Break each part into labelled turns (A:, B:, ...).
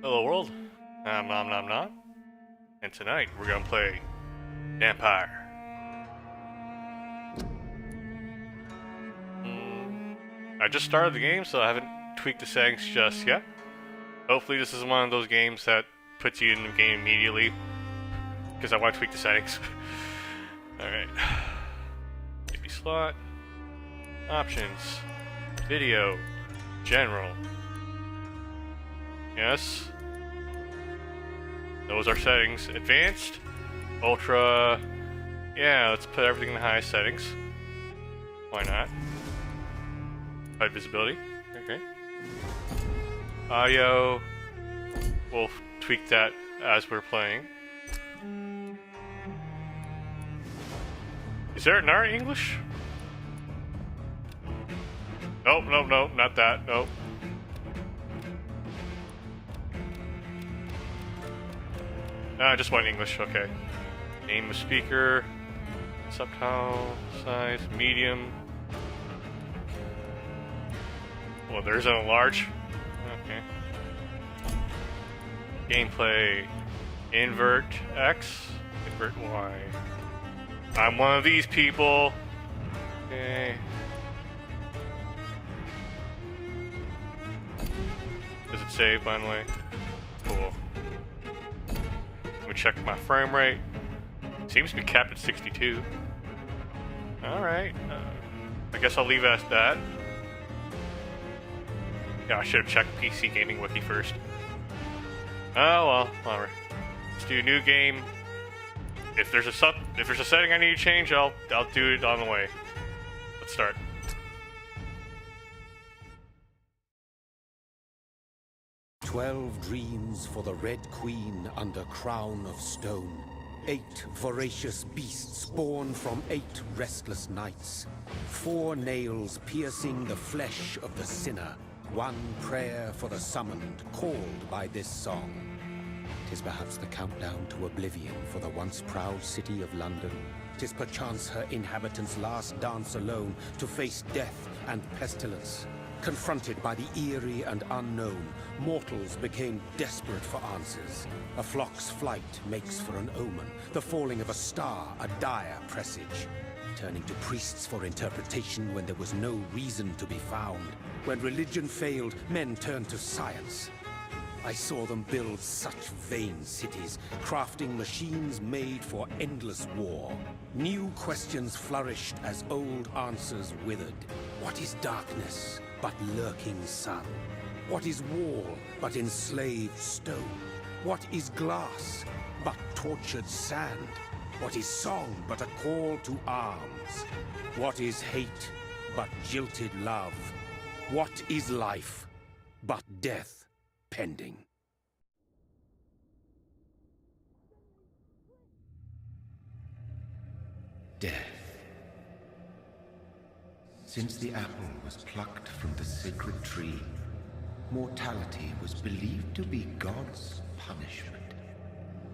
A: Hello world, I'm Nom Nom Nom, and tonight we're gonna play Vampyr. I just started the game, so I haven't tweaked the settings just yet. Hopefully this is one of those games that puts you in the game immediately, because I want to tweak the settings. Alright. Maybe slot. Options. Video. General. Yes. Those are settings. Advanced. Ultra. Yeah, let's put everything in the highest settings. Why not? High visibility. Okay. Audio. We'll tweak that as we're playing. Is there an art English? Nope, nope, nope, not that. Nope. I just want English, okay. Name of speaker, subtitle, size, medium. Well, there isn't a large. Okay. Gameplay, invert X, invert Y. I'm one of these people. Okay. Does it save, by the way? Cool. Let me check my frame rate. Seems to be capped at 62. Alright. I guess I'll leave it as that. Yeah, I should have checked PC Gaming Wiki first. Oh well, whatever. Let's do a new game. If there's a setting I need to change, I'll do it on the way. Let's start.
B: 12 dreams for the Red Queen under crown of stone. 8 voracious beasts born from 8 restless nights. 4 nails piercing the flesh of the sinner. 1 prayer for the summoned, called by this song. 'Tis perhaps the countdown to oblivion for the once proud city of London. 'Tis perchance her inhabitants' last dance alone to face death and pestilence. Confronted by the eerie and unknown, mortals became desperate for answers. A flock's flight makes for an omen, the falling of a star a dire presage. Turning to priests for interpretation when there was no reason to be found. When religion failed, men turned to science. I saw them build such vain cities, crafting machines made for endless war. New questions flourished as old answers withered. What is darkness but lurking sun? What is wall but enslaved stone? What is glass but tortured sand? What is song but a call to arms? What is hate but jilted love? What is life but death pending?
C: Death. Since the apple was plucked from the sacred tree, mortality was believed to be God's punishment.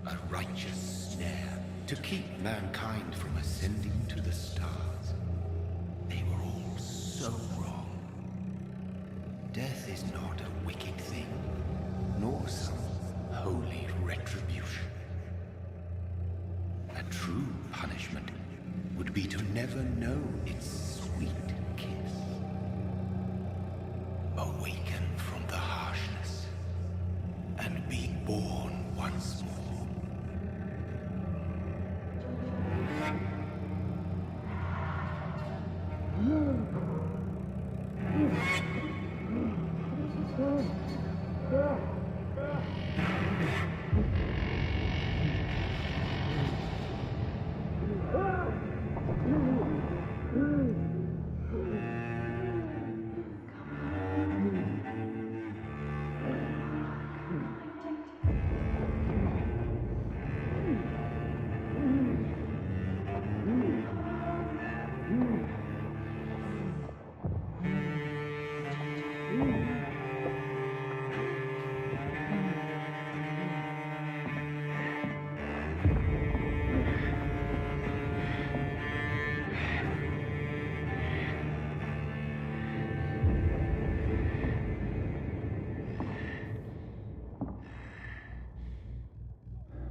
C: A righteous snare to keep mankind from ascending to the stars. They were all so wrong. Death is not a wicked thing, nor some holy retribution. A true punishment would be to never know its sweet kiss. Awaken from the harshness and be born once more.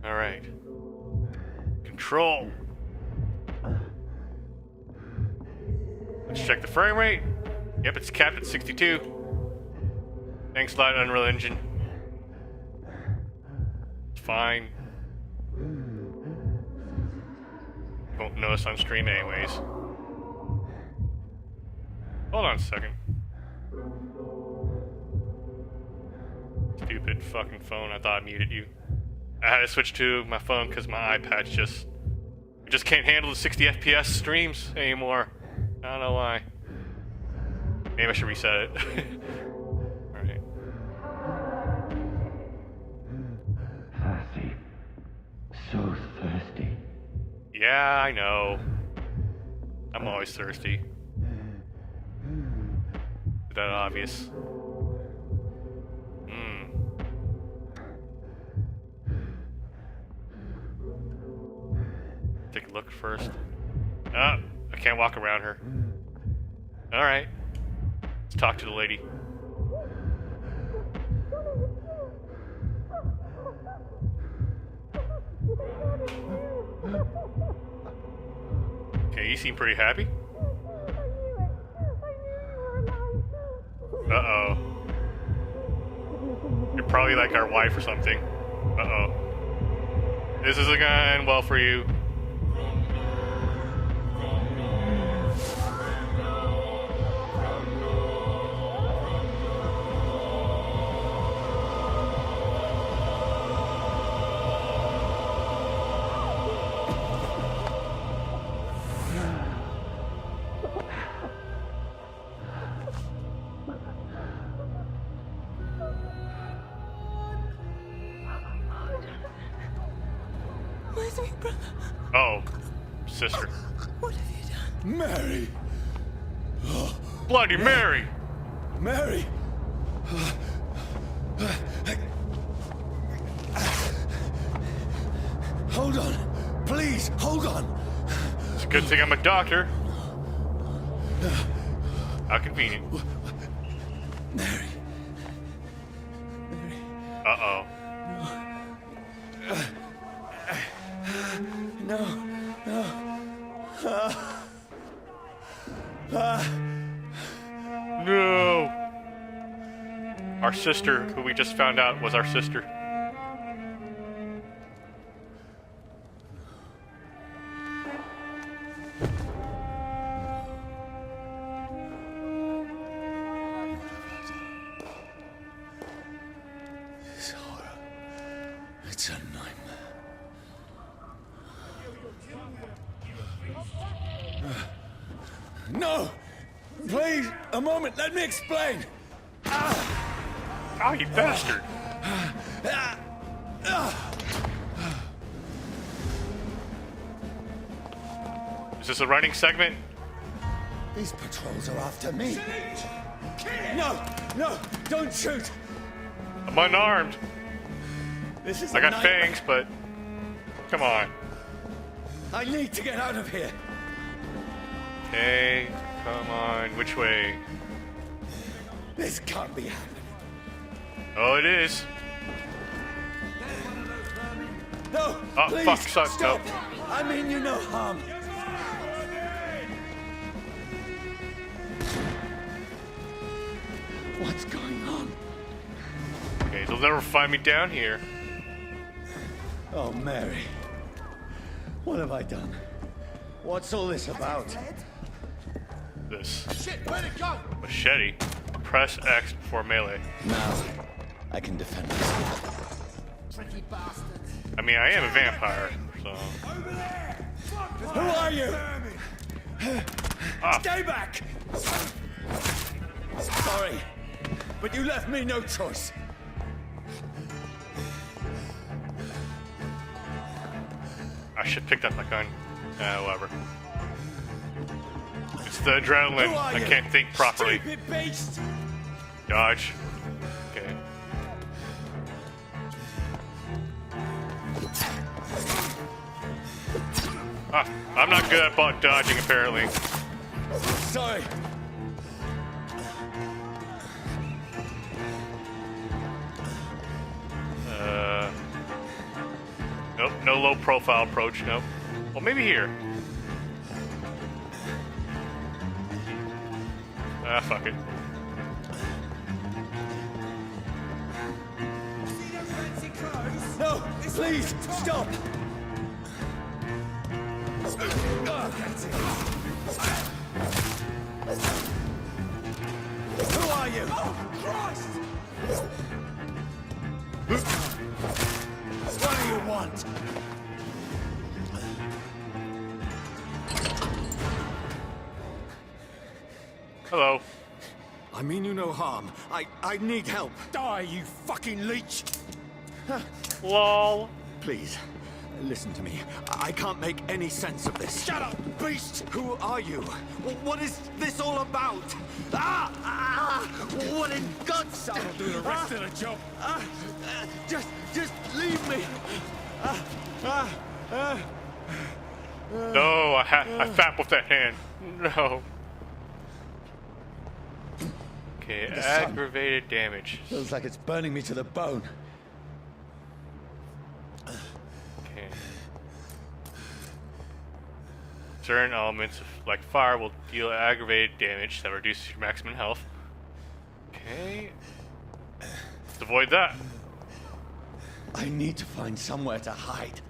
A: Alright. Control. Let's check the frame rate. Yep, it's capped at 62. Thanks a lot, Unreal Engine. It's fine. Won't notice on stream anyways. Hold on a second. Stupid fucking phone, I thought I muted you. I had to switch to my phone because my iPad just can't handle the 60 FPS streams anymore. I don't know why. Maybe I should reset it. Alright.
C: Thirsty. So thirsty.
A: Yeah, I know. I'm always thirsty. Is that obvious? Take a look first. Ah, I can't walk around her. Alright. Let's talk to the lady. Okay, you seem pretty happy. Uh-oh. You're probably like our wife or something. Uh-oh. This isn't gonna end well for you. Oh, sister.
D: What have you done?
B: Mary!
A: Bloody Mary!
B: Mary! Hold on. Please, hold on.
A: It's a good thing I'm a doctor. How convenient.
B: Mary.
A: Uh-oh.
B: No, no.
A: No! Our sister, who we just found out was our sister.
B: This horror. It's a nightmare. No! Please, a moment, let me explain!
A: Ah, you bastard! Is this a running segment?
B: These patrols are after me. No, no, don't shoot!
A: I'm unarmed.
B: This is
A: I
B: a
A: got
B: nightmare.
A: fangs, but... Come on.
B: I need to get out of here.
A: Okay, come on. Which way?
B: This can't be happening.
A: Oh, it is.
B: No,
A: Oh,
B: please,
A: fuck, son.
B: stop.
A: Nope.
B: I mean you no harm. What's going on?
A: Okay, they'll never find me down here.
B: Oh, Mary. What have I done? What's all this about?
A: This
D: Shit, where'd it go?
A: machete. Press X before melee.
B: Now, I can defend myself.
D: Tricky bastards.
A: I mean, I am a vampire, so...
B: Who are you?
A: Ah,
B: Stay back! Sorry, but you left me no choice.
A: I should pick up my gun. Whatever. It's the
B: Who
A: adrenaline.
B: are
A: I
B: you?
A: can't think properly.
B: Stupid beast!
A: Dodge. Okay. Ah, I'm not good at dodging, apparently.
B: Sorry.
A: no low profile approach, nope. Well, maybe here. Ah, fuck it.
E: No, please, stop! Who are you? Oh, Christ! What do you want?
A: Hello.
E: I mean you no harm. I need help. Die, you fucking leech!
A: LOL.
E: Please, listen to me. I can't make any sense of this. Shut up, beast! Who are you? What is this all about? What in God's name? I'll do the rest of the job. Just leave me.
A: No, I fap with that hand. No. Okay,
E: The sun.
A: aggravated damage.
E: Feels like it's burning me to the bone.
A: Okay. Certain elements like fire will deal aggravated damage that reduces your maximum health. Okay. Let's avoid that.
E: I need to find somewhere to hide.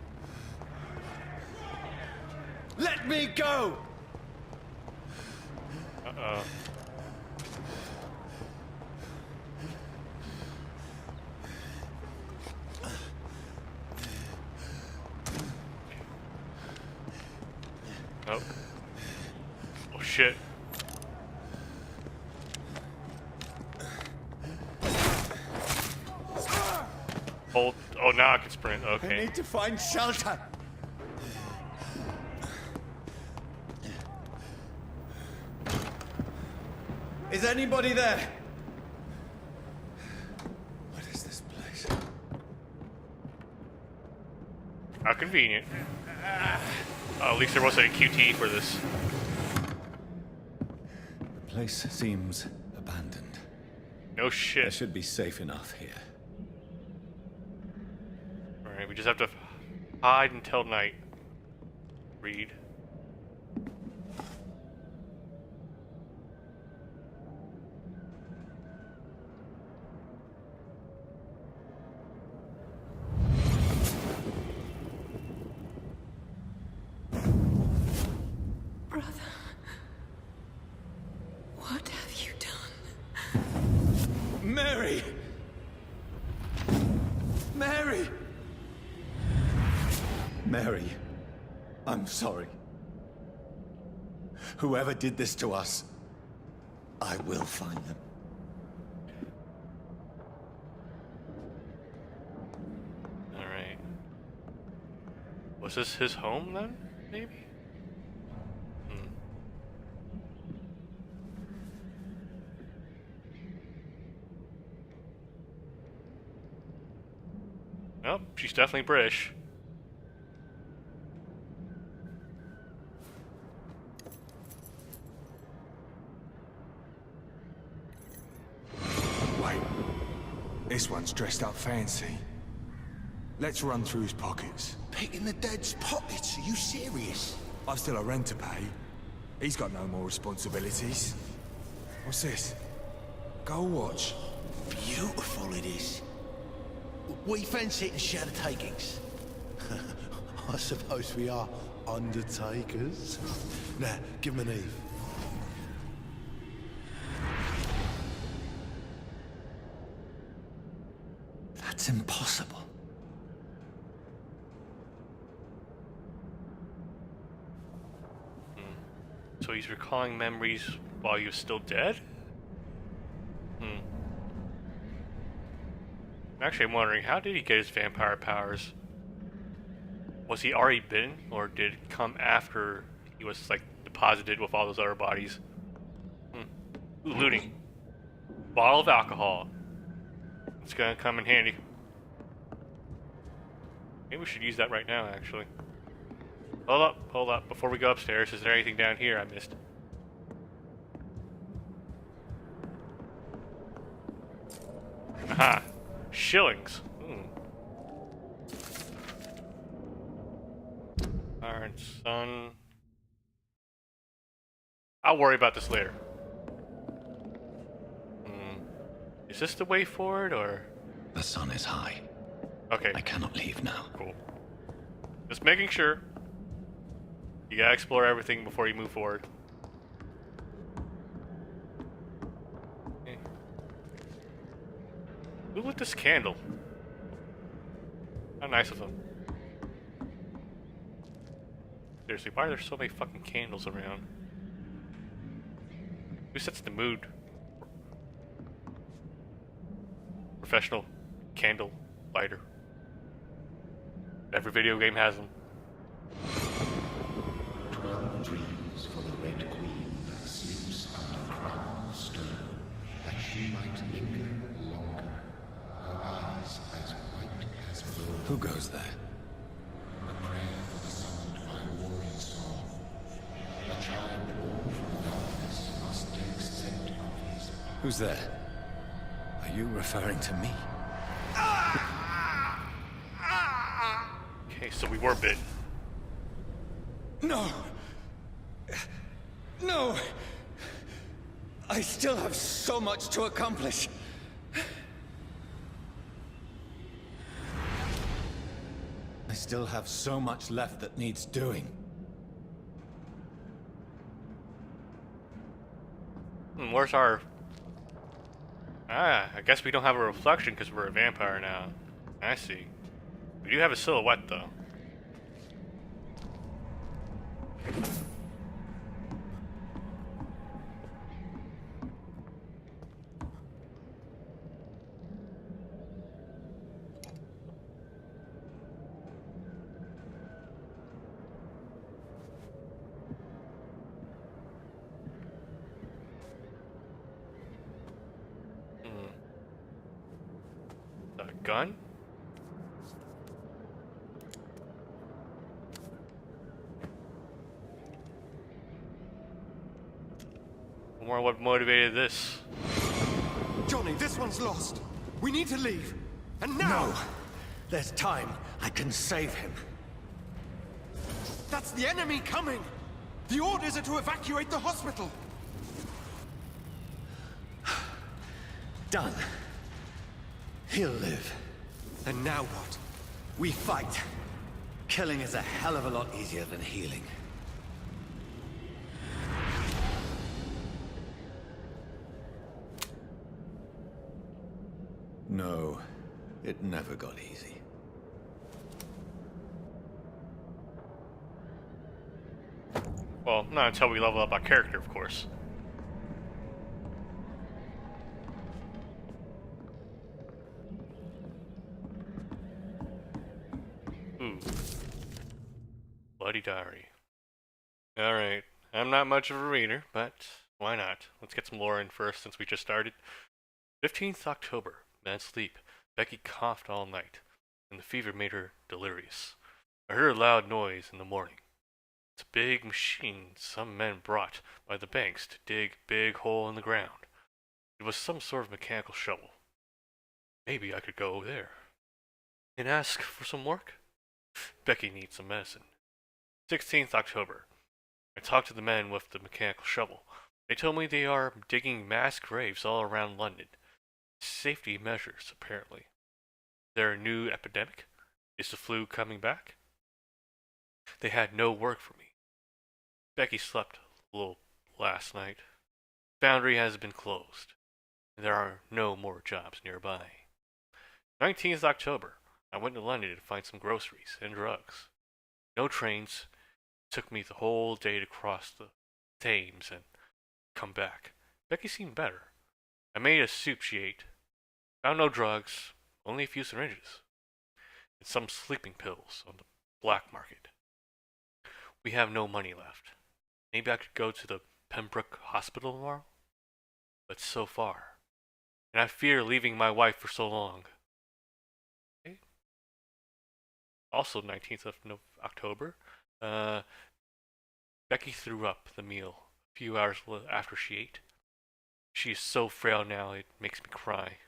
E: Let me go!
A: Uh-oh. Nope. Oh shit. Hold. Oh, now I can sprint.
E: I
A: Okay.
E: need to find shelter. Is anybody there? What is this place?
A: How convenient. At least there wasn't a QT for this.
E: The place seems abandoned.
A: No
E: I
A: shit.
E: should be safe enough here.
A: Alright, we just have to hide until night. Read.
F: Brother, what have you done?
E: Mary! Mary! Mary, I'm sorry. Whoever did this to us, I will find them.
A: Alright. Was this his home then? Maybe? Well, she's definitely British.
G: Wait. This one's dressed up fancy. Let's run through his pockets.
C: Picking the dead's pockets? Are you serious?
G: I've still a rent to pay. He's got no more responsibilities. What's this? Gold watch.
C: Beautiful it is. We fancy it and share the takings. I suppose we are undertakers. Now, give him an Eve.
E: That's impossible.
A: So he's recalling memories while he was still dead? Actually, I'm wondering, how did he get his vampire powers? Was he already bitten, or did it come after he was, like, deposited with all those other bodies? Ooh, looting. Bottle of alcohol. It's gonna come in handy. Maybe we should use that right now, actually. Hold up. Before we go upstairs, is there anything down here I missed? Aha! Shillings. Alright, son. I'll worry about this later. Is this the way forward, or?
H: The sun is high.
A: Okay.
H: I cannot leave now.
A: Cool. Just making sure. You gotta explore everything before you move forward. Okay. Who lit this candle? How nice of them. Seriously, why are there so many fucking candles around? Who sets the mood? Professional candle lighter. Every video game has them.
C: 12 dreams for the Red Queen that sleeps under crown of stone, that she might linger longer, her eyes as white as wool.
H: Who goes there?
C: A prayer for the summoned by warring song. A child born from darkness must take scent of his power.
H: Who's there? Are you referring to me?
A: Okay, so we were bitten.
E: No! No! I still have so much to accomplish.
H: I still have so much left that needs doing.
A: Where's our... I guess we don't have a reflection because we're a vampire now. I see. We do have a silhouette, though. A gun? More what motivated this.
E: Johnny, this one's lost. We need to leave. And now! No! There's time. I can save him. That's the enemy coming! The orders are to evacuate the hospital! Done. He'll live. And now what? We fight. Killing is a hell of a lot easier than healing.
H: No, it never got easy.
A: Well, not until we level up our character, of course. Ooh. Bloody diary. Alright. I'm not much of a reader, but why not? Let's get some lore in first since we just started. 15th October. Bad sleep. Becky coughed all night, and the fever made her delirious. I heard a loud noise in the morning. It's a big machine some men brought by the banks to dig a big hole in the ground. It was some sort of mechanical shovel. Maybe I could go there and ask for some work. Becky needs some medicine. 16th October. I talked to the men with the mechanical shovel. They told me they are digging mass graves all around London. Safety measures, apparently. Is there a new epidemic? Is the flu coming back? They had no work for me. Becky slept a little last night. Foundry has been closed, and there are no more jobs nearby. 19th October. I went to London to find some groceries and drugs. No trains. It took me the whole day to cross the Thames and come back. Becky seemed better. I made a soup she ate. Found no drugs, only a few syringes, and some sleeping pills on the black market. We have no money left. Maybe I could go to the Pembroke Hospital tomorrow? But so far. And I fear leaving my wife for so long. Okay. Also 19th of October. Becky threw up the meal a few hours after she ate. She is so frail now, it makes me cry.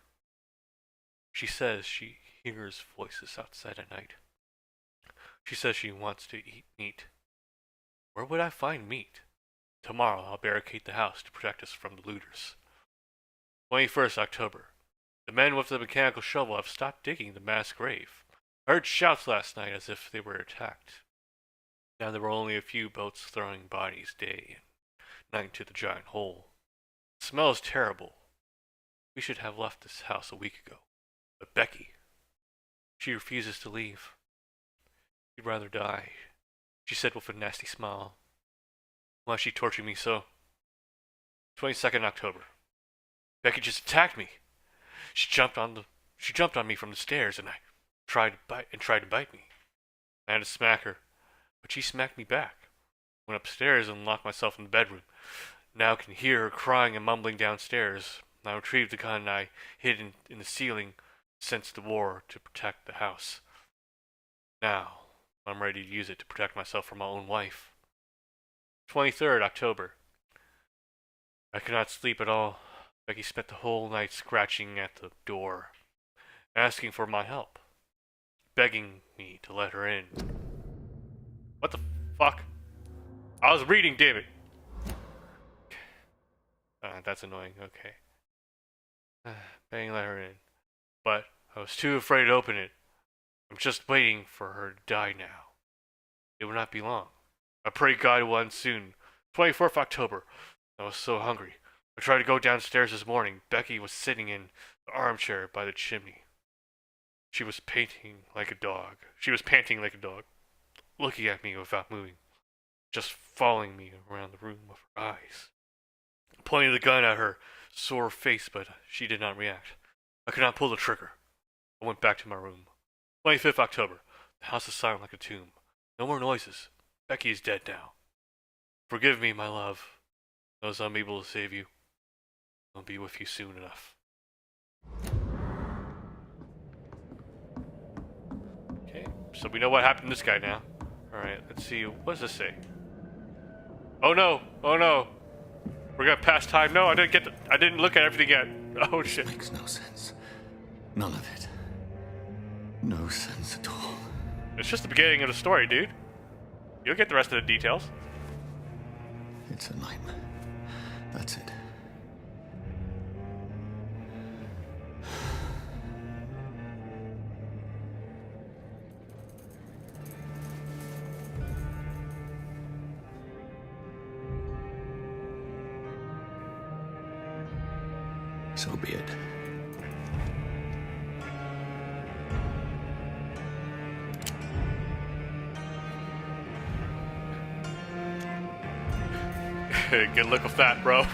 A: She says she hears voices outside at night. She says she wants to eat meat. Where would I find meat? Tomorrow I'll barricade the house to protect us from the looters. 21st October. The men with the mechanical shovel have stopped digging the mass grave. I heard shouts last night as if they were attacked. Now there were only a few boats throwing bodies day and night into the giant hole. The smell is terrible. We should have left this house a week ago. But Becky, she refuses to leave. She'd rather die, she said with a nasty smile. Why is she torturing me so? 22nd October. Becky just attacked me. She jumped on me from the stairs and I tried to bite me. I had to smack her, but she smacked me back. Went upstairs and locked myself in the bedroom. Now I can hear her crying and mumbling downstairs. I retrieved the gun I hid in the ceiling since the war to protect the house. Now I'm ready to use it to protect myself from my own wife. 23rd October. I could not sleep at all. Becky spent the whole night scratching at the door, asking for my help, begging me to let her in. What the fuck? I was reading, damn it. That's annoying, okay. Begging to let her in. But I was too afraid to open it. I'm just waiting for her to die now. It will not be long. I pray God it will end soon. 24th October. I was so hungry. I tried to go downstairs this morning. Becky was sitting in the armchair by the chimney. She was panting like a dog, looking at me without moving, just following me around the room with her eyes. Pointing the gun at her sore face, but she did not react. I could not pull the trigger. I went back to my room. 25th October. The house is silent like a tomb. No more noises. Becky is dead now. Forgive me, my love. I was unable to save you. I'll be with you soon enough. Okay, so we know what happened to this guy now. Alright, let's see. What does this say? Oh no! Oh no! We're gonna pass time. No, I didn't look at everything yet. Oh shit.
E: Makes no sense. None of it. No sense at all.
A: It's just the beginning of the story, dude. You'll get the rest of the details.
E: It's a nightmare. That's it. So be it.
A: Good look with that, bro.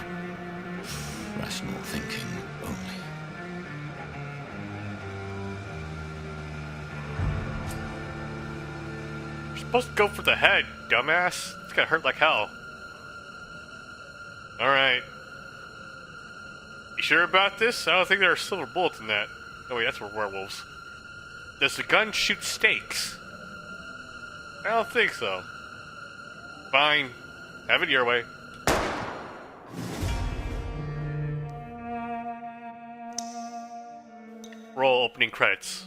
E: Rational thinking only.
A: You're supposed to go for the head, dumbass. It's gonna hurt like hell. Alright. You sure about this? I don't think there are silver bullets in that. Oh wait, that's for werewolves. Does the gun shoot stakes? I don't think so. Fine. Have it your way. Roll opening credits.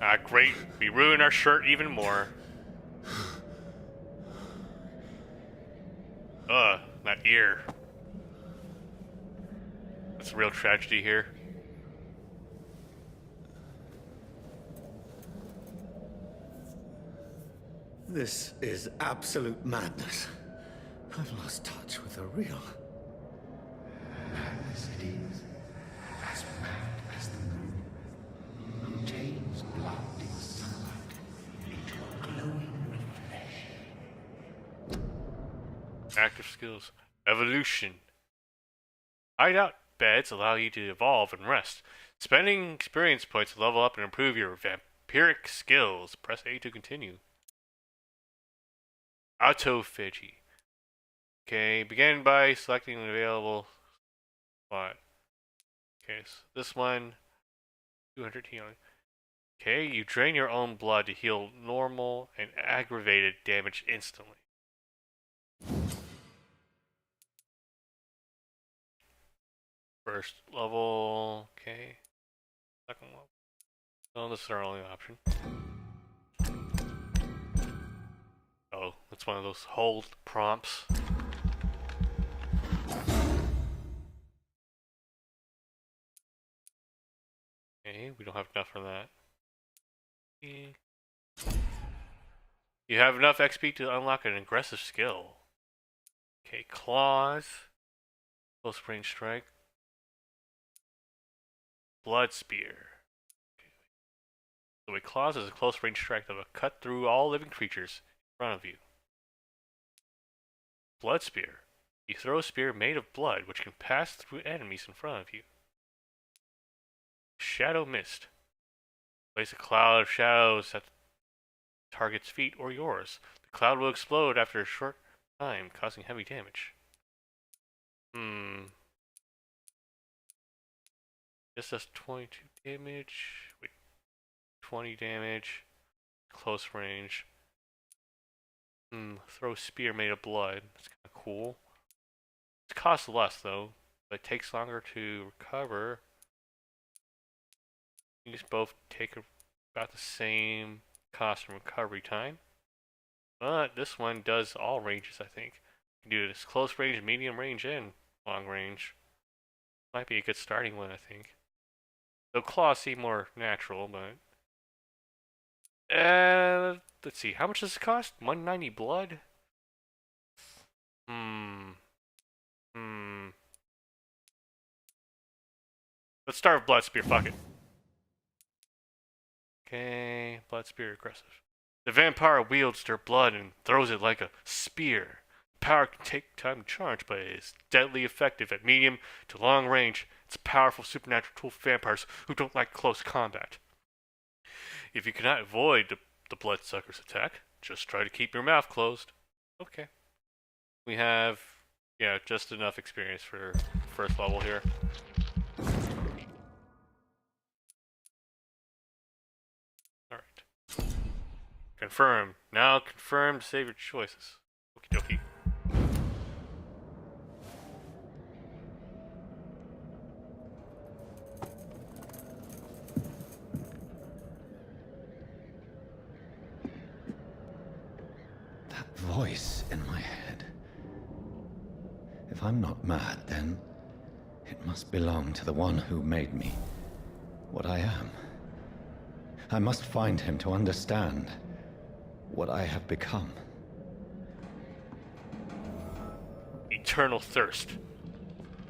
A: Ah, great. We ruined our shirt even more. Ugh, that ear. That's a real tragedy here.
E: This is absolute madness. I've lost touch with the real.
C: Madness it is, as mad as the moon, who changes blinding sunlight into a glowing reflection.
A: Active skills. Evolution. Hideout beds allow you to evolve and rest. Spending experience points to level up and improve your vampiric skills. Press A to continue. Autophagy. Okay, begin by selecting an available spot. Okay, so this one, 200 healing. Okay, you drain your own blood to heal normal and aggravated damage instantly. First level, okay. Second level. Oh, this is our only option. Oh, that's one of those hold prompts. Okay, we don't have enough for that. You have enough XP to unlock an aggressive skill. Okay, claws. Close range strike. Blood spear. So a claws is a close range strike that will cut through all living creatures in front of you. Blood spear. You throw a spear made of blood which can pass through enemies in front of you. Shadow mist. Place a cloud of shadows at the target's feet or yours. The cloud will explode after a short time, causing heavy damage. This does 22 damage. Wait, 20 damage. Close range. Throw spear made of blood. That's kind of cool. It costs less though, but it takes longer to recover. You just both take about the same cost and recovery time. But this one does all ranges, I think. You can do this close range, medium range, and long range. Might be a good starting one, I think. Though claws seem more natural, but... let's see, how much does it cost? 190 blood? Let's start with Blood Spear, fuck it. Okay, Blood Spear aggressive. The Vampyr wields their blood and throws it like a spear. The power can take time to charge, but it is deadly effective at medium to long range. It's a powerful supernatural tool for vampires who don't like close combat. If you cannot avoid the Bloodsucker's attack, just try to keep your mouth closed. Okay. We have, yeah, just enough experience for first level here. Alright. Confirm. Now confirm to save your choices. Okie dokie.
B: That voice in my head. If I'm not mad, then it must belong to the one who made me what I am. I must find him to understand what I have become.
A: Eternal thirst.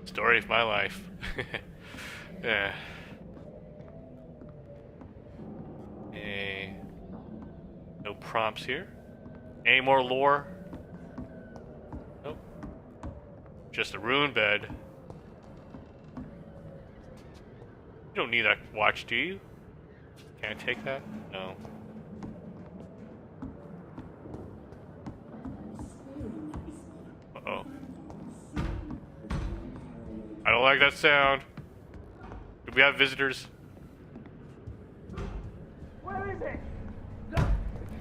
A: Story of my life. Yeah. No prompts here. Any more lore? Nope. Just a ruined bed. You don't need that watch, do you? Can I take that? No. Uh-oh. I don't like that sound. Do we have visitors?
D: Where is it?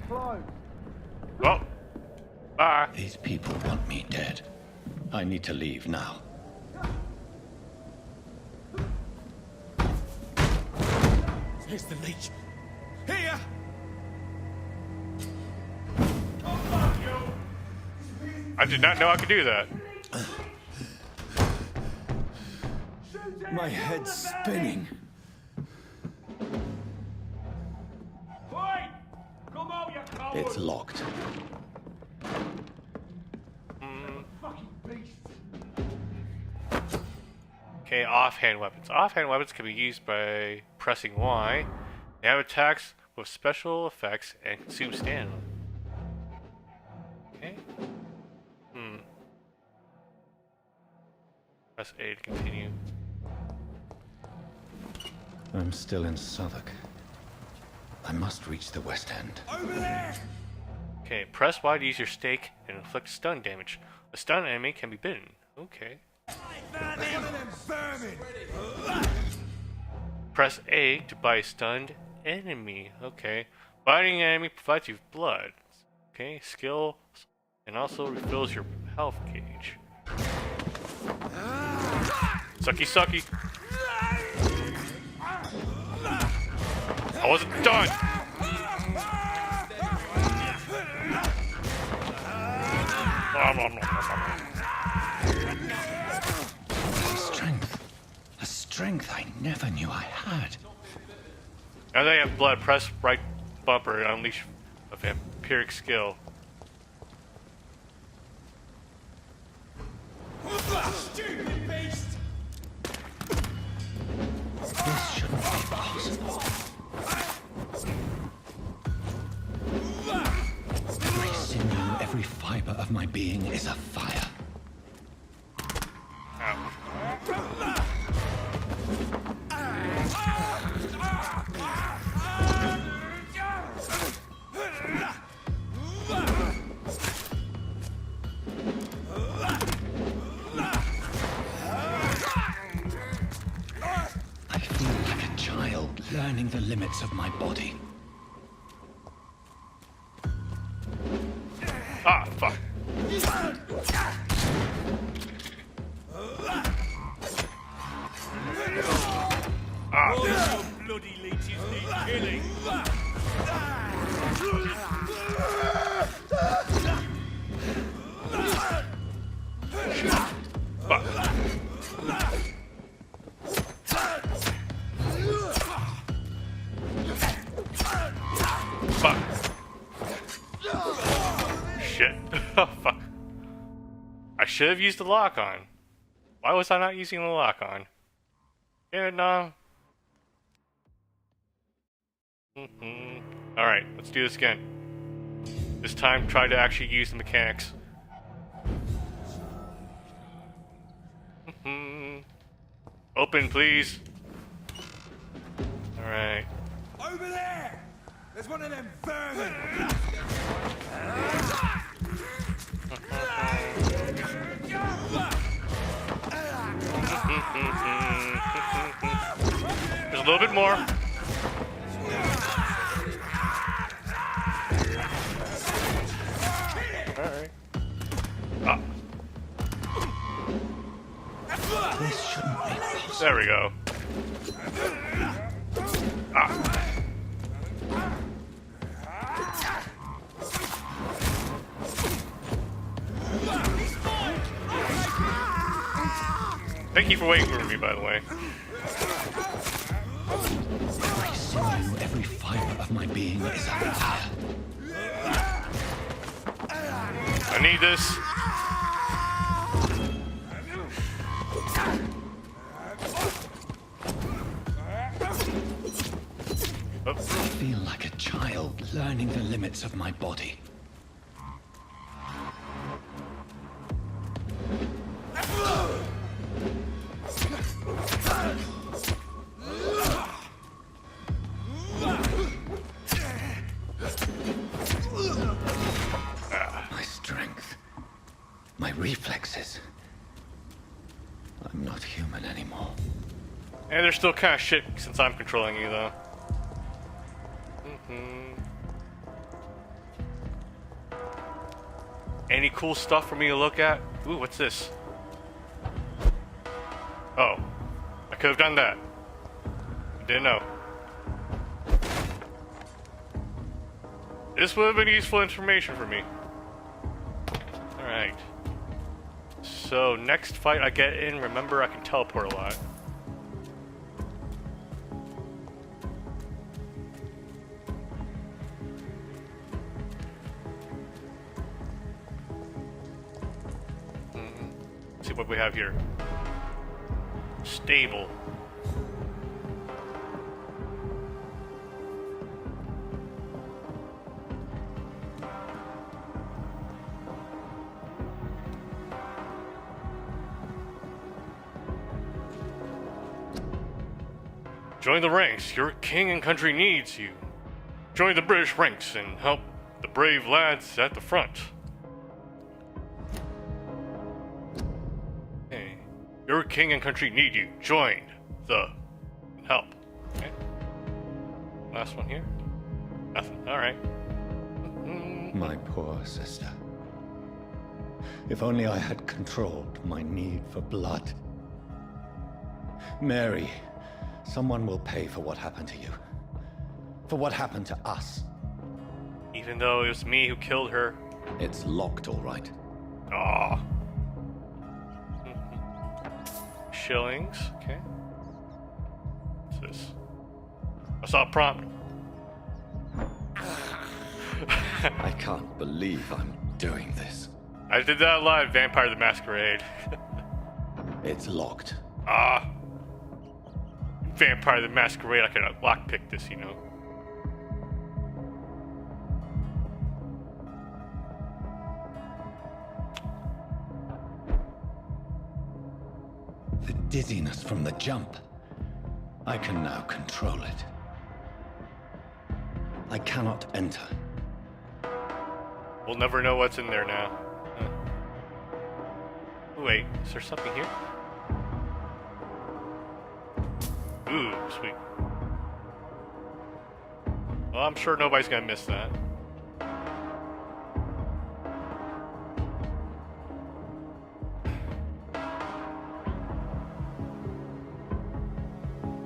D: Close.
A: Oh. Bye.
B: These people want me dead. I need to leave now.
G: Here's the leech. Here!
A: I did not know I could do that.
G: My head's spinning.
B: It's locked.
A: Okay, offhand weapons. Offhand weapons can be used by pressing Y. They have attacks with special effects and consume stamina. Okay. Press A to continue.
B: I'm still in Southwark. I must reach the West End.
G: Over there!
A: Okay, press Y to use your stake and inflict stun damage. A stunned enemy can be bitten. Okay. Press A to bite a stunned enemy. Okay. Biting an enemy provides you with blood. Okay. Skill and also refills your health gauge. Sucky sucky. I wasn't done.
C: A strength I never knew I had.
A: Now that you have blood, press right bumper and unleash a vampiric skill.
D: Stupid beast!
C: This shouldn't be possible. Every sinew, every fiber of my being is afire. I feel like a child learning the limits of my body.
A: Ah, fuck. Ah.
D: Bloody leeches need killing.
A: Fuck. Fuck. Shit. Oh, fuck. I should have used the lock on. Why was I not using the lock on? Yeah, no. Alright, let's do this again. This time, try to actually use the mechanics. Open, please. Alright.
D: Over there! There's one of them vermin!
A: There's a little bit more. Alright. Ah.
C: This shouldn't be possible.
A: There we go. Ah. Thank you for waiting for me, by the way.
C: Every sinew, every fiber of my being is on fire.
A: I need this. Oh.
C: I feel like a child learning the limits of my body. My strength, my reflexes. I'm not human anymore.
A: And they're still kind of shit since I'm controlling you, though. Any cool stuff for me to look at? Ooh, what's this? Oh, I could have done that. I didn't know. This would have been useful information for me. Alright. So, next fight I get in, remember I can teleport a lot. Let's see what we have here. Stable. Join the ranks. Your king and country needs you. Join the British ranks and help the brave lads at the front. Your king and country need you. Join the help. Okay. Last one here. Nothing. Alright.
H: My poor sister. If only I had controlled my need for blood. Mary, someone will pay for what happened to you. For what happened to us.
A: Even though it was me who killed her.
H: It's locked, all right.
A: Aw. Shillings. Okay. What's this? I saw a prompt.
H: I can't believe I'm doing this.
A: I did that live, Vampire the Masquerade.
H: It's locked.
A: Ah. Vampire the Masquerade, I could lockpick this, you know.
H: The dizziness from the jump. I can now control it. I cannot enter.
A: We'll never know what's in there now. Huh. Wait, is there something here? Ooh, sweet. Well, I'm sure nobody's gonna miss that.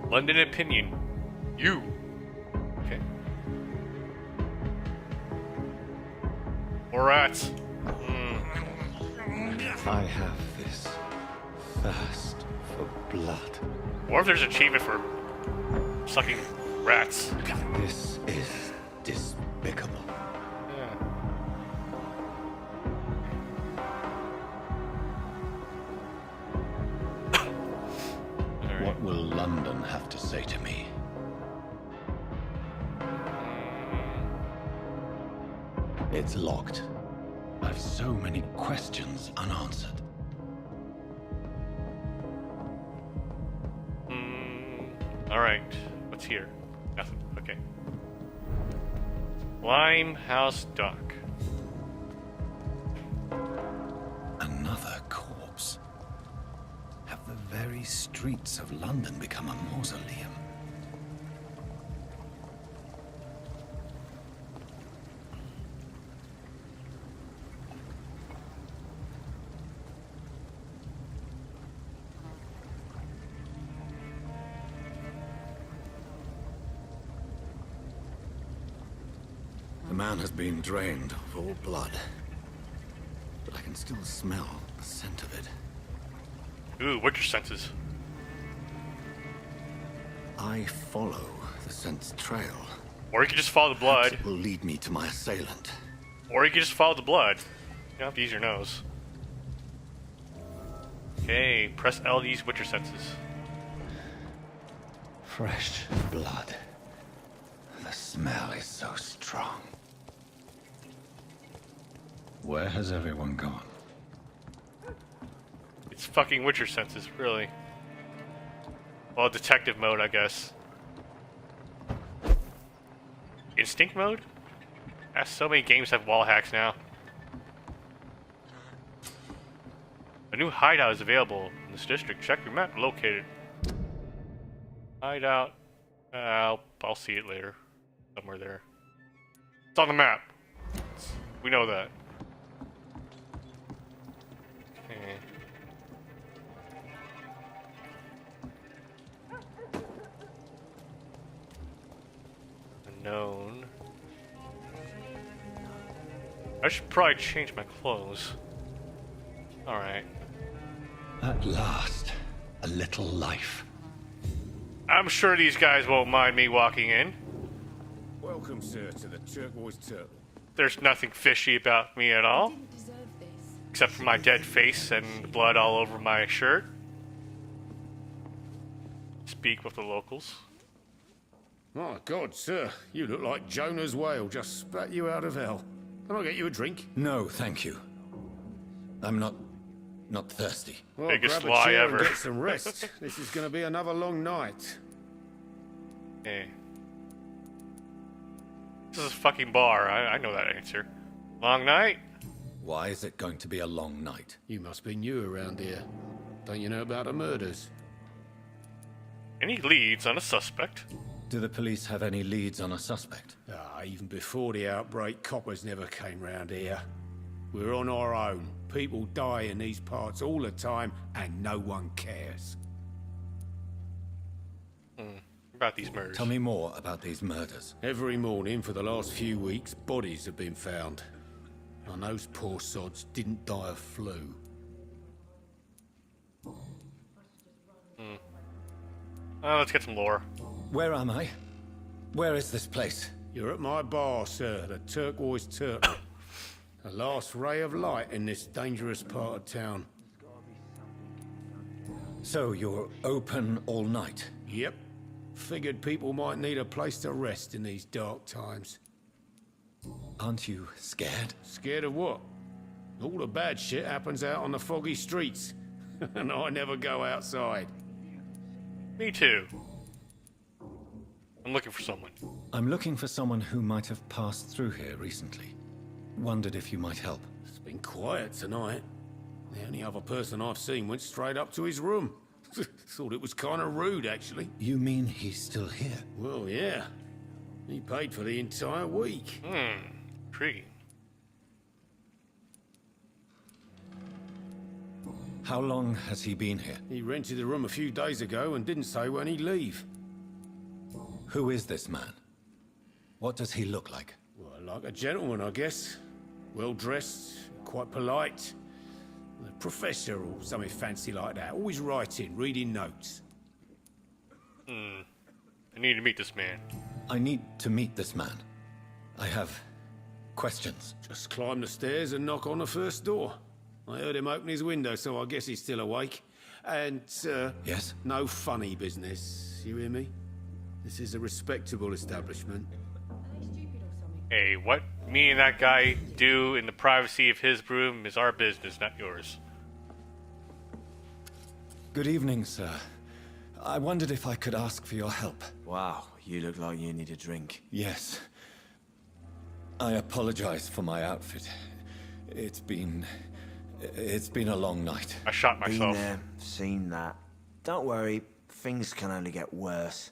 A: London opinion. You. Okay. More rats.
H: I have this thirst for blood.
A: Or if there's an achievement for sucking rats.
H: This is despicable.
A: Yeah.
H: What will London have to say to me? It's locked. I've so many questions unanswered.
A: Alright. What's here? Nothing. Okay. Limehouse Dock.
H: Another corpse. Have the very streets of London become a mausoleum? The man has been drained of all blood, but I can still smell the scent of it.
A: Ooh, what's your senses?
H: I follow the scent's trail.
A: Or you could just follow the blood.
H: Perhaps it will lead me to my assailant.
A: Or you could just follow the blood. You don't have to use your nose. Okay, press L to use what's your senses.
H: Fresh blood. The smell is so strong. Where has everyone gone?
A: It's fucking Witcher senses, really. Well, detective mode, I guess. Instinct mode? So many games have wall hacks now. A new hideout is available in this district. Check your map located. Hideout. I'll see it later. Somewhere there. It's on the map. We know that. Okay. Unknown. I should probably change my clothes. Alright.
H: At last, a little life.
A: I'm sure these guys won't mind me walking in.
D: Welcome, sir, to the Turquoise Turtle.
A: There's nothing fishy about me at all.
F: Didn't deserve this.
A: Except for my dead face and blood all over my shirt. Speak with the locals.
D: My God, sir, you look like Jonah's whale just spat you out of hell. Can I get you a drink?
H: No, thank you. I'm not thirsty.
D: Well,
A: Biggest
D: grab a
A: lie
D: chair
A: ever.
D: and get some rest. This is going to be another long night.
A: Hey. This is a fucking bar. I know that answer. Long night?
H: Why is it going to be a long night?
D: You must be new around here. Don't you know about the murders?
A: Any leads on a suspect?
H: Do the police have any leads on a suspect?
D: Even before the outbreak, coppers never came round here. We're on our own. People die in these parts all the time, and no one cares.
A: About these murders.
H: Tell me more about these murders.
D: Every morning for the last few weeks, bodies have been found. And those poor sods didn't die of flu.
A: Let's get some lore.
H: Where am I? Where is this place?
D: You're at my bar, sir, the Turquoise Turtle. The last ray of light in this dangerous part of town.
H: So you're open all night?
D: Yep. Figured people might need a place to rest in these dark times.
H: Aren't you scared?
D: Scared of what? All the bad shit happens out on the foggy streets. And I never go outside.
A: Me too. I'm looking for someone.
H: I'm looking for someone who might have passed through here recently. Wondered if you might help.
D: It's been quiet tonight. The only other person I've seen went straight up to his room. Thought it was kind of rude, actually.
H: You mean he's still here?
D: Well, yeah. He paid for the entire week.
A: Intriguing.
H: How long has he been here?
D: He rented the room a few days ago and didn't say when he'd leave.
H: Who is this man? What does he look like?
D: Well, like a gentleman, I guess. Well-dressed, quite polite. A professor or something fancy like that. Always writing, reading notes.
A: I need to meet this man.
H: I need to meet this man. I have questions.
D: Just climb the stairs and knock on the first door. I heard him open his window, so I guess he's still awake. And,
H: Yes?
D: no funny business. You hear me? This is a respectable establishment.
A: Hey, what me and that guy do in the privacy of his room is our business, not yours.
H: Good evening, sir. I wondered if I could ask for your help.
I: Wow, you look like you need a drink.
H: Yes. I apologize for my outfit. It's been a long night.
A: I shot
I: Been
A: myself.
I: there, seen that. Don't worry, things can only get worse.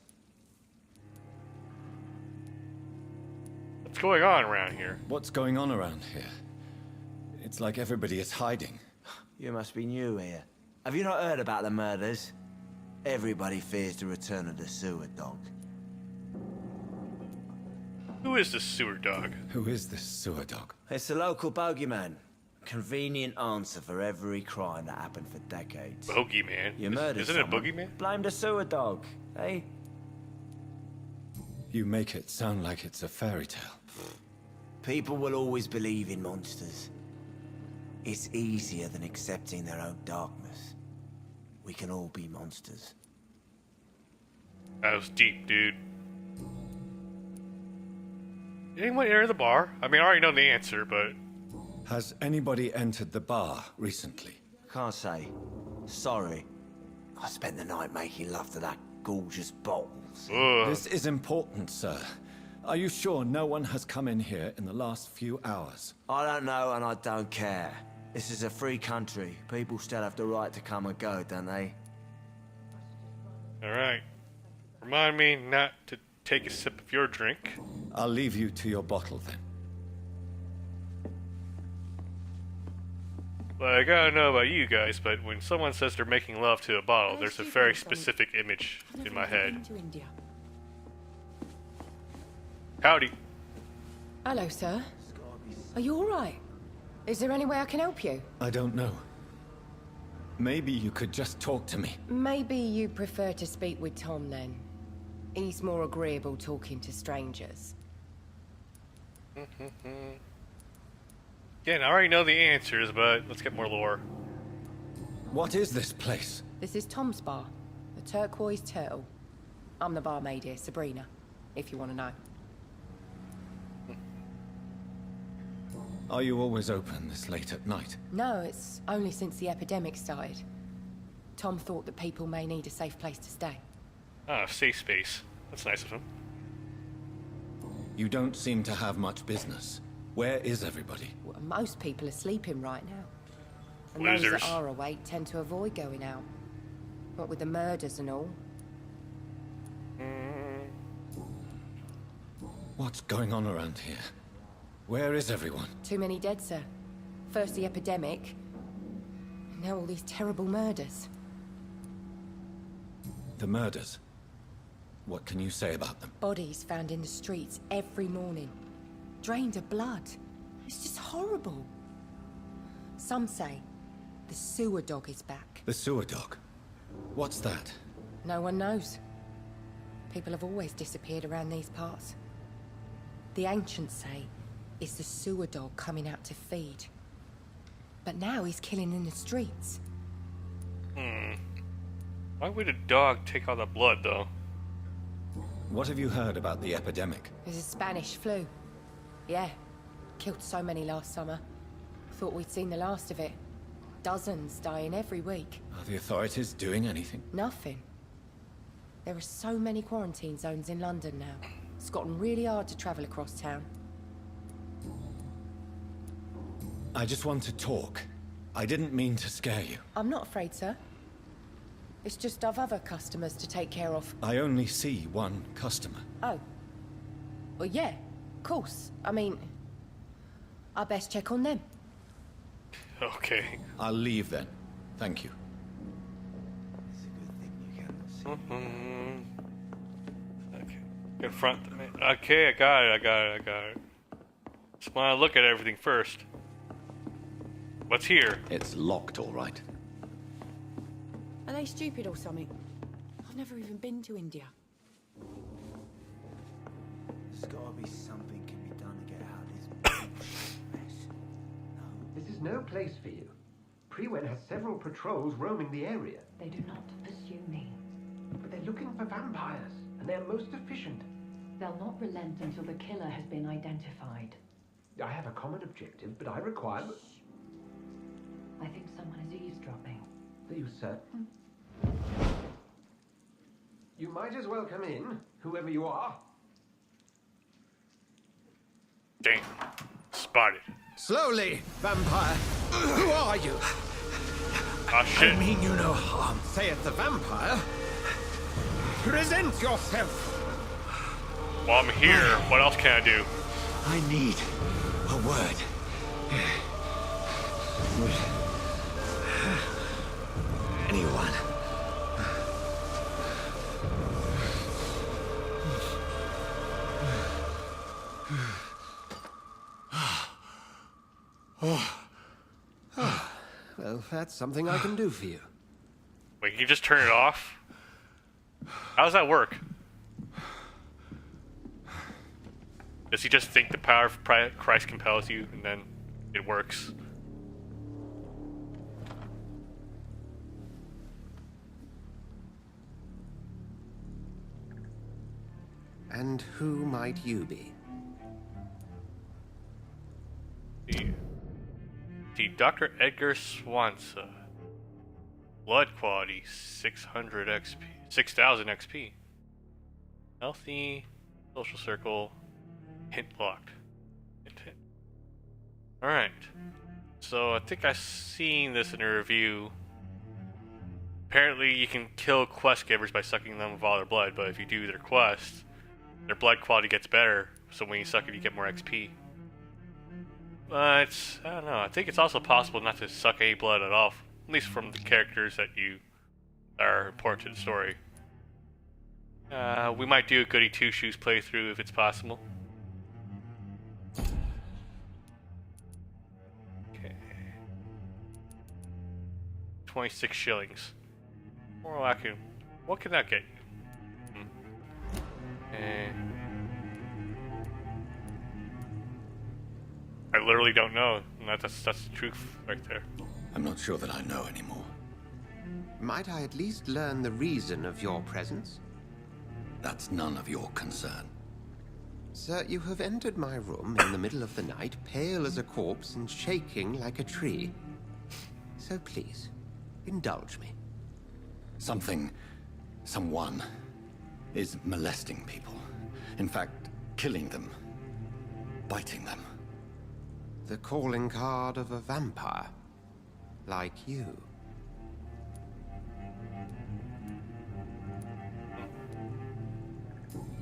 A: What's going on around here?
H: What's going on around here? It's like everybody is hiding.
I: You must be new here. Have you not heard about the murders? Everybody fears the return of the sewer dog.
A: Who is this sewer dog?
H: Who is this sewer dog?
I: It's the local bogeyman. Convenient answer for every crime that happened for decades.
A: Bogeyman.
I: You murdered
A: Isn't it a
I: someone.
A: boogeyman?
I: Blame the sewer dog, eh?
H: You make it sound like it's a fairy tale.
I: People will always believe in monsters. It's easier than accepting their own darkness. We can all be monsters.
A: That was deep, dude. Anyone enter the bar? I mean, I already know the answer, but...
H: Has anybody entered the bar recently?
I: Can't say. Sorry. I spent the night making love to that gorgeous bottles.
A: Ugh.
H: This is important, sir. Are you sure no one has come in here in the last few hours?
I: I don't know and I don't care. This is a free country. People still have the right to come and go, don't they?
A: Alright. Remind me not to take a sip of your drink.
H: I'll leave you to your bottle then.
A: Well, I gotta know about you guys, but when someone says they're making love to a bottle, there's a very specific image in my head.
F: To India.
A: Howdy.
F: Hello, sir. Are you all right? Is there any way I can help you?
H: I don't know. Maybe you could just talk to me.
F: Maybe you prefer to speak with Tom then. He's more agreeable talking to strangers.
A: Again, I already know the answers, but let's get more lore.
H: What is this place?
F: This is Tom's bar, the Turquoise Turtle. I'm the barmaid here, Sabrina, if you want to know.
H: Are you always open this late at night?
F: No, it's only since the epidemic started. Tom thought that people may need a safe place to stay.
A: Ah, safe space. That's nice of him.
H: You don't seem to have much business. Where is everybody?
F: Well, most people are sleeping right now. And those
A: Losers.
F: that are awake tend to avoid going out. What with the murders and all.
H: What's going on around here? Where is everyone?
F: Too many dead, sir. First the epidemic, and now all these terrible murders.
H: The murders. What can you say about them?
F: Bodies found in the streets every morning. Drained of blood. It's just horrible. Some say the sewer dog is back.
H: The sewer dog? What's that?
F: No one knows. People have always disappeared around these parts. The ancients say it's the sewer dog coming out to feed. But now he's killing in the streets.
A: Why would a dog take all the blood, though?
H: What have you heard about the epidemic?
F: There's a Spanish flu. Yeah. Killed so many last summer. Thought we'd seen the last of it. Dozens dying every week.
H: Are the authorities doing anything?
F: Nothing. There are so many quarantine zones in London now. It's gotten really hard to travel across town.
H: I just want to talk. I didn't mean to scare you.
F: I'm not afraid, sir. It's just I've other customers to take care of.
H: I only see one customer.
F: Oh. Well, yeah. Of course. I mean, I best check on them.
A: Okay.
H: I'll leave then. Thank you.
I: It's a good thing you cannot see.
A: Okay. Confront the man. Okay, I got it. Just want to look at everything first. What's here?
H: It's locked, all right.
F: Are they stupid or something? I've never even been to India.
I: There's gotta be something can be done to get out of this mess. No.
J: This is no place for you. Priwen has several patrols roaming the area.
K: They do not pursue me.
J: But they're looking for vampires, and they're most efficient.
K: They'll not relent until the killer has been identified.
J: I have a common objective, but I require...
K: I think someone is eavesdropping.
J: Are you certain? You might as well come in, whoever you are.
A: Dang. Spotted.
D: Slowly, vampire. Who are you?
A: Oh shit.
D: I mean you no harm, saith the vampire. Present yourself.
A: While I'm here, what else can I do?
E: I need a word. Anyone.
J: Well, that's something I can do for you.
A: Wait, can you just turn it off? How does that work? Does he just think the power of Christ compels you, and then it works?
J: And who might you be?
A: The Dr. Edgar Swanson. Blood quality 600 XP, 6000 XP. Healthy, social circle, hint locked. Hint. Alright. So I think I've seen this in a review. Apparently you can kill quest givers by sucking them of all their blood, but if you do their quest, their blood quality gets better, so when you suck it you get more XP. But, I don't know, I think it's also possible not to suck any blood at all, at least from the characters that are important to the story. We might do a Goody Two Shoes playthrough if it's possible. Okay. 26 shillings. Or what can that get you? I literally don't know. And that's the truth right there.
H: I'm not sure that I know anymore.
J: Might I at least learn the reason of your presence?
H: That's none of your concern.
J: Sir, you have entered my room in the middle of the night, pale as a corpse and shaking like a tree. So please, indulge me.
H: Someone is molesting people. In fact, killing them. Biting them.
J: The calling card of a vampire. like you.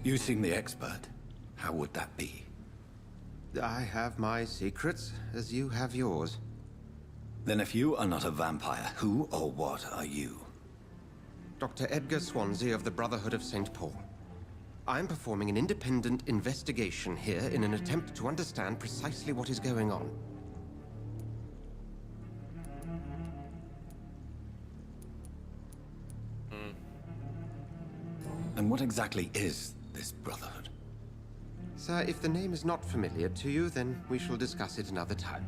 H: You seem the expert. How would that be?
J: I have my secrets, as you have yours.
H: Then if you are not a vampire, who or what are you?
J: Dr. Edgar Swansea of the Brotherhood of St. Paul. I'm performing an independent investigation here in an attempt to understand precisely what is going on.
H: And what exactly is this Brotherhood?
J: Sir, if the name is not familiar to you, then we shall discuss it another time.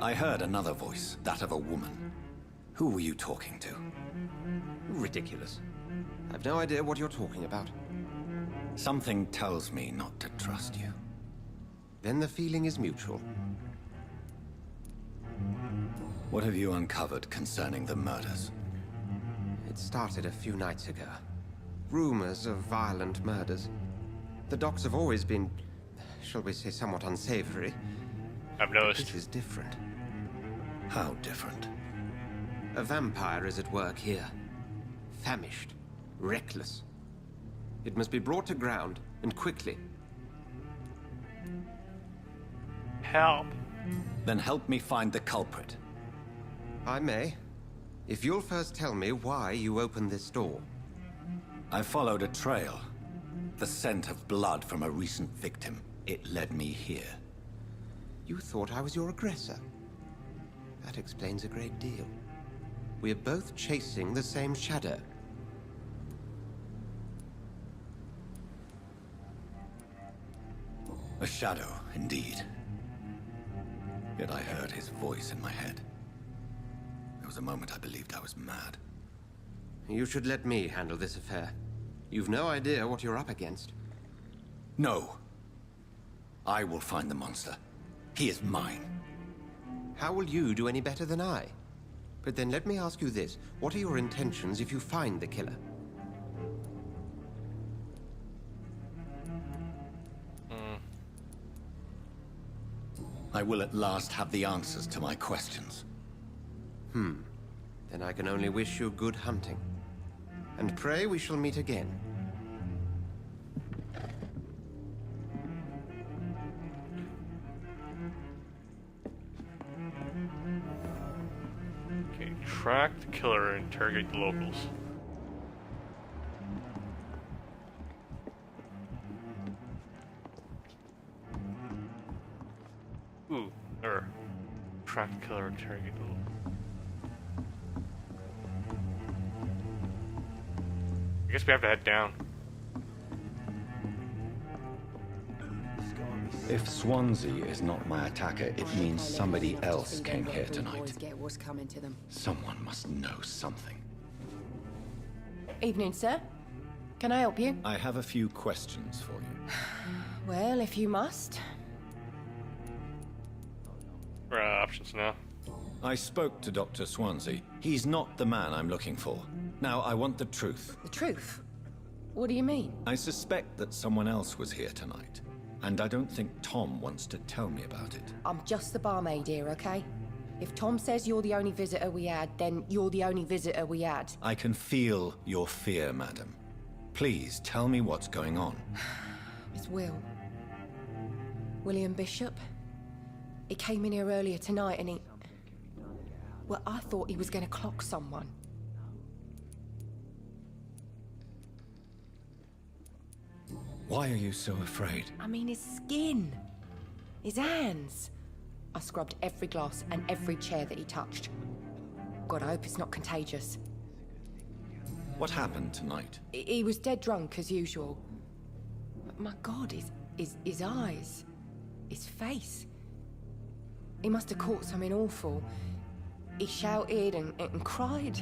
H: I heard another voice, that of a woman. Who were you talking to?
J: Ridiculous. I've no idea what you're talking about.
H: Something tells me not to trust you.
J: Then the feeling is mutual.
H: What have you uncovered concerning the murders?
J: It started a few nights ago. Rumors of violent murders. The docks have always been, shall we say, somewhat unsavory.
A: I've noticed.
J: This is different.
H: How different?
J: A vampire is at work here. Famished. Reckless. It must be brought to ground, and quickly.
A: Help.
H: Then help me find the culprit.
J: I may. If you'll first tell me why you opened this door.
H: I followed a trail. The scent of blood from a recent victim. It led me here.
J: You thought I was your aggressor. That explains a great deal. We're both chasing the same shadow.
H: A shadow, indeed. Yet I heard his voice in my head. There was a moment I believed I was mad.
J: You should let me handle this affair. You've no idea what you're up against.
H: No. I will find the monster. He is mine.
J: How will you do any better than I? But then let me ask you this. What are your intentions if you find the killer?
H: I will at last have the answers to my questions.
J: Then I can only wish you good hunting. And pray we shall meet again.
A: Okay, track the killer and interrogate the locals. Ooh, track the killer and interrogate the locals. I guess we have to head down.
H: If Swansea is not my attacker, it means somebody else came here tonight. Someone must know something.
F: Evening, sir. Can I help you?
H: I have a few questions for you.
F: Well, if you must.
A: We're out of options now.
H: I spoke to Dr. Swansea. He's not the man I'm looking for. Now, I want the truth.
F: The truth? What do you mean?
H: I suspect that someone else was here tonight. And I don't think Tom wants to tell me about it.
F: I'm just the barmaid here, okay? If Tom says you're the only visitor we had, then you're the only visitor we had.
H: I can feel your fear, madam. Please, tell me what's going on.
F: It's Will. William Bishop. He came in here earlier tonight and he... Well, I thought he was going to clock someone.
H: Why are you so afraid?
F: I mean, his skin. His hands. I scrubbed every glass and every chair that he touched. God, I hope it's not contagious.
H: What happened tonight?
F: He was dead drunk, as usual. But my God, his eyes. His face. He must have caught something awful. He shouted and cried.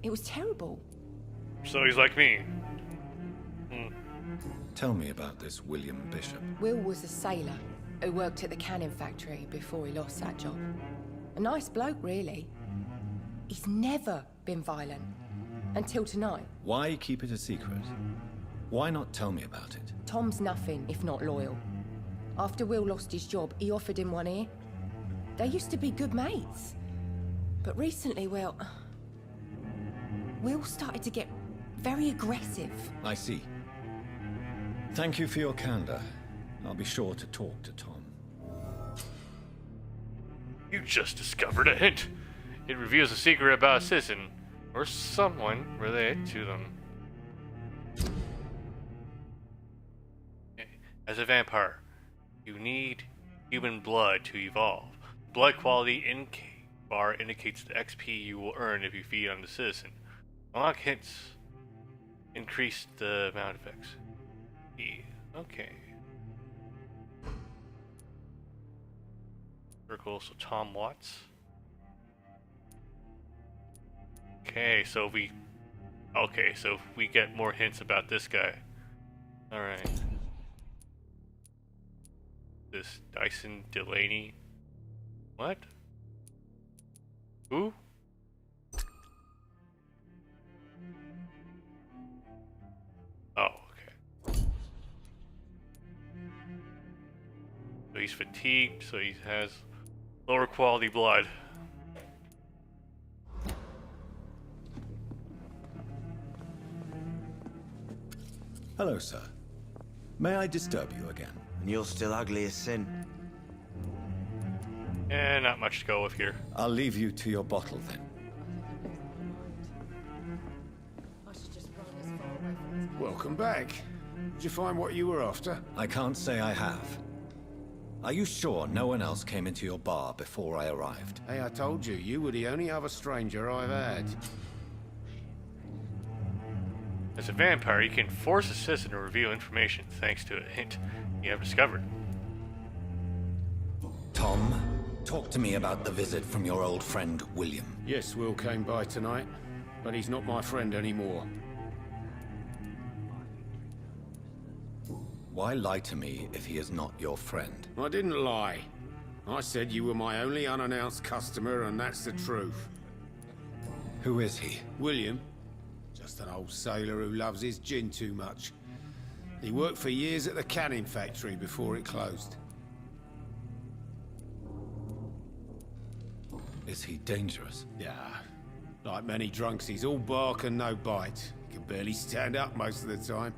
F: It was terrible.
A: So he's like me.
H: Tell me about this William Bishop.
F: Will was a sailor who worked at the cannon factory before he lost that job. A nice bloke, really. He's never been violent. Until tonight.
H: Why keep it a secret? Why not tell me about it?
F: Tom's nothing if not loyal. After Will lost his job, he offered him one ear. They used to be good mates. But recently, well, Will started to get very aggressive.
H: I see. Thank you for your candor. I'll be sure to talk to Tom.
A: You just discovered a hint. It reveals a secret about a citizen, or someone related to them. As a vampire, you need human blood to evolve. Blood quality bar indicates the XP you will earn if you feed on the citizen. Unlock hints. Increase the amount of effects. Okay. Circle, so Tom Watts. Okay, so we get more hints about this guy. Alright. This Dyson Delaney. What? Who? Oh, okay. So he's fatigued, so he has lower quality blood.
H: Hello, sir. May I disturb you again?
I: And you're still ugly as sin.
A: Not much to go with here.
H: I'll leave you to your bottle then.
D: Welcome back. Did you find what you were after?
H: I can't say I have. Are you sure no one else came into your bar before I arrived?
D: Hey, I told you, you were the only other stranger I've had.
A: As a vampire, you can force a citizen to reveal information thanks to a hint you have discovered.
H: Tom, talk to me about the visit from your old friend, William.
D: Yes, Will came by tonight, but he's not my friend anymore.
H: Why lie to me if he is not your friend?
D: I didn't lie. I said you were my only unannounced customer, and that's the truth.
H: Who is he?
D: William. Just an old sailor who loves his gin too much. He worked for years at the canning factory before it closed.
H: Is he dangerous?
D: Yeah. Like many drunks, he's all bark and no bite. He can barely stand up most of the time.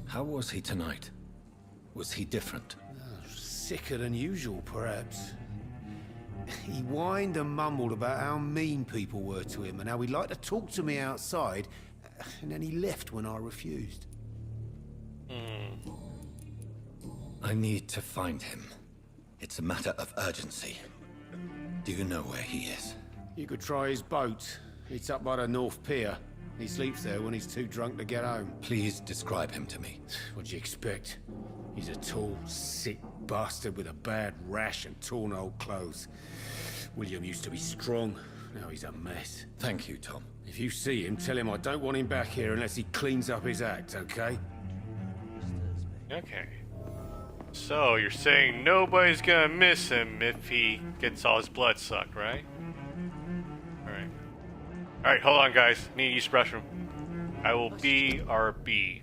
H: How was he tonight? Was he different?
D: Sicker than usual, perhaps. He whined and mumbled about how mean people were to him and how he'd like to talk to me outside, and then he left when I refused.
H: I need to find him. It's a matter of urgency. Do you know where he is?
D: You could try his boat. It's up by the North Pier. He sleeps there when he's too drunk to get home.
H: Please describe him to me.
D: What'd you expect? He's a tall, sick bastard with a bad rash and torn old clothes. William used to be strong. Now he's a mess.
H: Thank you, Tom.
D: If you see him, tell him I don't want him back here unless he cleans up his act, okay?
A: Okay. So, you're saying nobody's gonna miss him if he gets all his blood sucked, right? Alright. Alright, hold on, guys. Need to use the restroom. I will BRB.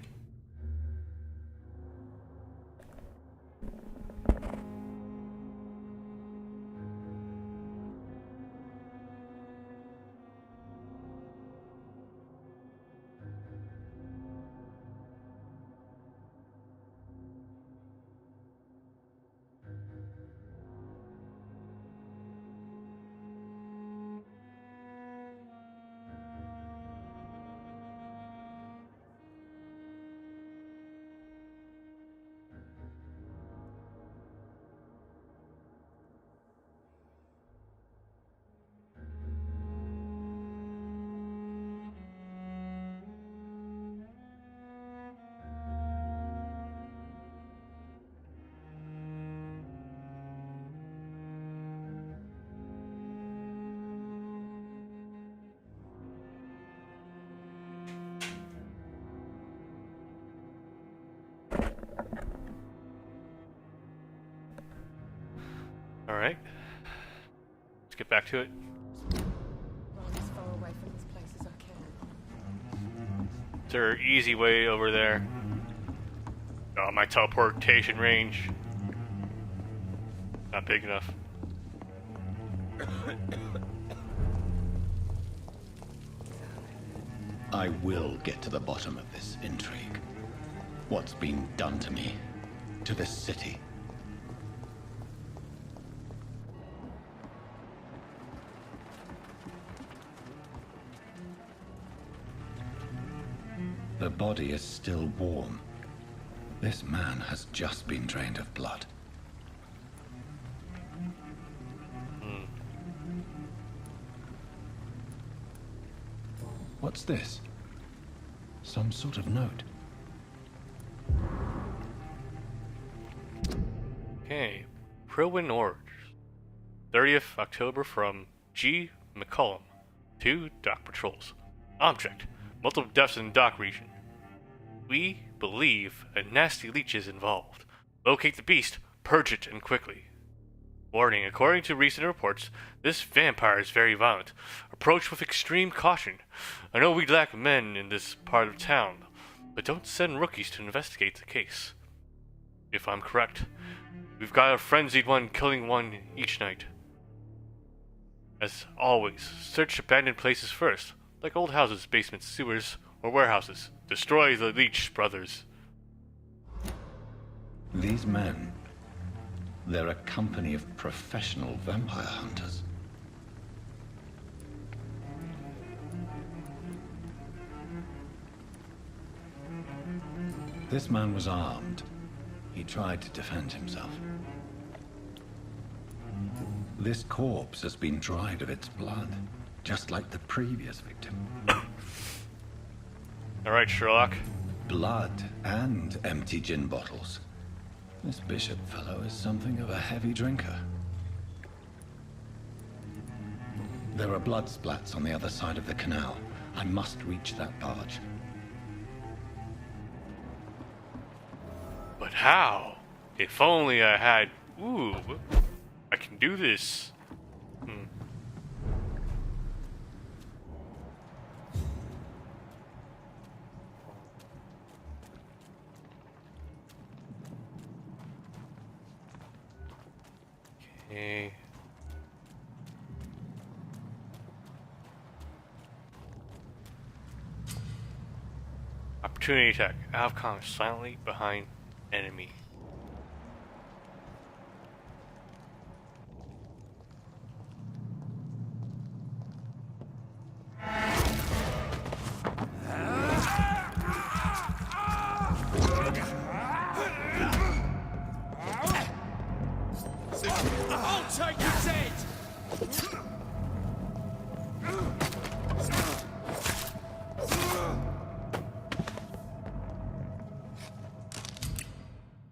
A: Alright. Let's get back to it.
F: Run as far away from this place as I can.
A: Is there an easy way over there? Oh, my teleportation range. Not big enough.
H: I will get to the bottom of this intrigue. What's been done to me, to this city. The body is still warm. This man has just been drained of blood. What's this? Some sort of note.
A: Okay. Prowin Orders. 30th October from G. McCollum. 2 Dock Patrols. Object. Multiple deaths in dock region. We believe a nasty leech is involved. Locate the beast, purge it, and quickly. Warning, according to recent reports, this vampire is very violent. Approach with extreme caution. I know we lack men in this part of town, but don't send rookies to investigate the case. If I'm correct, we've got a frenzied one killing one each night. As always, search abandoned places first, like old houses, basements, sewers, or warehouses. Destroy the Leech brothers.
H: These men, they're a company of professional vampire hunters. This man was armed. He tried to defend himself. This corpse has been dried of its blood, just like the previous victim.
A: Alright, Sherlock.
H: Blood and empty gin bottles. This bishop fellow is something of a heavy drinker. There are blood splats on the other side of the canal. I must reach that barge.
A: But how? If only I had... Ooh, I can do this. Okay. Opportunity attack. Avcom is silently behind enemy.
E: I'll take his head!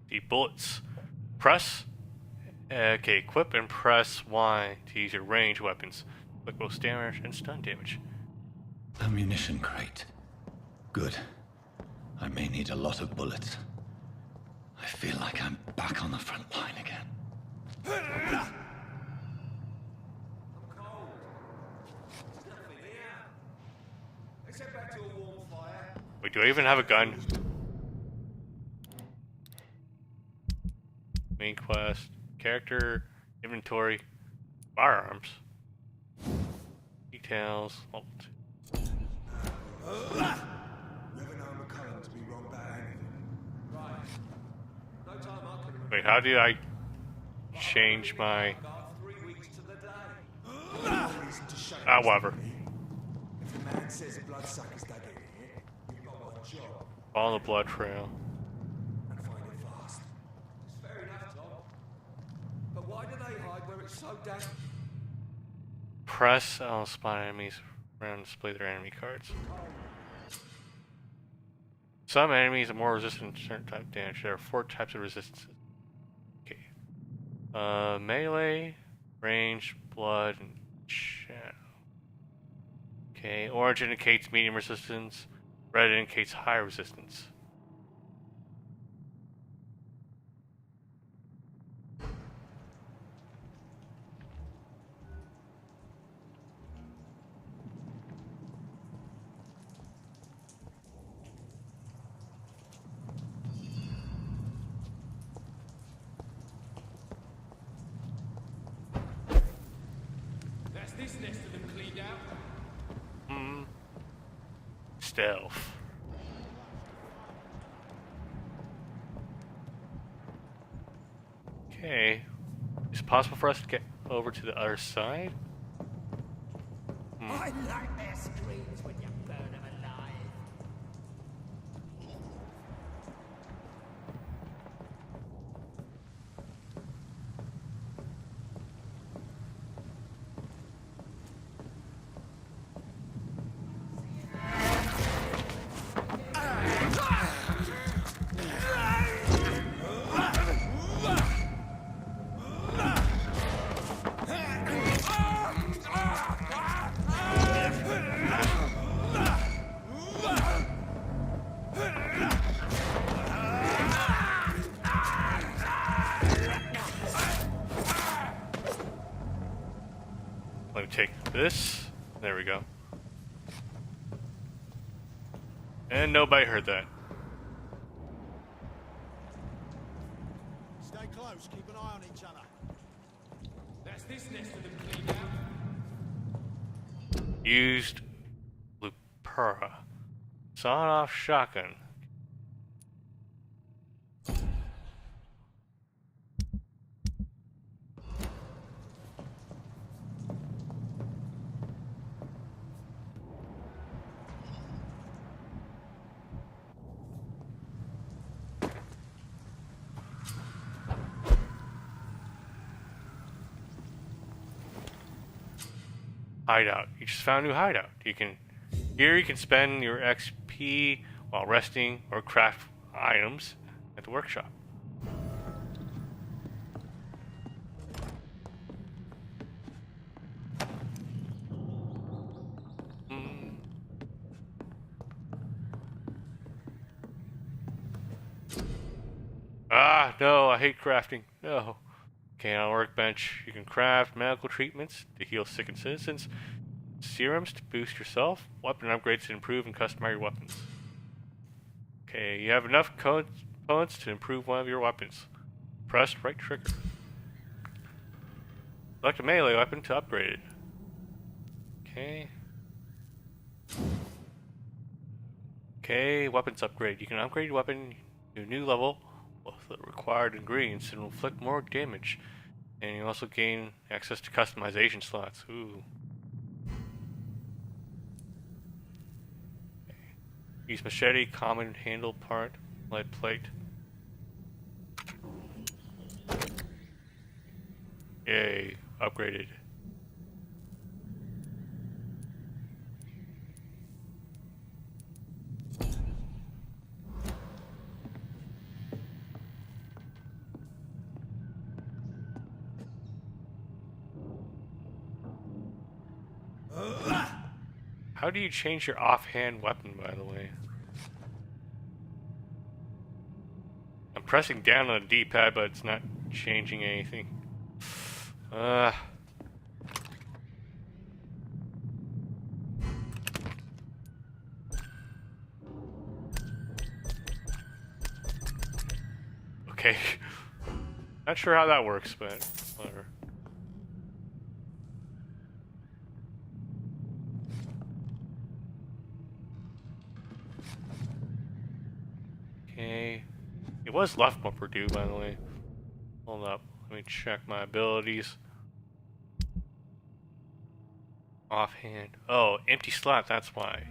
A: The bullets. Press. Okay, equip and press Y to use your range weapons. Click both damage and stun damage.
H: Ammunition crate. Good. I may need a lot of bullets. I feel like I'm back on the front line again.
A: Wait, do I even have a gun? Main quest, character, inventory, firearms, details, level 2. Wait, how do I change my... whatever.
G: If the man says bloodsuckers dug it here, you've got one job.
A: Follow the blood trail.
G: And find it fast. It's fair enough, Tom. But why do they hide where it's so damn...
A: Press L spot enemies around and display their enemy cards. Some enemies are more resistant to certain type of damage. There are 4 types of resistances. Okay. Melee, range, blood, and shadow. Okay, orange indicates medium resistance, red indicates high resistance. Stealth. Okay. Is it possible for us to get over to the other side?
L: I like their screams when you burn them alive.
A: Let me take this. There we go. And nobody heard that.
L: Stay close, keep an eye on each other. That's this nest of them cleaned out.
A: Used Vampyr. Sawed-off shotgun. Hideout. You just found a new hideout. You can spend your XP while resting or craft items at the workshop. Ah, no, I hate crafting. No. Okay, on a workbench, you can craft medical treatments to heal sickened citizens, serums to boost yourself, weapon upgrades to improve and customize your weapons. Okay, you have enough components to improve one of your weapons. Press right trigger. Select a melee weapon to upgrade it. Okay. Okay, weapons upgrade. You can upgrade your weapon to a new level with the required ingredients and inflict more damage. And you also gain access to customization slots. Ooh. Okay. Use machete, common handle part, lead plate. Yay, upgraded. How do you change your offhand weapon, by the way? I'm pressing down on the D-pad, but it's not changing anything. Okay. Not sure how that works, but whatever. Okay. It was left bumper due, by the way. Hold up. Let me check my abilities. Offhand. Oh, empty slot, that's why.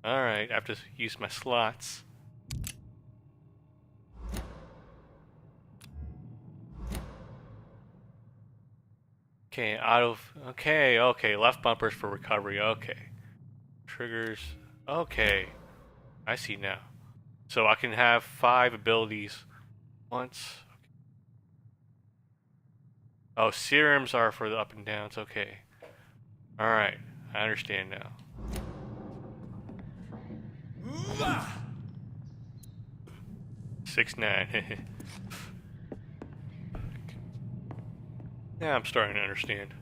A: Alright, I have to use my slots. Okay, okay, left bumpers for recovery, okay. Triggers, okay. I see now. So I can have 5 abilities once. Oh, serums are for the up and downs, okay. Alright, I understand now. Six 9. Yeah, I'm starting to understand.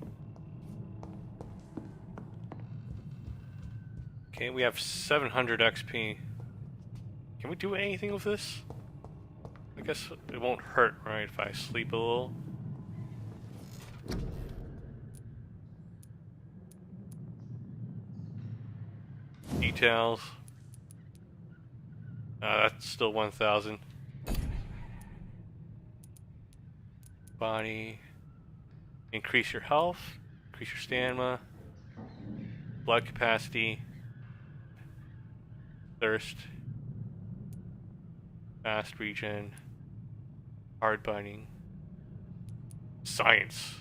A: Okay, we have 700 XP. Can we do anything with this? I guess it won't hurt, right, if I sleep a little? details. That's still 1,000. Body. Increase your health. Increase your stamina. Blood capacity. Thirst. Fast regen. Hard binding. Science.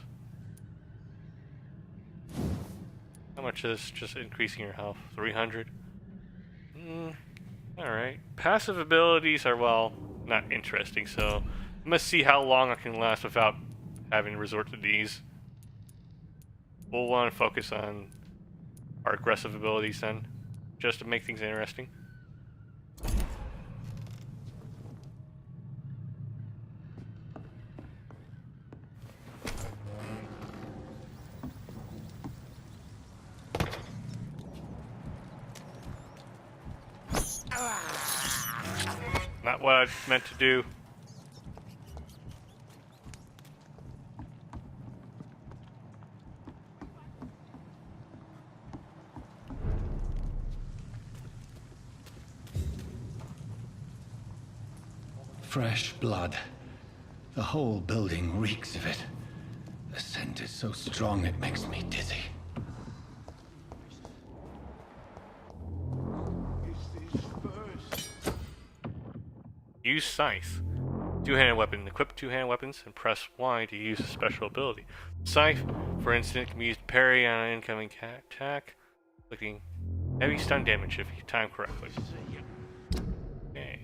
A: How much is just increasing your health? 300? Alright. Passive abilities are, well, not interesting, so I'm gonna see how long I can last without having to resort to these. We'll want to focus on our aggressive abilities then, just to make things interesting. Not what I meant to do.
H: Fresh blood. The whole building reeks of it. The scent is so strong it makes me dizzy.
A: Use Scythe. Two-handed weapon. Equip two-handed weapons and press Y to use a special ability. Scythe, for instance, can be used to parry on an incoming attack, inflicting heavy stun damage if you time correctly. Okay.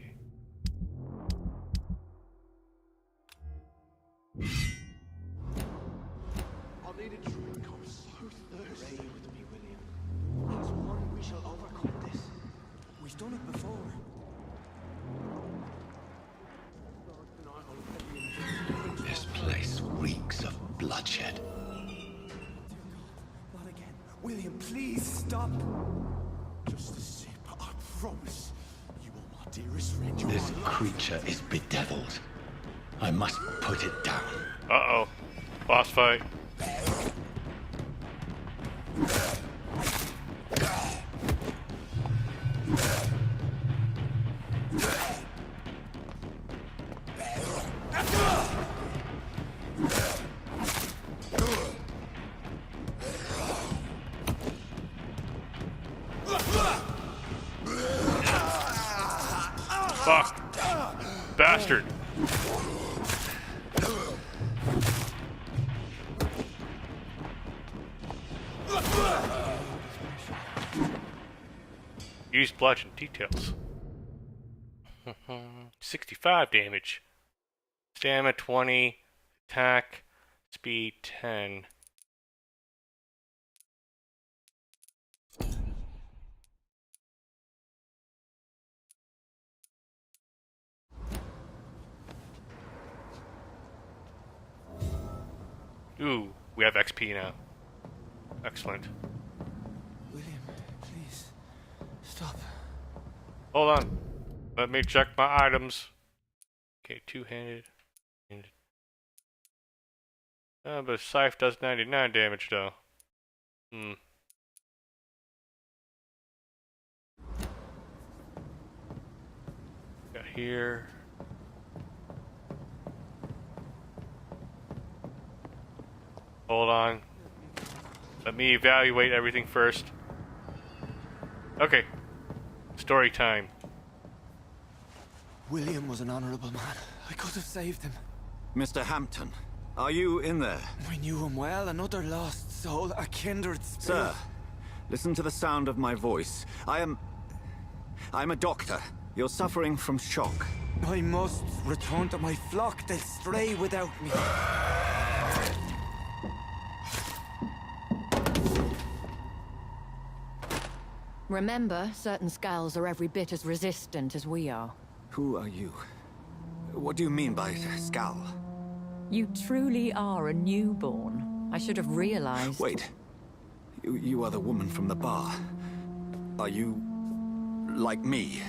L: I need a drink. I'm so thirsty. Pray with me, William. As one, we shall overcome this. We've done it before.
H: This place reeks of bloodshed.
L: Not again. William, please stop. Just a sip. I promise. You are my dearest friend. You
H: This
L: are my
H: creature is bedeviled. I must put it down.
A: Uh-oh. Boss fight. Fuck. Bastard. Use bludgeon details. 65 damage. Stamina 20. Attack. Speed 10. Ooh, we have XP now. Excellent.
L: William, please. Stop.
A: Hold on. Let me check my items. Okay, two-handed. But Scythe does 99 damage though. Got here. Hold on. Let me evaluate everything first. Okay. Story time.
L: William was an honorable man. I could have saved him.
E: Mr. Hampton, are you in there?
L: I knew him well, another lost soul, a kindred spirit.
E: Sir, listen to the sound of my voice. I'm a doctor. You're suffering from shock.
L: I must return to my flock. They'll stray without me.
M: Remember, certain skulls are every bit as resistant as we are.
E: Who are you? What do you mean by skull?
M: You truly are a newborn. I should have realized.
E: Wait. You are the woman from the bar. Are you... like me?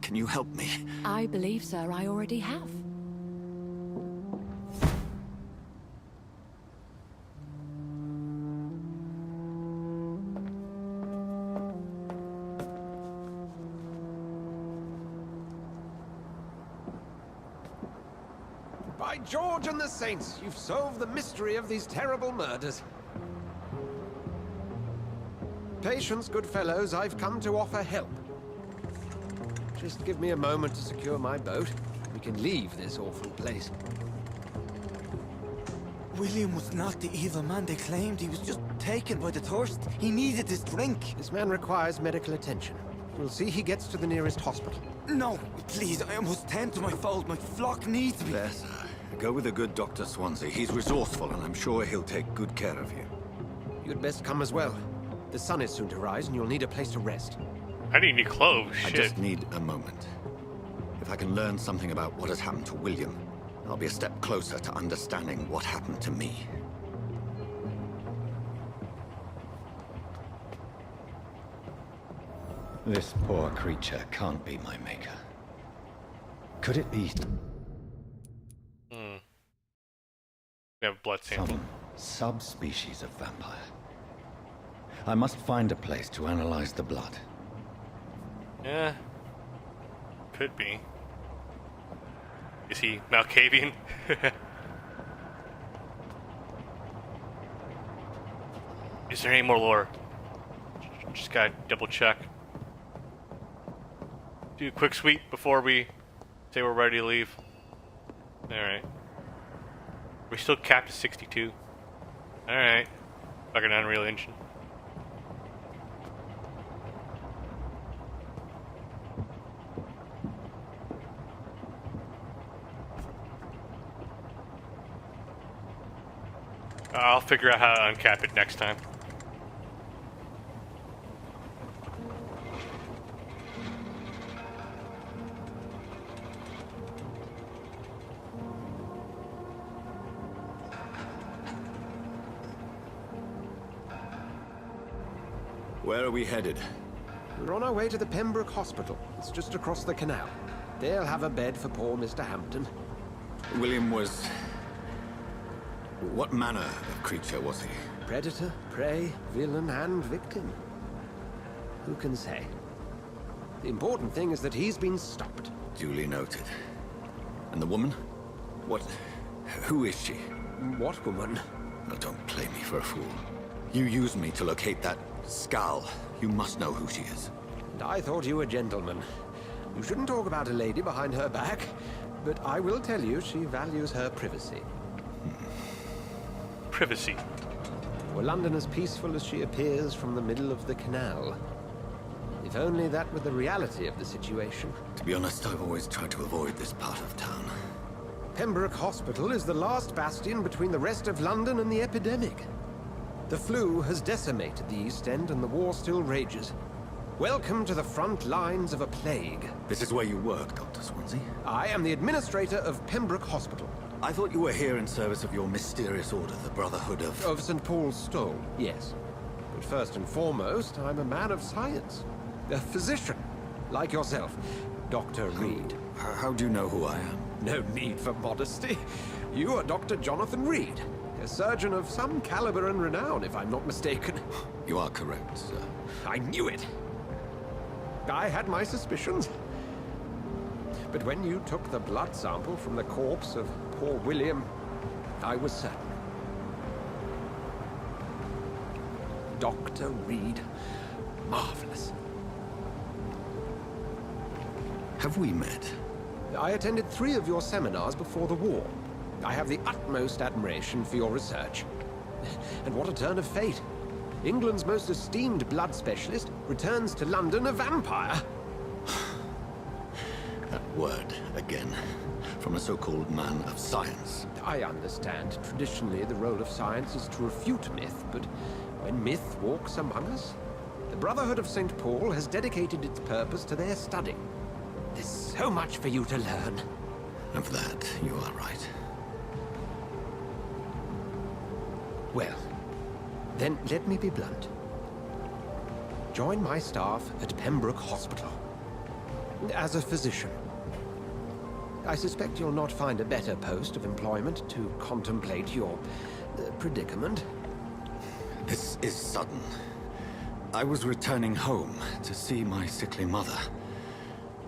E: Can you help me?
M: I believe, sir, I already have.
J: By George and the Saints, you've solved the mystery of these terrible murders. Patience, good fellows, I've come to offer help. Just give me a moment to secure my boat. We can leave this awful place.
I: William was not the evil man they claimed. He was just taken by the thirst. He needed this drink.
J: This man requires medical attention. We'll see he gets to the nearest hospital.
I: No, please, I must tend to my fold. My flock needs me.
H: There, sir. Go with a good Dr. Swansea. He's resourceful, and I'm sure he'll take good care of you.
J: You'd best come as well. The sun is soon to rise, and you'll need a place to rest.
A: I need new clothes.
H: I
A: Shit.
H: just need a moment. If I can learn something about what has happened to William, I'll be a step closer to understanding what happened to me. This poor creature can't be my maker. Could it be
A: We have a blood sample.
H: some subspecies of vampire? I must find a place to analyze the blood.
A: Yeah. Could be. Is he Malkavian? Is there any more lore? Just gotta double check. Do a quick sweep before we say we're ready to leave. Alright. We're still capped at 62. Alright. Fucking Unreal Engine. I'll figure out how to uncap it next time.
H: Where are we headed?
J: We're on our way to the Pembroke Hospital. It's just across the canal. They'll have a bed for poor Mr. Hampton.
H: William was... What manner of creature was he?
J: Predator, prey, villain, and victim. Who can say? The important thing is that he's been stopped.
H: Duly noted. And the woman? What... Who is she?
J: What woman?
H: Oh, don't play me for a fool. You used me to locate that skull. You must know who she is.
J: And I thought you a gentleman. You shouldn't talk about a lady behind her back, but I will tell you she values her privacy.
A: Privacy.
J: Were London as peaceful as she appears from the middle of the canal? If only that were the reality of the situation.
H: To be honest, I've always tried to avoid this part of town.
J: Pembroke Hospital is the last bastion between the rest of London and the epidemic. The flu has decimated the East End and the war still rages. Welcome to the front lines of a plague.
H: This is where you work, Dr. Swansea?
J: I am the administrator of Pembroke Hospital.
H: I thought you were here in service of your mysterious order, the Brotherhood of...
J: Of St. Paul's Stole, yes. But first and foremost, I'm a man of science. A physician, like yourself, Dr. Reed.
H: How do you know who I am?
J: No need for modesty. You are Dr. Jonathan Reed, a surgeon of some caliber and renown, if I'm not mistaken.
H: You are correct, sir.
J: I knew it. I had my suspicions. But when you took the blood sample from the corpse of poor William, I was certain. Dr. Reed. Marvelous.
H: Have we met?
J: I attended 3 of your seminars before the war. I have the utmost admiration for your research. And what a turn of fate. England's most esteemed blood specialist returns to London a vampire.
H: That word, again. From a so-called man of science.
J: I understand. Traditionally, the role of science is to refute myth, but when myth walks among us, the Brotherhood of St. Paul has dedicated its purpose to their study. There's so much for you to learn.
H: Of that, you are right.
J: Well, then let me be blunt. Join my staff at Pembroke Hospital. As a physician. I suspect you'll not find a better post of employment to contemplate your predicament.
H: This is sudden. I was returning home to see my sickly mother.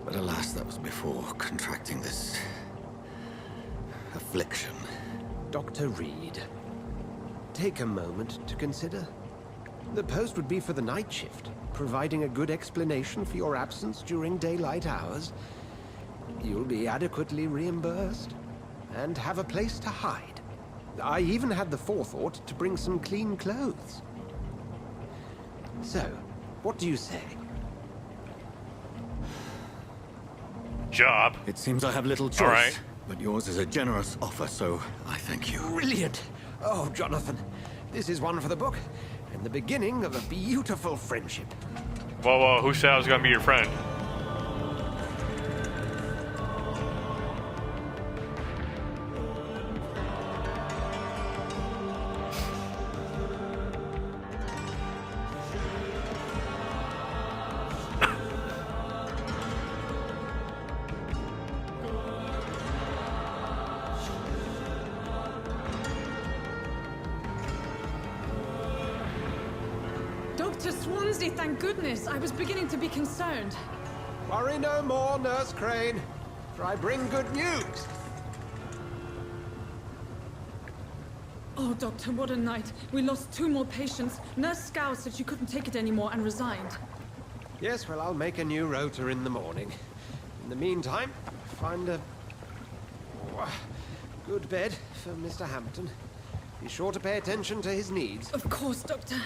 H: But alas, that was before contracting this... affliction.
J: Dr. Reed, take a moment to consider. The post would be for the night shift, providing a good explanation for your absence during daylight hours. You'll be adequately reimbursed and have a place to hide. I even had the forethought to bring some clean clothes. So, what do you say?
A: Job.
H: It seems I have little choice.
A: All right.
H: But yours is a generous offer, so I thank you.
J: Brilliant! Oh, Jonathan, this is one for the book, and the beginning of a beautiful friendship.
A: Whoa, whoa, who said I was gonna be your friend?
N: Dr. Swansea, thank goodness. I was beginning to be concerned.
J: Worry no more, Nurse Crane, for I bring good news.
N: Oh, Doctor, what a night. We lost 2 more patients. Nurse Scow said she couldn't take it anymore and resigned.
J: Yes, well, I'll make a new rota in the morning. In the meantime, find a good bed for Mr. Hampton. Be sure to pay attention to his needs.
N: Of course, Doctor.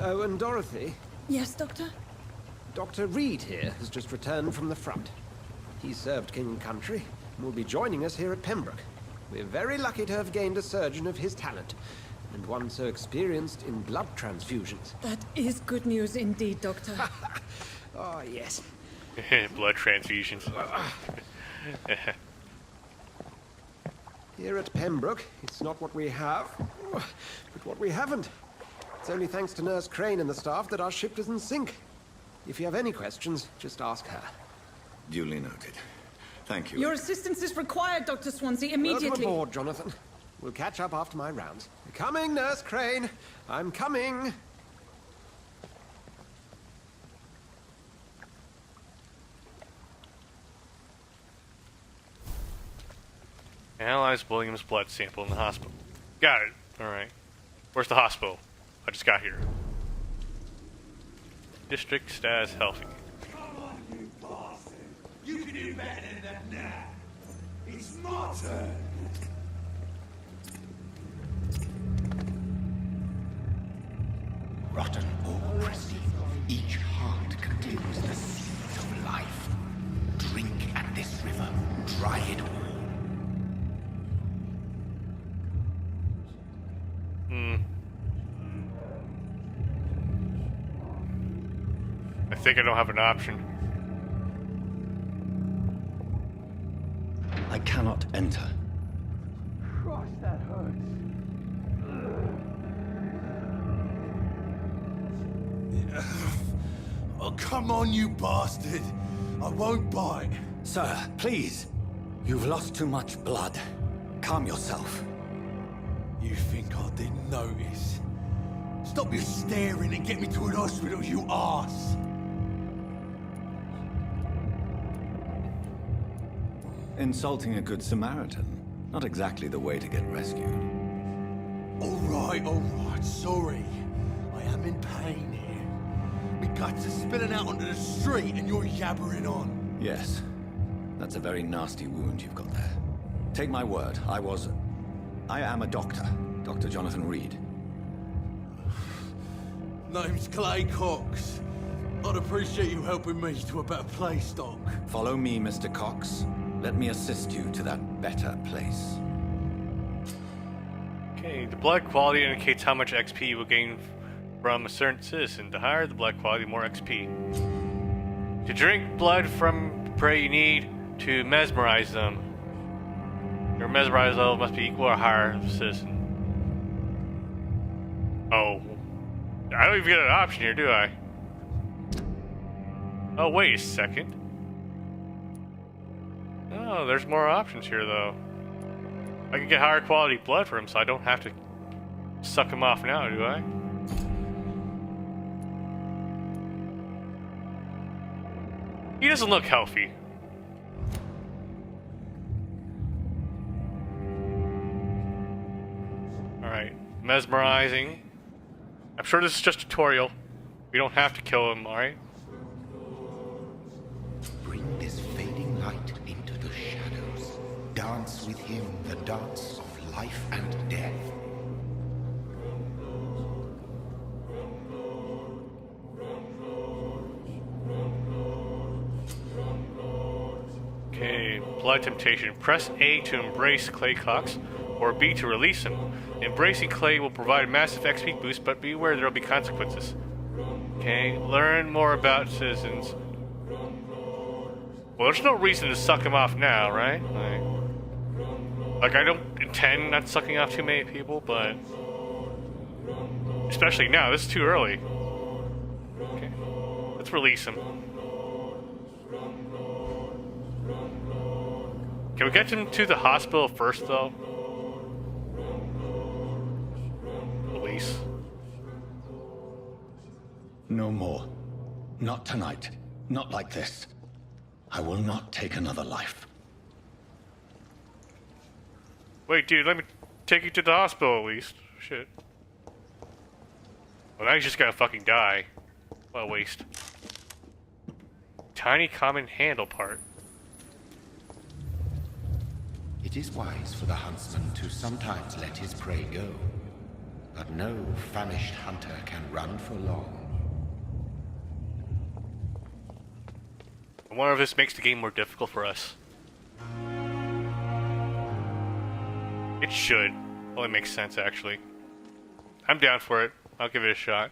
J: Oh, and Dorothy?
N: Yes, Doctor?
J: Dr. Reed here has just returned from the front. He served King and Country and will be joining us here at Pembroke. We're very lucky to have gained a surgeon of his talent, and one so experienced in blood transfusions.
N: That is good news indeed, Doctor.
J: Oh, yes.
A: Blood transfusions.
J: Here at Pembroke, it's not what we have, but what we haven't. It's only thanks to Nurse Crane and the staff that our ship doesn't sink. If you have any questions, just ask her.
H: Duly noted. Thank you.
N: Your assistance is required, Dr. Swansea, immediately.
J: Welcome aboard, Jonathan. We'll catch up after my rounds. Coming, Nurse Crane. I'm coming.
A: Analyze William's blood sample in the hospital. Got it. Alright. Where's the hospital? I just got here. District status healthy.
L: Come on, you bastard! You can do better than that now! It's my turn!
C: Rotten or crusty, each heart contains the seed of life. Drink at this river, dry it all.
A: I think I don't have an option.
H: I cannot enter.
L: Gosh, that hurts. Oh, come on, you bastard! I won't bite.
H: Sir, please. You've lost too much blood. Calm yourself.
L: You think I didn't notice? Stop your staring and get me to an hospital, you arse!
H: Insulting a good Samaritan. Not exactly the way to get rescued.
L: Alright, sorry. I am in pain here. My guts are spilling out onto the street and you're yabbering on.
H: Yes. That's a very nasty wound you've got there. Take my word, I am a doctor. Dr. Jonathan Reed.
L: Name's Clay Cox. I'd appreciate you helping me to a better place, Doc.
H: Follow me, Mr. Cox. Let me assist you to that better place.
A: Okay, the blood quality indicates how much XP you will gain from a certain citizen. The higher the blood quality, the more XP. To drink blood from prey, you need to mesmerize them. Your mesmerized level must be equal or higher than the citizen. Oh. I don't even get an option here, do I? Oh, wait a second. Oh, there's more options here, though. I can get higher quality blood for him, so I don't have to suck him off now, do I? He doesn't look healthy. Mesmerizing. I'm sure this is just a tutorial. We don't have to kill him, alright?
C: Bring this fading light into the shadows. Dance with him the dance of life and death.
A: Okay, blood temptation. Press A to embrace Clay Cox, or B to release him. Embracing Clay will provide a massive XP boost, but beware there will be consequences. Okay, learn more about citizens. Well, there's no reason to suck him off now, right? Like I don't intend not sucking off too many people, but especially now, this is too early. Okay, let's release him. Can we get him to the hospital first, though? Release.
H: No more. Not tonight. Not like this. I will not take another life.
A: Wait, dude, let me take you to the hospital at least. Shit. Well, now he's just gonna fucking die. What a waste. Tiny common handle part.
C: It is wise for the huntsman to sometimes let his prey go, but no famished hunter can run for long.
A: I wonder if this makes the game more difficult for us. It should. Well, it makes sense, actually. I'm down for it. I'll give it a shot.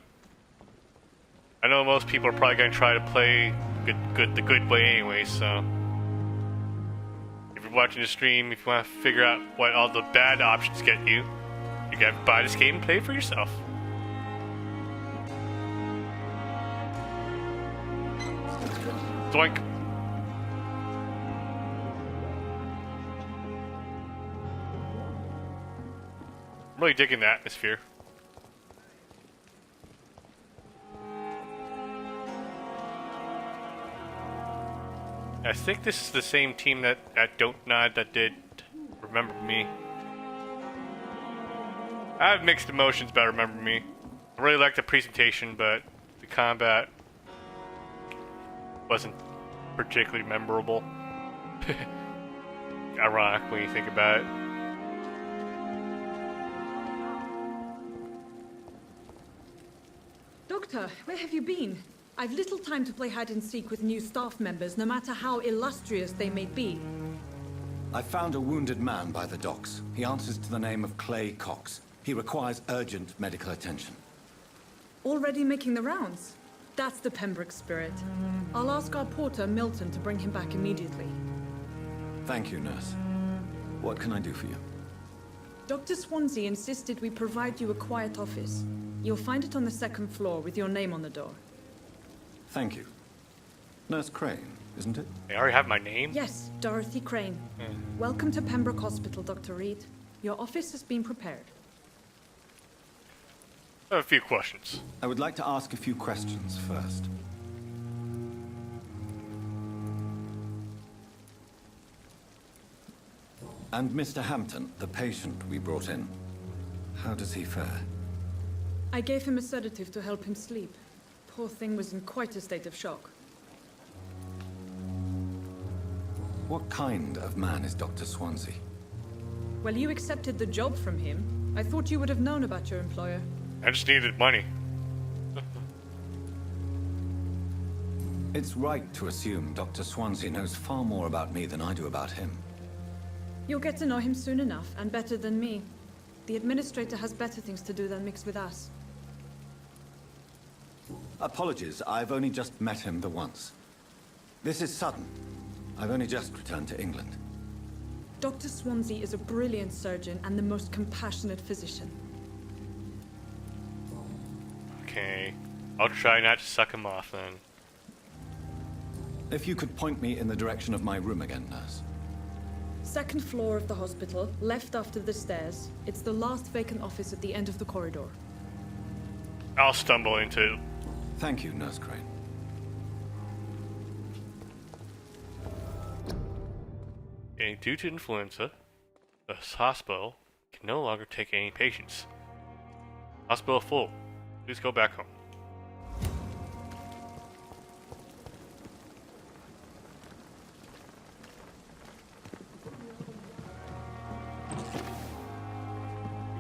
A: I know most people are probably going to try to play the good way anyway, so... If you're watching the stream, if you want to figure out what all the bad options get you, you gotta buy this game and play it for yourself. Doink. I'm really digging the atmosphere. I think this is the same team that at Don't Nod that did Remember Me. I have mixed emotions about Remember Me. I really liked the presentation, but the combat wasn't particularly memorable. Ironic when you think about it.
N: Doctor, where have you been? I've little time to play hide and seek with new staff members, no matter how illustrious they may be.
E: I found a wounded man by the docks. He answers to the name of Clay Cox. He requires urgent medical attention.
N: Already making the rounds? That's the Pembroke spirit. I'll ask our porter, Milton, to bring him back immediately.
E: Thank you, nurse. What can I do for you?
N: Dr. Swansea insisted we provide you a quiet office. You'll find it on the second floor with your name on the door.
E: Thank you. Nurse Crane, isn't it?
A: They already have my name?
N: Yes, Dorothy Crane. Welcome to Pembroke Hospital, Dr. Reed. Your office has been prepared.
A: I have a few questions.
E: I would like to ask a few questions first. And Mr. Hampton, the patient we brought in, how does he fare?
N: I gave him a sedative to help him sleep. Poor thing was in quite a state of shock.
E: What kind of man is Dr. Swansea?
N: Well, you accepted the job from him. I thought you would have known about your employer.
A: I just needed money.
E: It's right to assume Dr. Swansea knows far more about me than I do about him.
N: You'll get to know him soon enough, and better than me. The administrator has better things to do than mix with us.
E: Apologies, I've only just met him the once. This is sudden. I've only just returned to England.
N: Dr. Swansea is a brilliant surgeon and the most compassionate physician.
A: Okay. I'll try not to suck him off then.
E: If you could point me in the direction of my room again, nurse.
N: Second floor of the hospital, left after the stairs. It's the last vacant office at the end of the corridor.
A: I'll stumble into it.
E: Thank you, Nurse Crane.
A: Due to influenza, the hospital can no longer take any patients. Hospital full. Please go back home.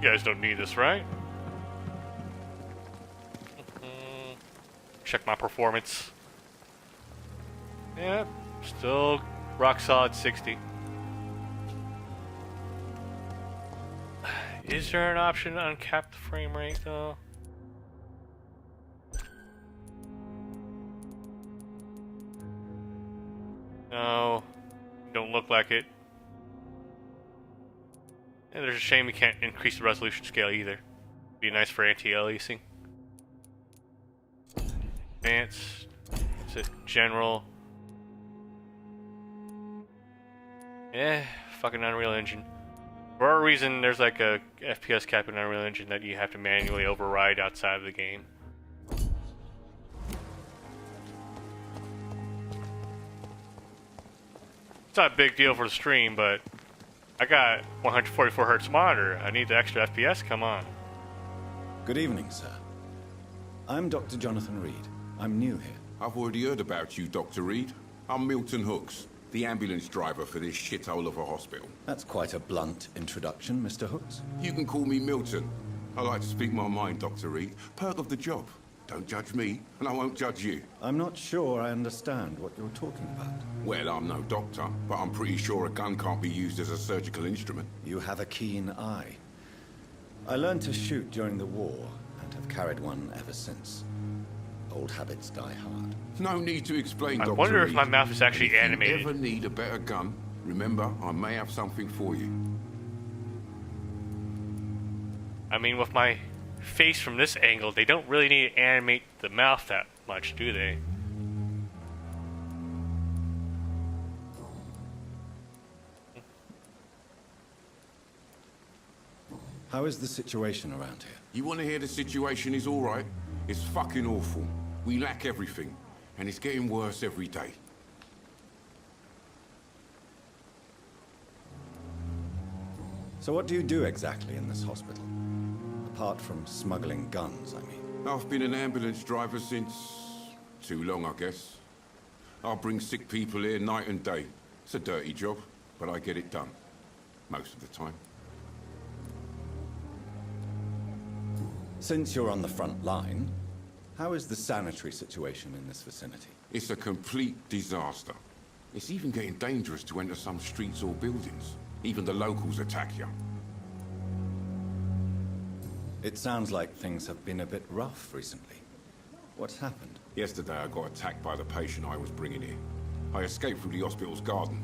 A: You guys don't need this, right? Check my performance. Yeah, still rock solid 60. Is there an option to uncap the frame rate though? No, don't look like it. And there's a shame we can't increase the resolution scale either. Be nice for anti-aliasing. Advanced. That's it. General. Yeah, fucking Unreal Engine. For a reason, there's like a FPS cap in Unreal Engine that you have to manually override outside of the game. It's not a big deal for the stream, but I got 144 hertz monitor. I need the extra FPS. Come on.
H: Good evening, sir. I'm Dr. Jonathan Reed. I'm new here.
O: I've already heard about you, Dr. Reed. I'm Milton Hooks, the ambulance driver for this shithole of a hospital.
H: That's quite a blunt introduction, Mr. Hooks.
O: You can call me Milton. I like to speak my mind, Dr. Reed. Perk of the job. Don't judge me, and I won't judge you.
H: I'm not sure I understand what you're talking about.
O: Well, I'm no doctor, but I'm pretty sure a gun can't be used as a surgical instrument.
H: You have a keen eye. I learned to shoot during the war, and have carried one ever since. Old habits die hard.
O: No need to explain, Dr.
A: I wonder if
O: Reed.
A: my mouth is actually
O: If
A: animated.
O: you ever need a better gun, remember, I may have something for you.
A: I mean, with my face from this angle, they don't really need to animate the mouth that much, do they?
H: How is the situation around here?
O: You want to hear the situation is all right? It's fucking awful. We lack everything, and it's getting worse every day.
H: So what do you do exactly in this hospital? Apart from smuggling guns, I mean.
O: I've been an ambulance driver since... too long, I guess. I bring sick people here night and day. It's a dirty job, but I get it done. Most of the time.
H: Since you're on the front line, how is the sanitary situation in this vicinity?
O: It's a complete disaster. It's even getting dangerous to enter some streets or buildings. Even the locals attack you.
H: It sounds like things have been a bit rough recently. What's happened?
O: Yesterday I got attacked by the patient I was bringing here. I escaped through the hospital's garden,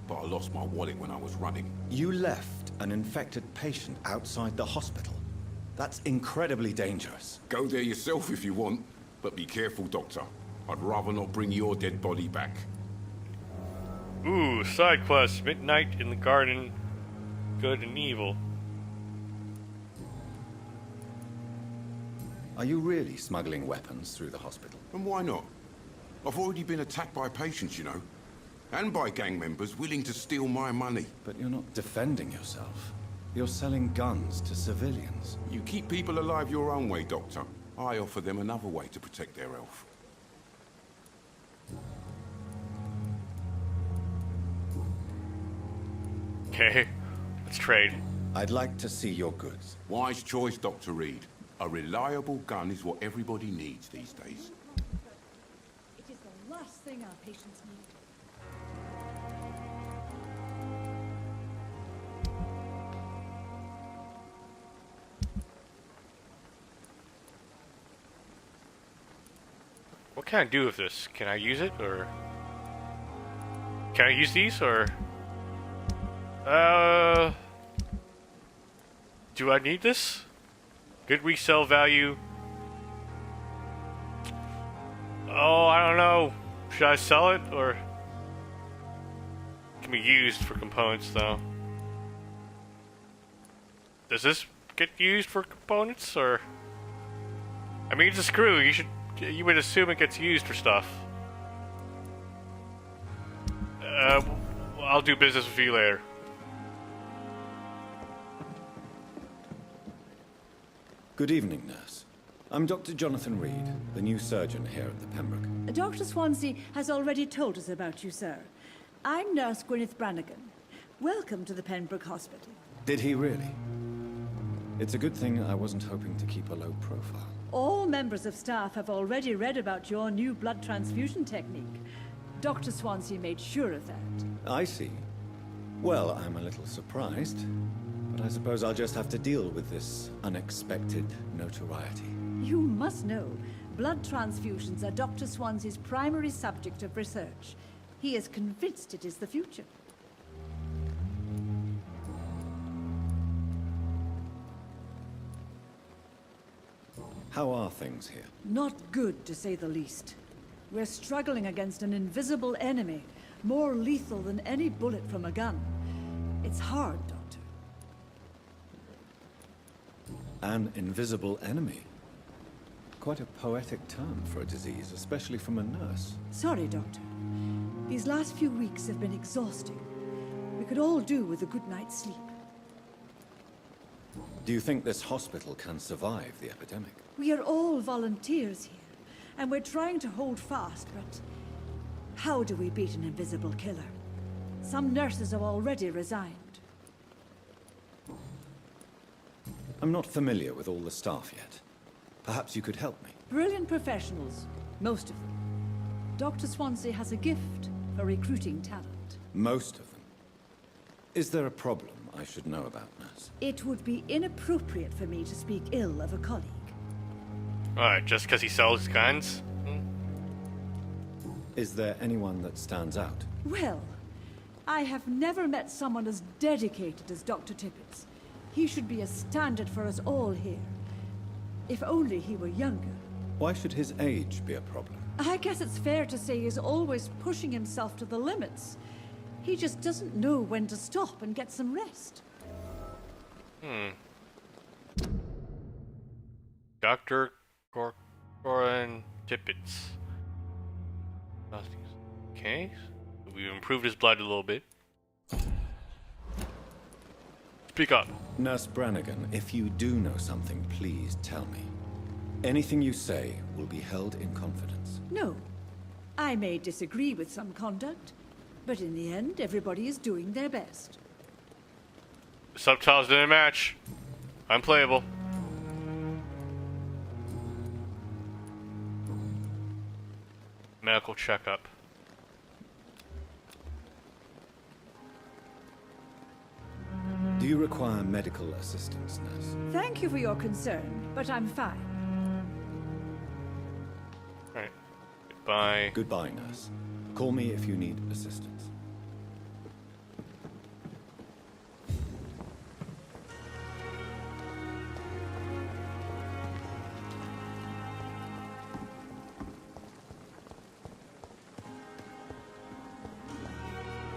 O: but I lost my wallet when I was running.
H: You left an infected patient outside the hospital? That's incredibly dangerous.
O: Go there yourself if you want, but be careful, Doctor. I'd rather not bring your dead body back.
A: Ooh, side quest. Midnight in the Garden. Good and evil.
H: Are you really smuggling weapons through the hospital?
O: And why not? I've already been attacked by patients, you know. And by gang members willing to steal my money.
H: But you're not defending yourself. You're selling guns to civilians.
O: You keep people alive your own way, Doctor. I offer them another way to protect their health.
A: Okay, let's trade.
H: I'd like to see your goods.
O: Wise choice, Dr. Reed. A reliable gun is what everybody needs these days.
N: It is the last thing our patients need.
A: What can I do with this? Can I use it, or... Can I use these, or... Do I need this? Good resale value. Oh, I don't know. Should I sell it, or... It can be used for components, though. Does this get used for components, or... I mean, it's a screw. You would assume it gets used for stuff. I'll do business with you later.
H: Good evening, nurse. I'm Dr. Jonathan Reed, the new surgeon here at the Pembroke.
P: Dr. Swansea has already told us about you, sir. I'm Nurse Gwyneth Brannigan. Welcome to the Pembroke Hospital.
H: Did he really? It's a good thing I wasn't hoping to keep a low profile.
P: All members of staff have already read about your new blood transfusion technique. Dr. Swansea made sure of that.
H: I see. Well, I'm a little surprised, but I suppose I'll just have to deal with this unexpected notoriety.
P: You must know, blood transfusions are Dr. Swansea's primary subject of research. He is convinced it is the future.
H: How are things here?
P: Not good, to say the least. We're struggling against an invisible enemy, more lethal than any bullet from a gun. It's hard, Doctor.
H: An invisible enemy? Quite a poetic term for a disease, especially from a nurse.
P: Sorry, Doctor. These last few weeks have been exhausting. We could all do with a good night's sleep.
H: Do you think this hospital can survive the epidemic?
P: We are all volunteers here, and we're trying to hold fast, but how do we beat an invisible killer? Some nurses have already resigned.
H: I'm not familiar with all the staff yet. Perhaps you could help me.
P: Brilliant professionals, most of them. Dr. Swansea has a gift for recruiting talent.
H: Most of them? Is there a problem I should know about, nurse?
P: It would be inappropriate for me to speak ill of a colleague.
A: Alright, just because he sells guns?
H: Is there anyone that stands out?
P: Well, I have never met someone as dedicated as Dr. Tippett. He should be a standard for us all here. If only he were younger.
H: Why should his age be a problem?
P: I guess it's fair to say he's always pushing himself to the limits. He just doesn't know when to stop and get some rest.
A: Dr. Corcoran Tippett. Okay, we've improved his blood a little bit. Speak up.
H: Nurse Brannigan, if you do know something, please tell me. Anything you say will be held in confidence.
P: No. I may disagree with some conduct, but in the end, everybody is doing their best.
A: Subtitles didn't match. Unplayable. Medical checkup.
H: Do you require medical assistance, nurse?
P: Thank you for your concern, but I'm fine.
A: Right. Goodbye.
H: Goodbye, nurse. Call me if you need assistance.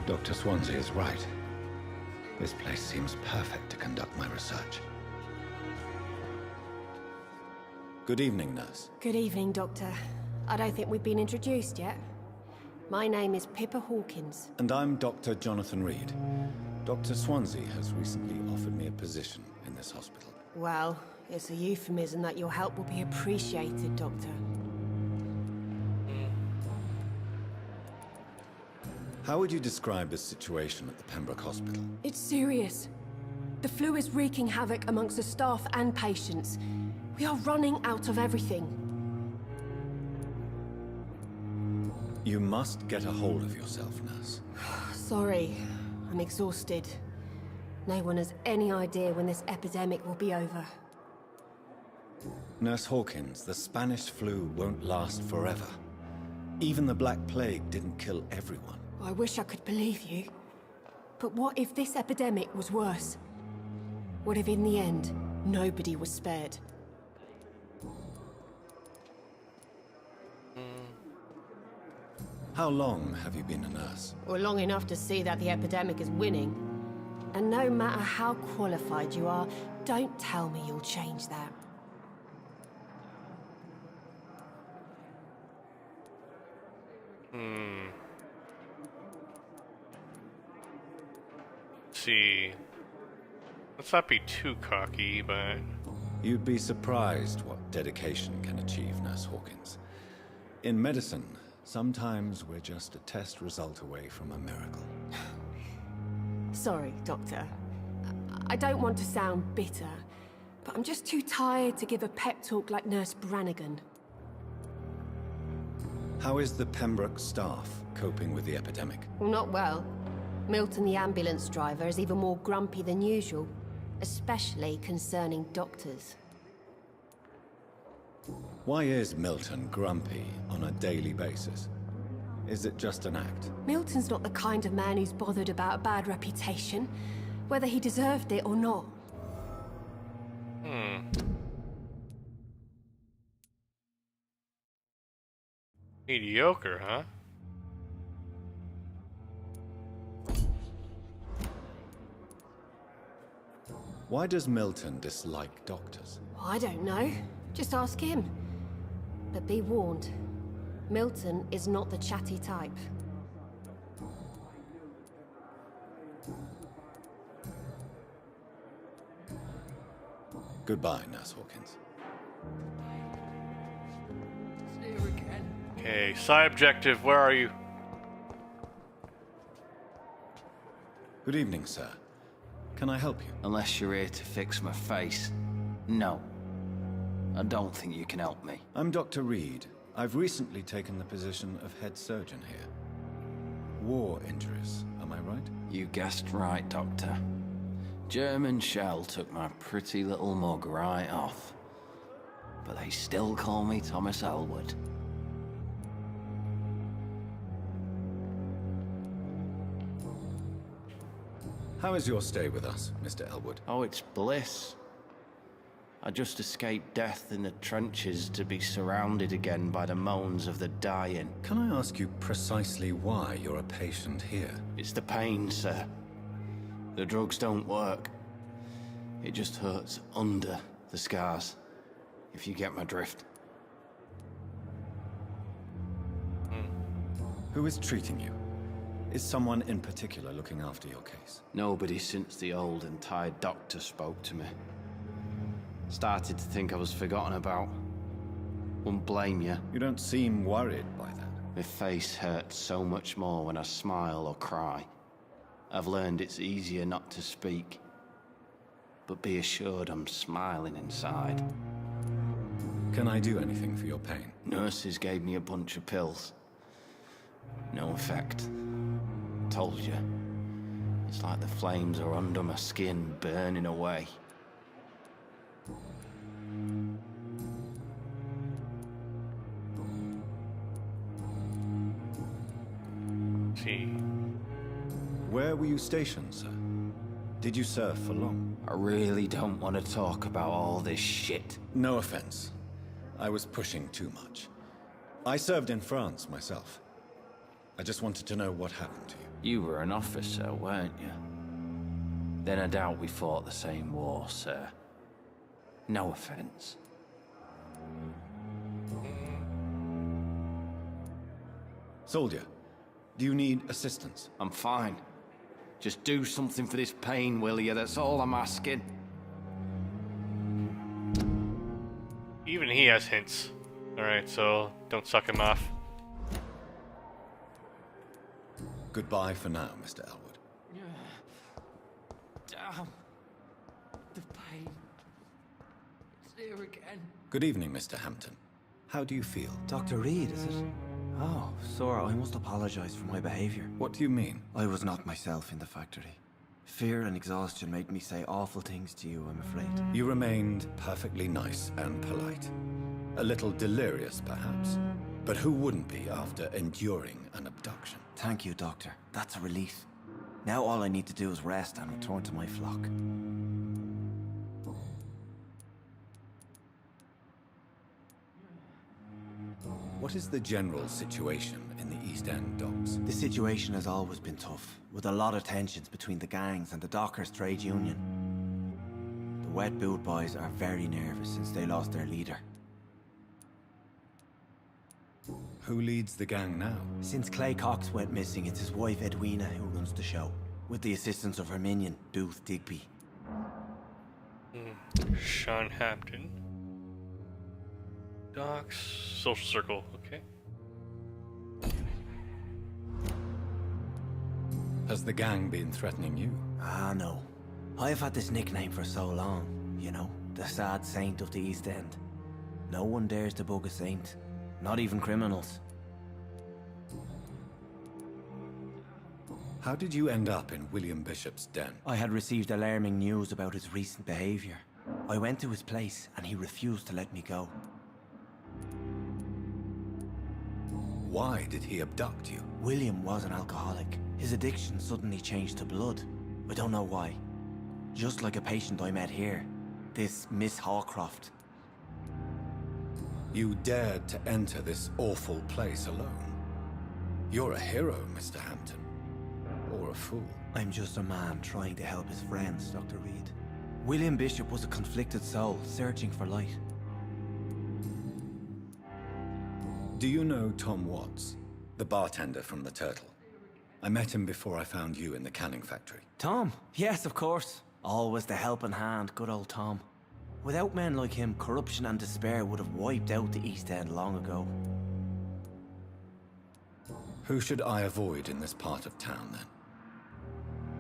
H: Dr. Swansea is right. This place seems perfect to conduct my research. Good evening, nurse.
Q: Good evening, Doctor. I don't think we've been introduced yet. My name is Pippa Hawkins.
H: And I'm Dr. Jonathan Reed. Dr. Swansea has recently offered me a position in this hospital.
Q: Well, it's a euphemism that your help will be appreciated, Doctor.
H: How would you describe the situation at the Pembroke Hospital?
Q: It's serious. The flu is wreaking havoc amongst the staff and patients. We are running out of everything.
H: You must get a hold of yourself, nurse.
Q: Sorry, I'm exhausted. No one has any idea when this epidemic will be over.
H: Nurse Hawkins, the Spanish flu won't last forever. Even the Black Plague didn't kill everyone.
Q: I wish I could believe you. But what if this epidemic was worse? What if in the end, nobody was spared?
H: How long have you been a nurse?
Q: Well, long enough to see that the epidemic is winning. And no matter how qualified you are, don't tell me you'll change that.
A: Let's see. Let's not be too cocky, but...
H: You'd be surprised what dedication can achieve, Nurse Hawkins. In medicine, sometimes we're just a test result away from a miracle.
Q: Sorry, Doctor. I don't want to sound bitter, but I'm just too tired to give a pep talk like Nurse Brannigan.
H: How is the Pembroke staff coping with the epidemic?
Q: Well, not well. Milton, the ambulance driver, is even more grumpy than usual, especially concerning doctors.
H: Why is Milton grumpy on a daily basis? Is it just an act?
Q: Milton's not the kind of man who's bothered about a bad reputation, whether he deserved it or not.
A: Mediocre, huh?
H: Why does Milton dislike doctors?
Q: I don't know. Just ask him. But be warned, Milton is not the chatty type.
H: Goodbye, Nurse Hawkins.
A: Okay, side objective, where are you?
H: Good evening, sir. Can I help you?
R: Unless you're here to fix my face. No. I don't think you can help me.
H: I'm Dr. Reed. I've recently taken the position of head surgeon here. War injuries, am I right?
R: You guessed right, Doctor. German shell took my pretty little mug right off. But they still call me Thomas Elwood.
H: How is your stay with us, Mr. Elwood?
R: Oh, it's bliss. I just escaped death in the trenches to be surrounded again by the moans of the dying.
H: Can I ask you precisely why you're a patient here?
R: It's the pain, sir. The drugs don't work. It just hurts under the scars, if you get my drift.
H: Who is treating you? Is someone in particular looking after your case?
R: Nobody since the old and tired doctor spoke to me. Started to think I was forgotten about. Wouldn't blame you.
H: You don't seem worried by that.
R: My face hurts so much more when I smile or cry. I've learned it's easier not to speak. But be assured I'm smiling inside.
H: Can I do anything for your pain?
R: Nurses gave me a bunch of pills. No effect. Told you. It's like the flames are under my skin, burning away.
A: See.
H: Where were you stationed, sir? Did you serve for long?
R: I really don't want to talk about all this shit.
H: No offense. I was pushing too much. I served in France myself. I just wanted to know what happened to you.
R: You were an officer, weren't you? Then I doubt we fought the same war, sir. No offense.
H: Soldier, do you need assistance?
R: I'm fine. Just do something for this pain, will you? That's all I'm asking.
A: Even he has hints. Alright, so don't suck him off.
H: Goodbye for now, Mr. Elwood.
R: Damn. The pain. It's there again.
H: Good evening, Mr. Hampton. How do you feel?
I: Dr. Reed, is it? Oh, sir, I must apologize for my behavior.
H: What do you mean?
I: I was not myself in the factory. Fear and exhaustion made me say awful things to you, I'm afraid.
H: You remained perfectly nice and polite. A little delirious, perhaps. But who wouldn't be after enduring an abduction?
I: Thank you, Doctor. That's a relief. Now all I need to do is rest and return to my flock.
H: What is the general situation in the East End docks?
I: The situation has always been tough, with a lot of tensions between the gangs and the Dockers' trade union. The Wet Boot boys are very nervous since they lost their leader.
H: Who leads the gang now?
I: Since Clay Cox went missing, it's his wife Edwina who runs the show, with the assistance of her minion, Booth Digby.
A: Sean Hampton. Docs. Social circle. Okay.
H: Has the gang been threatening you?
I: Ah, no. I've had this nickname for so long, you know, the sad saint of the East End. No one dares to bug a saint, not even criminals.
H: How did you end up in William Bishop's den?
I: I had received alarming news about his recent behavior. I went to his place and he refused to let me go.
H: Why did he abduct you?
I: William was an alcoholic. His addiction suddenly changed to blood. I don't know why. Just like a patient I met here. This Miss Hawcroft.
H: You dared to enter this awful place alone. You're a hero, Mr. Hampton. Or a fool.
I: I'm just a man trying to help his friends, Dr. Reed. William Bishop was a conflicted soul, searching for light.
H: Do you know Tom Watts, the bartender from the Turtle? I met him before I found you in the canning factory.
I: Tom? Yes, of course. Always the helping hand, good old Tom. Without men like him, corruption and despair would have wiped out the East End long ago.
H: Who should I avoid in this part of town, then?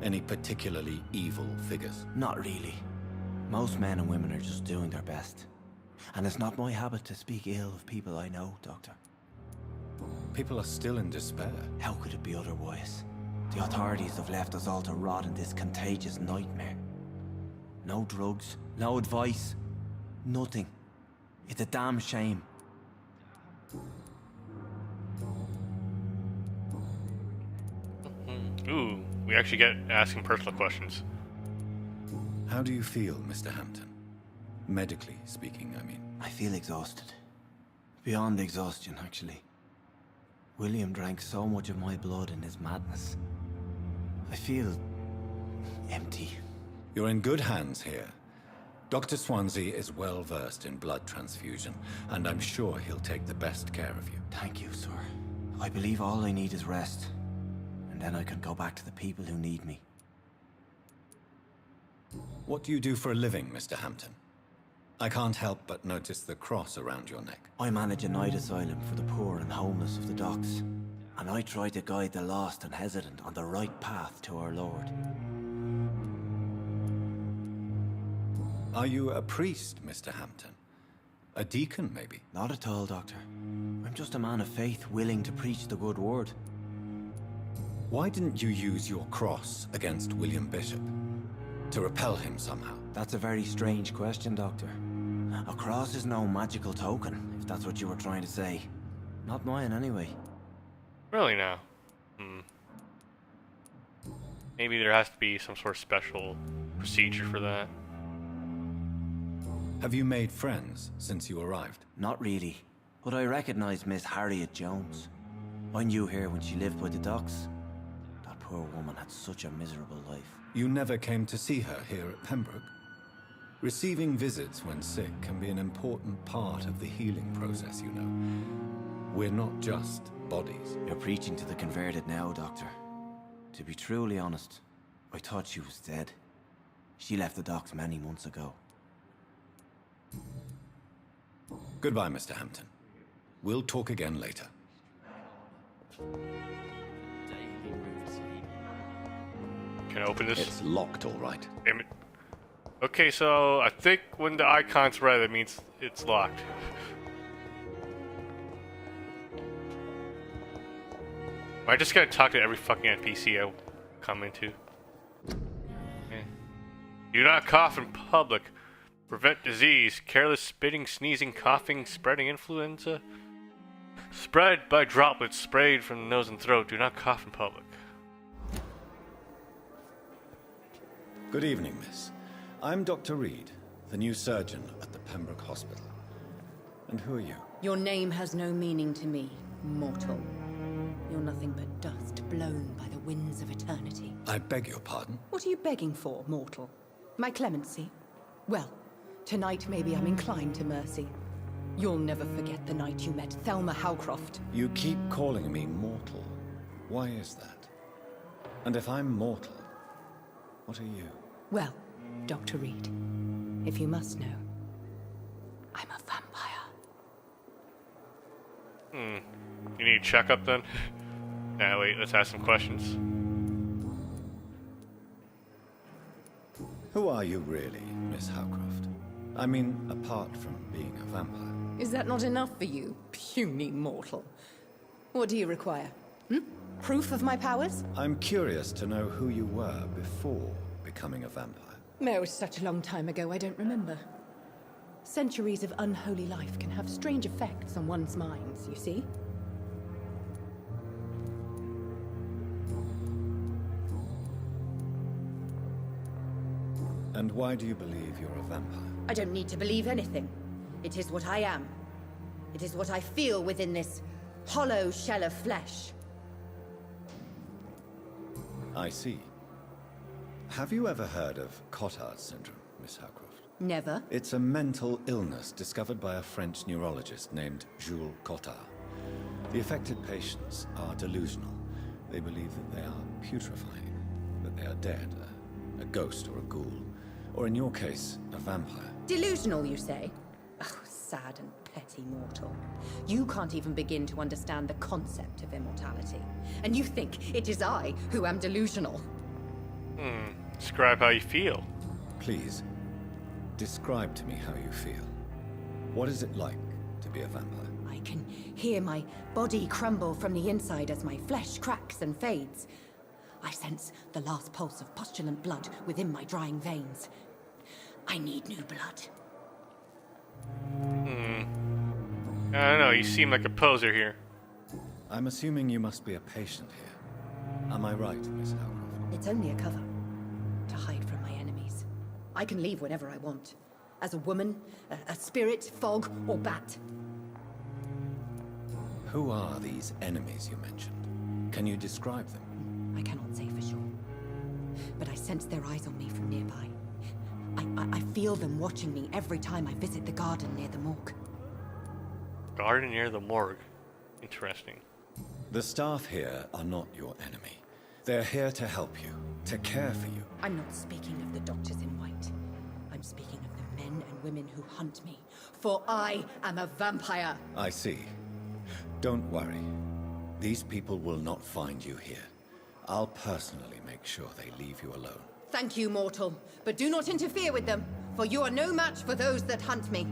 H: Any particularly evil figures?
I: Not really. Most men and women are just doing their best. And it's not my habit to speak ill of people I know, Doctor.
H: People are still in despair.
I: How could it be otherwise? The authorities have left us all to rot in this contagious nightmare. No drugs, no advice, nothing. It's a damn shame.
A: Ooh, we actually get asking personal questions.
H: How do you feel, Mr. Hampton? Medically speaking, I mean.
I: I feel exhausted. Beyond exhaustion, actually. William drank so much of my blood in his madness. I feel empty.
H: You're in good hands here. Dr. Swansea is well versed in blood transfusion, and I'm sure he'll take the best care of you.
I: Thank you, sir. I believe all I need is rest. And then I can go back to the people who need me.
H: What do you do for a living, Mr. Hampton? I can't help but notice the cross around your neck.
I: I manage a night asylum for the poor and homeless of the docks. And I try to guide the lost and hesitant on the right path to our Lord.
H: Are you a priest, Mr. Hampton? A deacon, maybe?
I: Not at all, Doctor. I'm just a man of faith willing to preach the good word.
H: Why didn't you use your cross against William Bishop? To repel him somehow?
I: That's a very strange question, Doctor. A cross is no magical token, if that's what you were trying to say. Not mine, anyway.
A: Really now? Maybe there has to be some sort of special procedure for that.
H: Have you made friends since you arrived?
I: Not really, but I recognize Miss Harriet Jones. I knew her when she lived by the docks. That poor woman had such a miserable life.
H: You never came to see her here at Pembroke? Receiving visits when sick can be an important part of the healing process, you know. We're not just bodies.
I: You're preaching to the converted now, Doctor. To be truly honest, I thought she was dead. She left the docks many months ago.
H: Goodbye, Mr. Hampton. We'll talk again later.
A: Can I open this?
H: It's locked, all right.
A: Damn it. Okay, so I think when the icon's red, that means it's locked. I just gotta talk to every fucking NPC I come into. Okay. Do not cough in public. Prevent disease. Careless spitting, sneezing, coughing, spreading influenza. Spread by droplets sprayed from the nose and throat. Do not cough in public.
H: Good evening, miss. I'm Dr. Reed, the new surgeon at the Pembroke Hospital. And who are you?
F: Your name has no meaning to me, mortal. You're nothing but dust blown by the winds of eternity.
H: I beg your pardon?
F: What are you begging for, mortal? My clemency? Well, tonight maybe I'm inclined to mercy. You'll never forget the night you met Thelma Howcroft.
H: You keep calling me mortal. Why is that? And if I'm mortal, what are you?
F: Well, Dr. Reed, If you must know, I'm a vampire.
A: You need a checkup then? Nah, wait, let's ask some questions.
H: Who are you really, Miss Howcroft? I mean, apart from being a vampire.
F: Is that not enough for you, puny mortal? What do you require? Proof of my powers?
H: I'm curious to know who you were before becoming a vampire.
F: It was such a long time ago, I don't remember. Centuries of unholy life can have strange effects on one's minds, you see?
H: And why do you believe you're a vampire?
F: I don't need to believe anything. It is what I am. It is what I feel within this hollow shell of flesh.
H: I see. Have you ever heard of Cotard's syndrome, Miss Howcroft?
F: Never.
H: It's a mental illness discovered by a French neurologist named Jules Cotard. The affected patients are delusional. They believe that they are putrefying, that they are dead, a ghost or a ghoul, or in your case, a vampire.
F: Delusional, you say? Oh, sad and petty mortal. You can't even begin to understand the concept of immortality. And you think it is I who am delusional.
A: Describe how you feel.
H: Please, describe to me how you feel. What is it like to be a vampire?
F: I can hear my body crumble from the inside as my flesh cracks and fades. I sense the last pulse of postulant blood within my drying veins. I need new blood.
A: I don't know, you seem like a poser here.
H: I'm assuming you must be a patient here. Am I right, Miss Howcroft?
F: It's only a cover. To hide from my enemies. I can leave whenever I want. As a woman, a spirit, fog, or bat.
H: Who are these enemies you mentioned? Can you describe them?
F: I cannot say for sure. But I sense their eyes on me from nearby. I feel them watching me every time I visit the garden near the morgue.
A: Garden near the morgue. Interesting.
H: The staff here are not your enemy. They're here to help you, to care for you.
F: I'm not speaking of the doctors in white. I'm speaking of the men and women who hunt me. For I am a vampire.
H: I see. Don't worry. These people will not find you here. I'll personally make sure they leave you alone.
F: Thank you, mortal. But do not interfere with them, for you are no match for those that hunt me.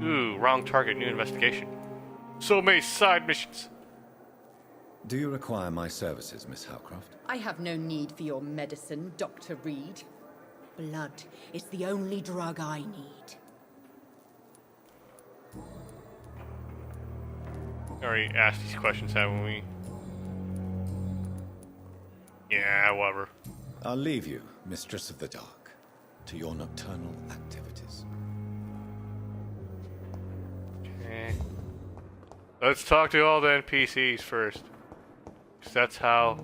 A: Ooh, wrong target, new investigation. So many side missions.
H: Do you require my services, Miss Howcroft?
F: I have no need for your medicine, Dr. Reed. Blood is the only drug I need.
A: Already asked these questions, haven't we? Yeah, whatever.
H: I'll leave you, Mistress of the Dark, to your nocturnal activities.
A: Okay. Let's talk to all the NPCs first. 'Cause that's how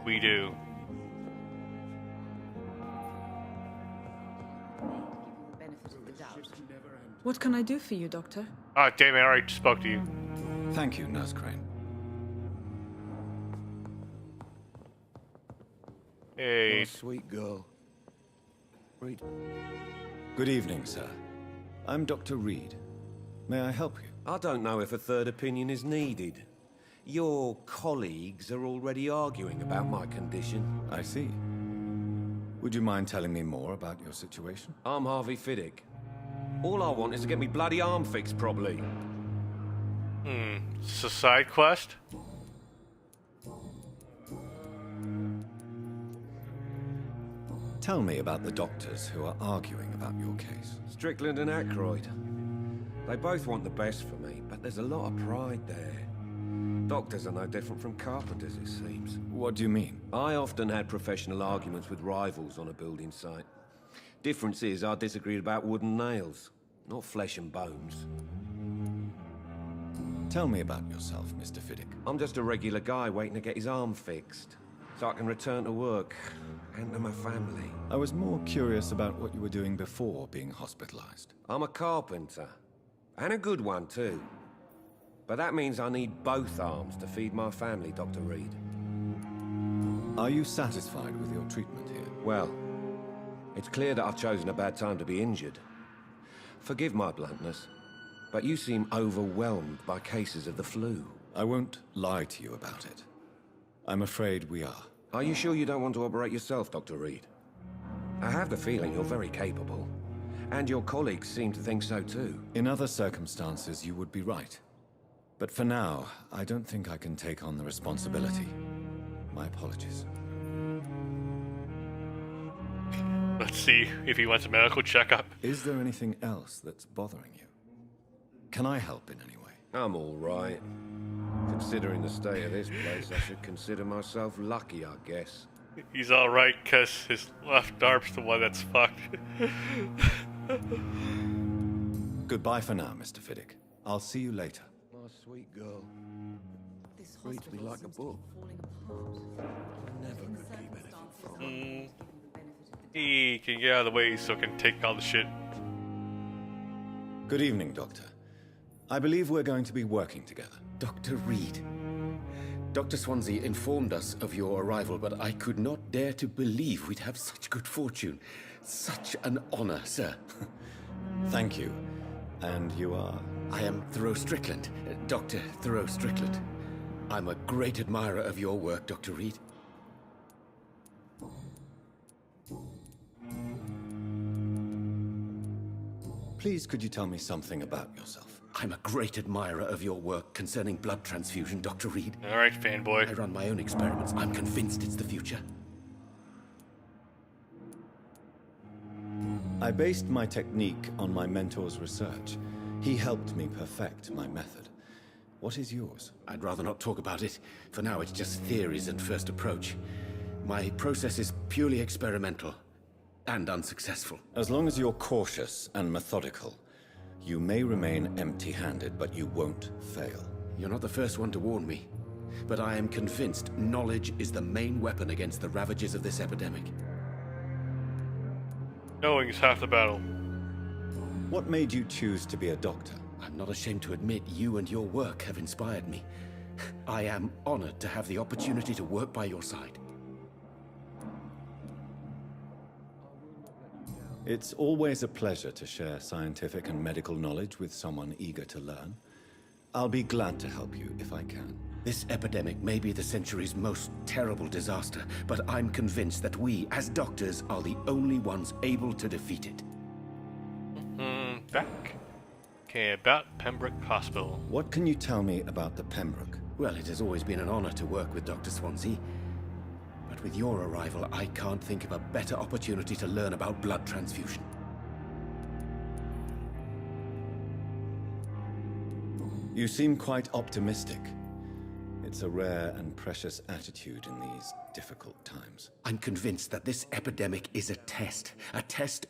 A: we do.
N: What can I do for you, Doctor?
A: Ah, damn it, I already spoke to you.
H: Thank you, Nurse Crane.
A: Hey.
L: Oh, sweet girl. Reed.
H: Good evening, sir. I'm Dr. Reed. May I help you?
S: I don't know if a third opinion is needed. Your colleagues are already arguing about my condition.
H: I see. Would you mind telling me more about your situation?
S: I'm Harvey Fiddick. All I want is to get me bloody arm fixed properly.
A: It's a side quest?
H: Tell me about the doctors who are arguing about your case.
S: Strickland and Aykroyd. They both want the best for me, but there's a lot of pride there. Doctors are no different from carpenters, it seems.
H: What do you mean?
S: I often had professional arguments with rivals on a building site. Difference is, I disagreed about wooden nails, not flesh and bones.
H: Tell me about yourself, Mr. Fiddick.
S: I'm just a regular guy waiting to get his arm fixed, so I can return to work and to my family.
H: I was more curious about what you were doing before being hospitalized.
S: I'm a carpenter, and a good one too. But that means I need both arms to feed my family, Dr. Reed.
H: Are you satisfied with your treatment here?
S: Well, It's clear that I've chosen a bad time to be injured. Forgive my bluntness, but you seem overwhelmed by cases of the flu.
H: I won't lie to you about it. I'm afraid we are.
S: Are you sure you don't want to operate yourself, Dr. Reed? I have the feeling you're very capable. And your colleagues seem to think so too.
H: In other circumstances, you would be right. But for now, I don't think I can take on the responsibility. My apologies.
A: Let's see if he wants a medical checkup.
H: Is there anything else that's bothering you? Can I help in any way?
S: I'm all right. Considering the state of this place, I should consider myself lucky, I guess.
A: He's alright because his left arm's the one that's fucked.
H: Goodbye for now, Mr. Fiddick. I'll see you later.
S: My sweet girl. Reads me like a book. Never could keep anything from her.
A: He can get out of the way so can take all the shit.
H: Good evening, Doctor. I believe we're going to be working together.
B: Dr. Reed. Dr. Swansea informed us of your arrival, but I could not dare to believe we'd have such good fortune. Such an honor, sir.
H: Thank you. And you are?
B: I am Thoreau Strickland, Dr. Thoreau Strickland. I'm a great admirer of your work, Dr. Reed.
H: Please, could you tell me something about yourself?
B: I'm a great admirer of your work concerning blood transfusion, Dr. Reed.
A: Alright, fanboy.
B: I run my own experiments. I'm convinced it's the future.
H: I based my technique on my mentor's research. He helped me perfect my method. What is yours?
B: I'd rather not talk about it. For now, it's just theories and first approach. My process is purely experimental and unsuccessful.
H: As long as you're cautious and methodical, you may remain empty-handed, but you won't fail.
B: You're not the first one to warn me, but I am convinced knowledge is the main weapon against the ravages of this epidemic.
A: Knowing is half the battle.
H: What made you choose to be a doctor?
B: I'm not ashamed to admit you and your work have inspired me. I am honored to have the opportunity to work by your side.
H: It's always a pleasure to share scientific and medical knowledge with someone eager to learn. I'll be glad to help you if I can.
B: This epidemic may be the century's most terrible disaster, but I'm convinced that we, as doctors, are the only ones able to defeat it.
A: Back. Okay, about Pembroke Hospital.
H: What can you tell me about the Pembroke?
B: Well, it has always been an honor to work with Dr. Swansea. But with your arrival, I can't think of a better opportunity to learn about blood transfusion.
H: You seem quite optimistic. It's a rare and precious attitude in these difficult times.
B: I'm convinced that this epidemic is a test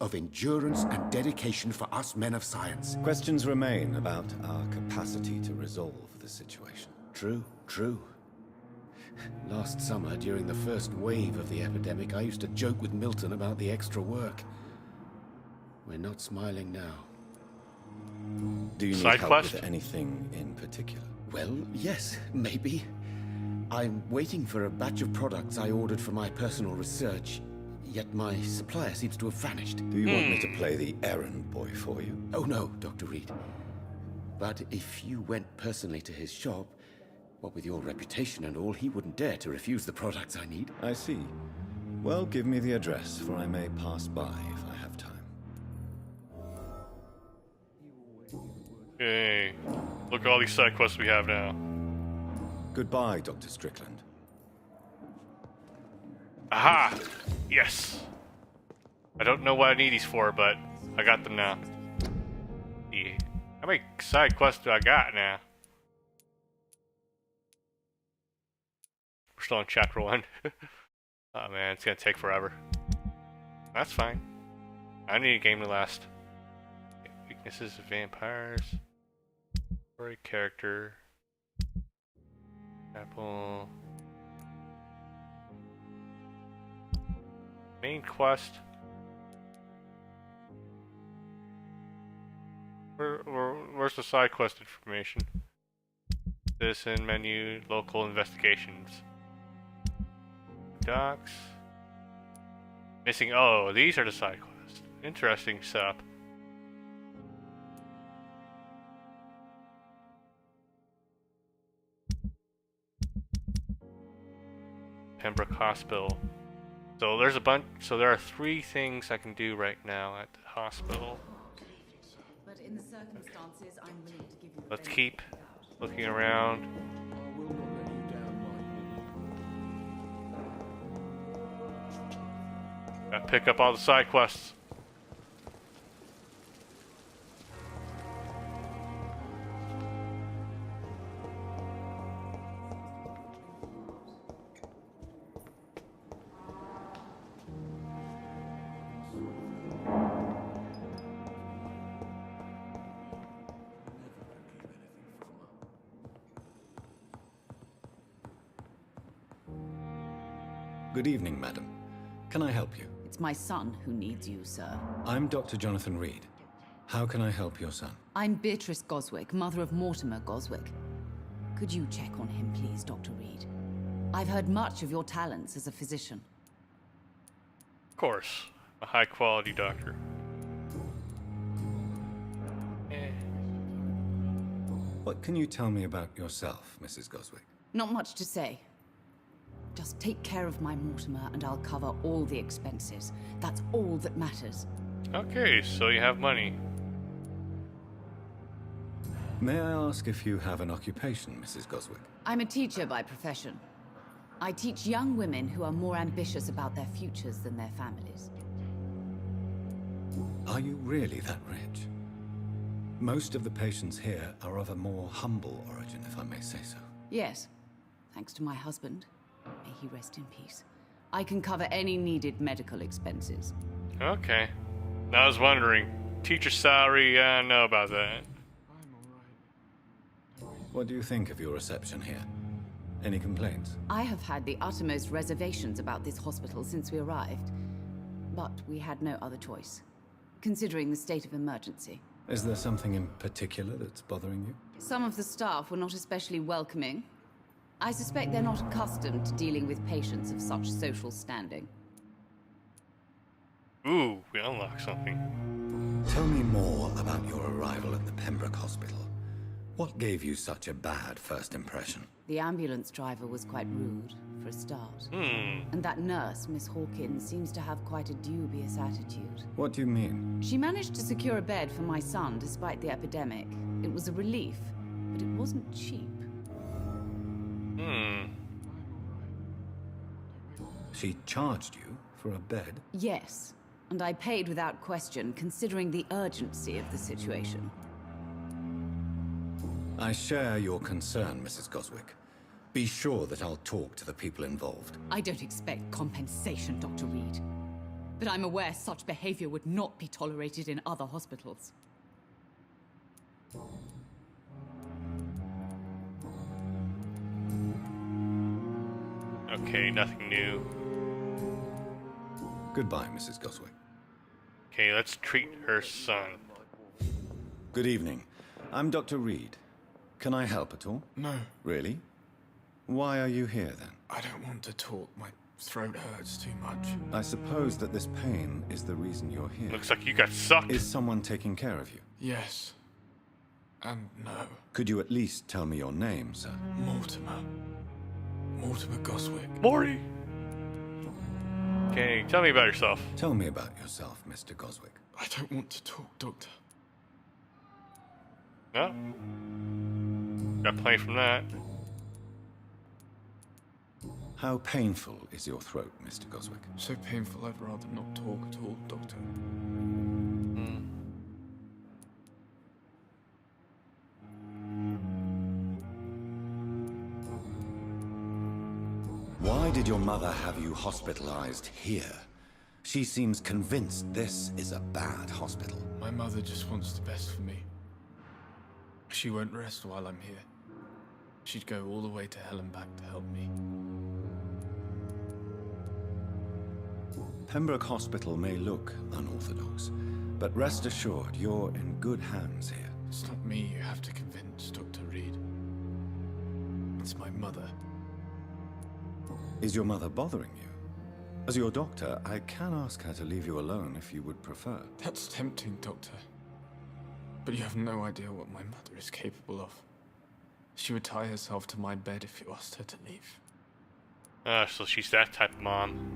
B: of endurance and dedication for us men of science.
H: Questions remain about our capacity to resolve the situation.
B: True. Last summer, during the first wave of the epidemic, I used to joke with Milton about the extra work. We're not smiling now.
H: Do you need help with anything in particular?
B: Well, yes, maybe. I'm waiting for a batch of products I ordered for my personal research, yet my supplier seems to have vanished.
H: Do you want me to play the errand boy for you?
B: Oh no, Dr. Reed. But if you went personally to his shop, what with your reputation and all, he wouldn't dare to refuse the products I need.
H: I see. Well, give me the address, for I may pass by if I have time.
A: Okay. Look at all these side quests we have now.
H: Goodbye, Dr. Strickland.
A: Aha! Yes! I don't know what I need these for, but I got them now. Yeah. How many side quests do I got now? We're still on chapter 1. Oh man, it's gonna take forever. That's fine. I need a game to last. Weaknesses of vampires. Story character. Apple. Main quest. Where's the side quest information? Citizen menu, local investigations. Docs. Missing. Oh, these are the side quests. Interesting setup. Pembroke Hospital. So there's a bunch. So there are 3 things I can do right now at the hospital.
T: But in the circumstances, I'm willing to give you the
A: Let's keep looking around. Gotta pick up all the side quests.
H: Good evening, madam. Can I help you?
T: It's my son who needs you, sir.
H: I'm Dr. Jonathan Reed. How can I help your son?
T: I'm Beatrice Goswick, mother of Mortimer Goswick. Could you check on him, please, Dr. Reed? I've heard much of your talents as a physician.
A: Of course, a high-quality doctor.
H: What can you tell me about yourself, Mrs. Goswick?
T: Not much to say. Just take care of my Mortimer and I'll cover all the expenses. That's all that matters.
A: Okay, so you have money.
H: May I ask if you have an occupation, Mrs. Goswick?
T: I'm a teacher by profession. I teach young women who are more ambitious about their futures than their families.
H: Are you really that rich? Most of the patients here are of a more humble origin, if I may say so.
T: Yes, thanks to my husband. May he rest in peace. I can cover any needed medical expenses.
A: Okay. I was wondering. Teacher salary, I know about that.
H: What do you think of your reception here? Any complaints?
T: I have had the uttermost reservations about this hospital since we arrived. But we had no other choice, considering the state of emergency.
H: Is there something in particular that's bothering you?
T: Some of the staff were not especially welcoming. I suspect they're not accustomed to dealing with patients of such social standing.
A: Ooh, we unlocked something.
H: Tell me more about your arrival at the Pembroke Hospital. What gave you such a bad first impression?
T: The ambulance driver was quite rude, for a start.
A: Hmm.
T: And that nurse, Miss Hawkins, seems to have quite a dubious attitude.
H: What do you mean?
T: She managed to secure a bed for my son despite the epidemic. It was a relief, but it wasn't cheap.
A: Hmm.
H: She charged you for a bed?
T: Yes, and I paid without question, considering the urgency of the situation.
H: I share your concern, Mrs. Goswick. Be sure that I'll talk to the people involved.
T: I don't expect compensation, Dr. Reed. But I'm aware such behavior would not be tolerated in other hospitals.
A: Okay, nothing new.
H: Goodbye, Mrs. Goswick.
A: Okay, let's treat her son.
H: Good evening. I'm Dr. Reed. Can I help at all?
G: No.
H: Really? Why are you here, then?
G: I don't want to talk. My throat hurts too much.
H: I suppose that this pain is the reason you're here.
A: Looks like you got sucked.
H: Is someone taking care of you?
G: Yes. And no.
H: Could you at least tell me your name, sir?
G: Mortimer. Mortimer Goswick.
A: Morty! Okay, tell me about yourself.
H: Tell me about yourself, Mr. Goswick.
G: I don't want to talk, Doctor.
A: No? Got plenty from that.
H: How painful is your throat, Mr. Goswick?
G: So painful I'd rather not talk at all, Doctor.
H: Why did your mother have you hospitalized here? She seems convinced this is a bad hospital.
G: My mother just wants the best for me. She won't rest while I'm here. She'd go all the way to hell and back to help me.
H: Pembroke Hospital may look unorthodox, but rest assured you're in good hands here.
G: It's not me you have to convince, Dr. Reed. It's my mother.
H: Is your mother bothering you? As your doctor, I can ask her to leave you alone if you would prefer.
G: That's tempting, Doctor. But you have no idea what my mother is capable of. She would tie herself to my bed if you asked her to leave.
A: So she's that type of mom.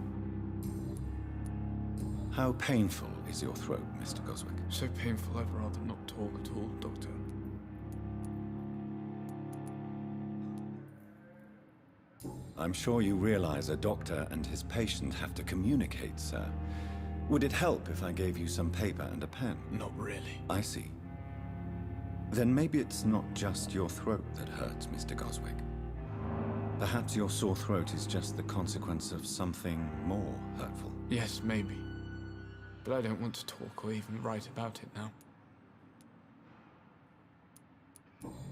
H: How painful is your throat, Mr. Goswick?
G: So painful I'd rather not talk at all, Doctor.
H: I'm sure you realize a doctor and his patient have to communicate, sir. Would it help if I gave you some paper and a pen?
G: Not really.
H: I see. Then maybe it's not just your throat that hurts, Mr. Goswick. Perhaps your sore throat is just the consequence of something more hurtful.
G: Yes, maybe. But I don't want to talk or even write about it now.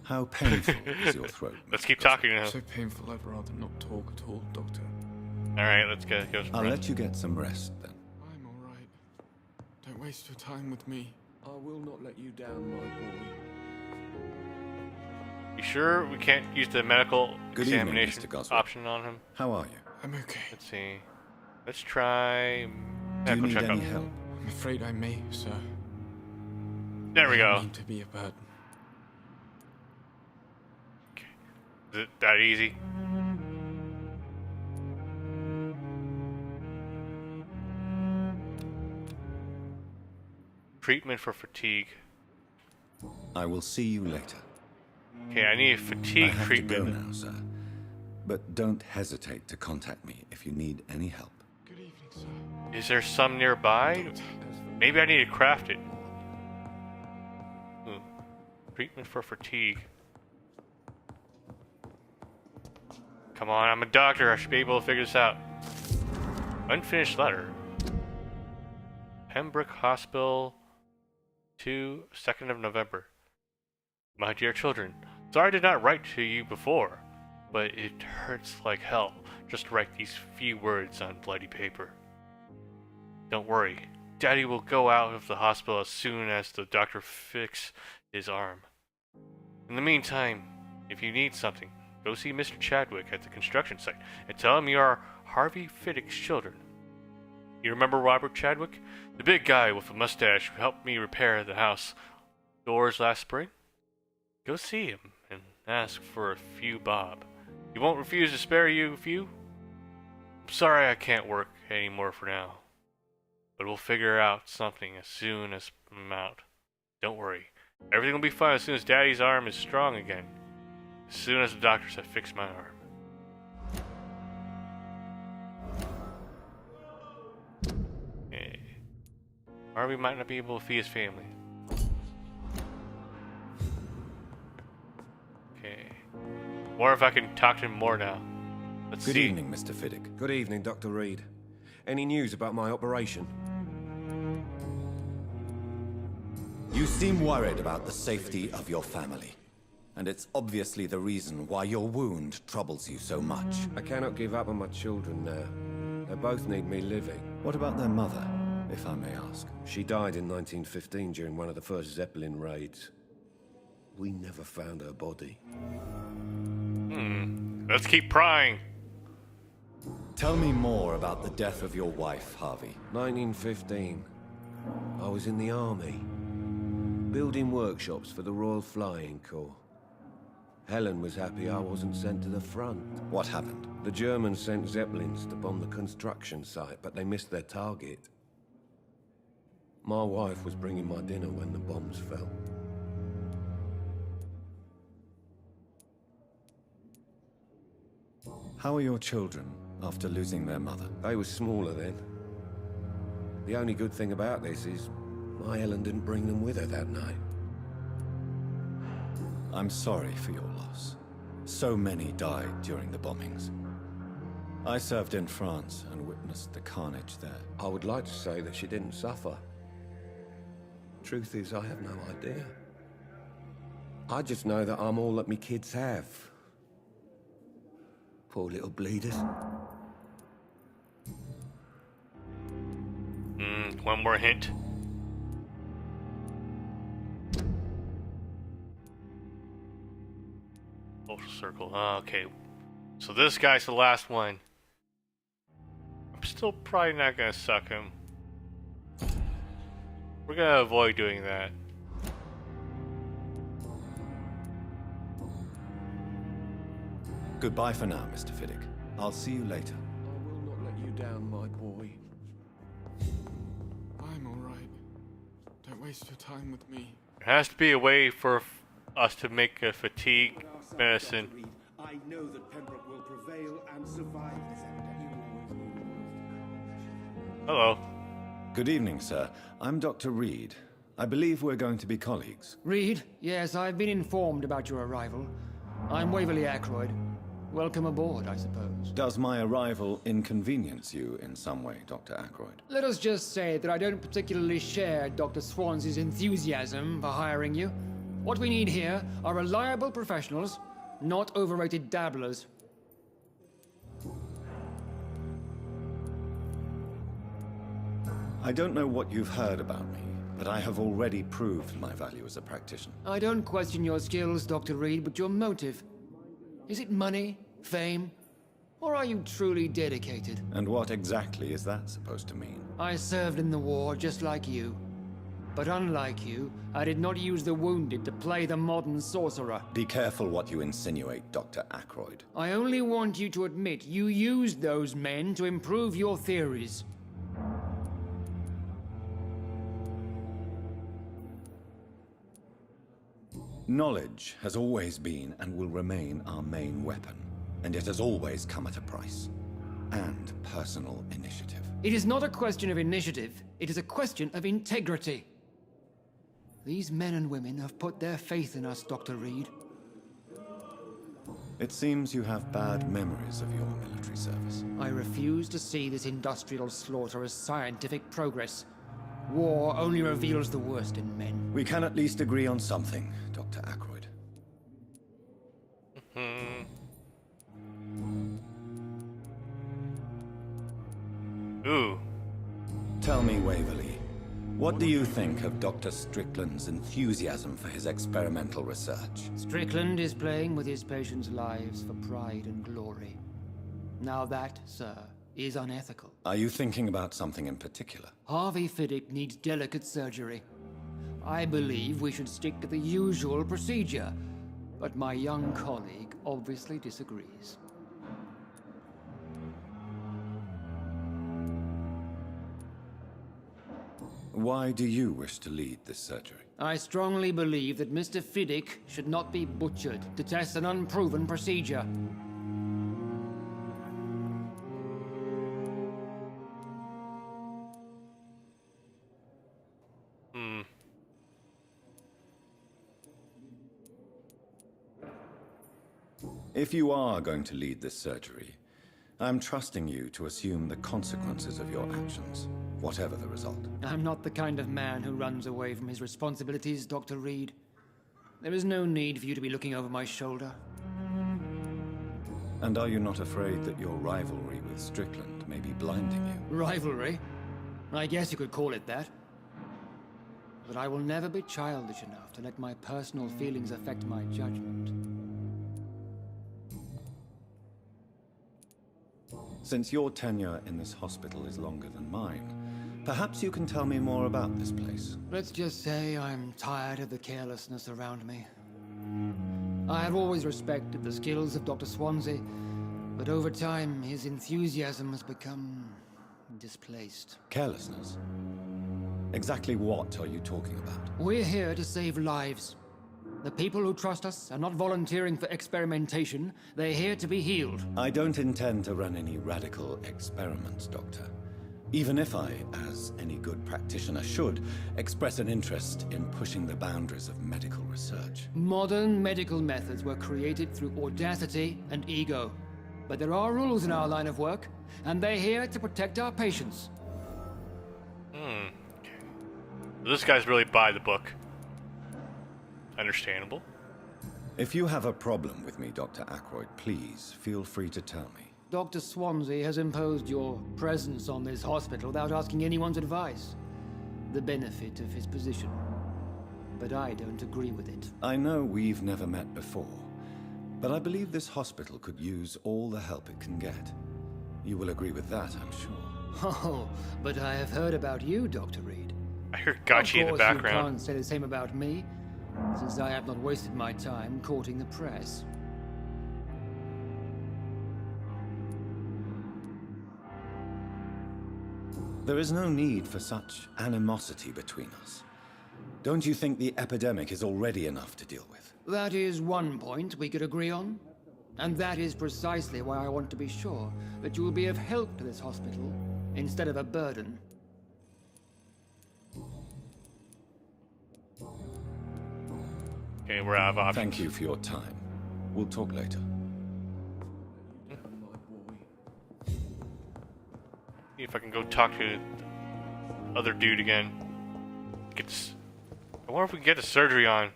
H: How painful is your throat?
A: Let's keep talking now.
G: So painful I'd rather not talk at all, Doctor.
A: Alright, let's go some
H: I'll
A: rest.
H: let you get some rest, then.
G: I'm alright. Don't waste your time with me.
S: I will not let you down, my boy.
A: You sure we can't use the medical
H: Good evening,
A: examination
H: Mr. Goswick.
A: option on him?
H: How are you?
G: I'm okay.
A: Let's see. Let's try
H: Do you
A: medical
H: need
A: checkup.
H: any help?
G: I'm afraid I may, sir.
A: There we
G: I
A: go.
G: don't mean to be a burden.
A: Is it that easy? Treatment for fatigue.
H: I will see you later.
A: Okay, I need a
H: I
A: fatigue
H: have
A: treatment.
H: to go now, sir. But don't hesitate to contact me if you need any help.
A: Is there some nearby? Maybe I need to craft it. Treatment for fatigue. Come on, I'm a doctor. I should be able to figure this out. Unfinished letter. Pembroke Hospital, 2nd of November. My dear children, sorry I did not write to you before, but it hurts like hell just to write these few words on bloody paper. Don't worry, Daddy will go out of the hospital as soon as the doctor fixes his arm. In the meantime, if you need something, go see Mr. Chadwick at the construction site and tell him you are Harvey Fiddick's children. You remember Robert Chadwick? The big guy with a mustache who helped me repair the house doors last spring? Go see him and ask for a few bob. He won't refuse to spare you a few. I'm sorry I can't work anymore for now, but we'll figure out something as soon as I'm out. Don't worry. Everything will be fine as soon as Daddy's arm is strong again. As soon as the doctors have fixed my arm. Okay. Harvey might not be able to feed his family. Okay. Wonder if I can talk to him more now. Let's
H: Good
A: see.
H: evening, Mr. Fiddick.
S: Good evening, Dr. Reed. Any news about my operation?
H: You seem worried about the safety of your family. And it's obviously the reason why your wound troubles you so much.
S: I cannot give up on my children now. They both need me living.
H: What about their mother, if I may ask?
S: She died in 1915 during one of the first Zeppelin raids. We never found her body.
A: Let's keep prying.
H: Tell me more about the death of your wife, Harvey.
S: 1915. I was in the army, building workshops for the Royal Flying Corps. Helen was happy I wasn't sent to the front.
H: What happened?
S: The Germans sent Zeppelins to bomb the construction site, but they missed their target. My wife was bringing my dinner when the bombs fell.
H: How are your children after losing their mother?
S: They were smaller then. The only good thing about this is my Helen didn't bring them with her that night.
H: I'm sorry for your loss. So many died during the bombings. I served in France and witnessed the carnage there.
S: I would like to say that she didn't suffer. Truth is, I have no idea. I just know that I'm all that me kids have. Poor little bleeders.
A: One more hint. Social circle. Okay. So this guy's the last one. still probably not gonna suck him. We're gonna avoid doing that.
H: Goodbye for now, Mr. Fiddick. I'll see you later.
S: I will not let you down, my boy.
G: I'm alright. Don't waste your time with me.
A: There has to be a way for us to make a fatigue medicine.
B: I know that Pembroke will prevail and survive this epidemic.
A: Hello.
H: Good evening, sir. I'm Dr. Reed. I believe we're going to be colleagues.
U: Reed? Yes, I've been informed about your arrival. I'm Waverly Ackroyd. Welcome aboard, I suppose.
H: Does my arrival inconvenience you in some way, Dr. Ackroyd?
U: Let us just say that I don't particularly share Dr. Swansea's enthusiasm for hiring you. What we need here are reliable professionals, not overrated dabblers.
H: I don't know what you've heard about me, but I have already proved my value as a practitioner.
U: I don't question your skills, Dr. Reed, but your motive. Is it money, fame, or are you truly dedicated?
H: And what exactly is that supposed to mean?
U: I served in the war just like you. But unlike you, I did not use the wounded to play the modern sorcerer.
H: Be careful what you insinuate, Dr. Ackroyd.
U: I only want you to admit you used those men to improve your theories.
H: Knowledge has always been and will remain our main weapon, and it has always come at a price. And personal initiative.
U: It is not a question of initiative, it is a question of integrity. These men and women have put their faith in us, Dr. Reed.
H: It seems you have bad memories of your military service.
U: I refuse to see this industrial slaughter as scientific progress. War only reveals the worst in men.
H: We can at least agree on something, Dr. Ackroyd.
A: Ooh.
H: Tell me, Waverly, what do you think of Dr. Strickland's enthusiasm for his experimental research?
U: Strickland is playing with his patients' lives for pride and glory. Now that, sir, is unethical.
H: Are you thinking about something in particular?
U: Harvey Fiddick needs delicate surgery. I believe we should stick to the usual procedure, but my young colleague obviously disagrees.
H: Why do you wish to lead this surgery?
U: I strongly believe that Mr. Fiddick should not be butchered to test an unproven procedure.
H: If you are going to lead this surgery, I'm trusting you to assume the consequences of your actions, whatever the result.
U: I'm not the kind of man who runs away from his responsibilities, Dr. Reed. There is no need for you to be looking over my shoulder.
H: And are you not afraid that your rivalry with Strickland may be blinding you?
U: Rivalry? I guess you could call it that. But I will never be childish enough to let my personal feelings affect my judgment.
H: Since your tenure in this hospital is longer than mine, perhaps you can tell me more about this place.
U: Let's just say I'm tired of the carelessness around me. I have always respected the skills of Dr. Swansea, but over time his enthusiasm has become displaced.
H: Carelessness? Exactly what are you talking about?
U: We're here to save lives. The people who trust us are not volunteering for experimentation. They're here to be healed.
H: I don't intend to run any radical experiments, Doctor. Even if I, as any good practitioner should, express an interest in pushing the boundaries of medical research.
U: Modern medical methods were created through audacity and ego. But there are rules in our line of work, and they're here to protect our patients.
A: This guy's really by the book. Understandable.
H: If you have a problem with me, Dr. Ackroyd, please feel free to tell me.
U: Dr. Swansea has imposed your presence on this hospital without asking anyone's advice. The benefit of his position. But I don't agree with it.
H: I know we've never met before, but I believe this hospital could use all the help it can get. You will agree with that, I'm sure.
U: Oh, but I have heard about you, Dr. Reed.
A: I hear Gotchi in the
U: You
A: background.
U: can't say the same about me, since I have not wasted my time courting the press.
H: There is no need for such animosity between us. Don't you think the epidemic is already enough to deal with?
U: That is one point we could agree on. And that is precisely why I want to be sure that you will be of help to this hospital, instead of a burden.
A: Okay, we're out of options.
H: Thank you for your time. We'll talk later.
A: See if I can go talk to the other dude again. I wonder if we can get the surgery on.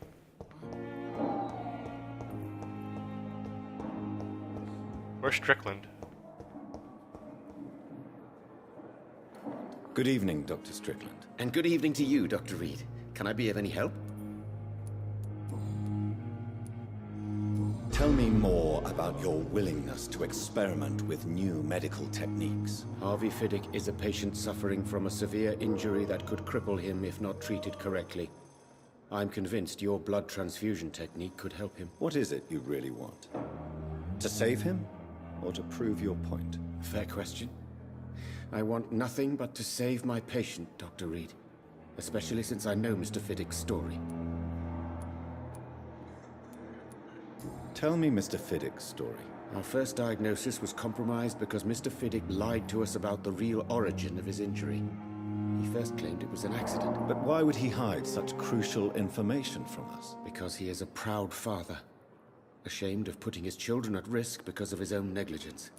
A: Where's Strickland?
H: Good evening, Dr. Strickland.
K: And good evening to you, Dr. Reed. Can I be of any help?
H: Tell me more about your willingness to experiment with new medical techniques.
K: Harvey Fiddick is a patient suffering from a severe injury that could cripple him if not treated correctly. I'm convinced your blood transfusion technique could help him.
H: What is it you really want? To save him? Or to prove your point?
K: Fair question. I want nothing but to save my patient, Dr. Reed. Especially since I know Mr. Fiddick's story.
H: Tell me Mr. Fiddick's story.
K: Our first diagnosis was compromised because Mr. Fiddick lied to us about the real origin of his injury. He first claimed it was an accident.
H: But why would he hide such crucial information from us?
K: Because he is a proud father. Ashamed of putting his children at risk because of his own negligence.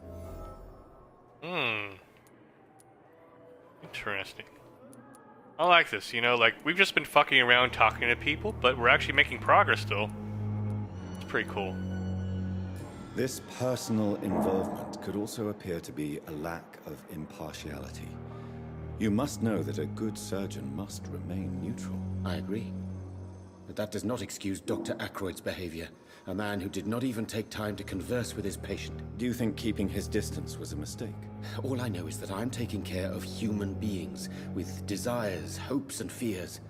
A: Interesting. I like this, you know, like, we've just been fucking around talking to people, but we're actually making progress still. It's pretty cool.
H: This personal involvement could also appear to be a lack of impartiality. You must know that a good surgeon must remain neutral.
K: I agree. But that does not excuse Dr. Ackroyd's behavior. A man who did not even take time to converse with his patient.
H: Do you think keeping his distance was a mistake?
K: All I know is that I'm taking care of human beings with desires, hopes, and fears.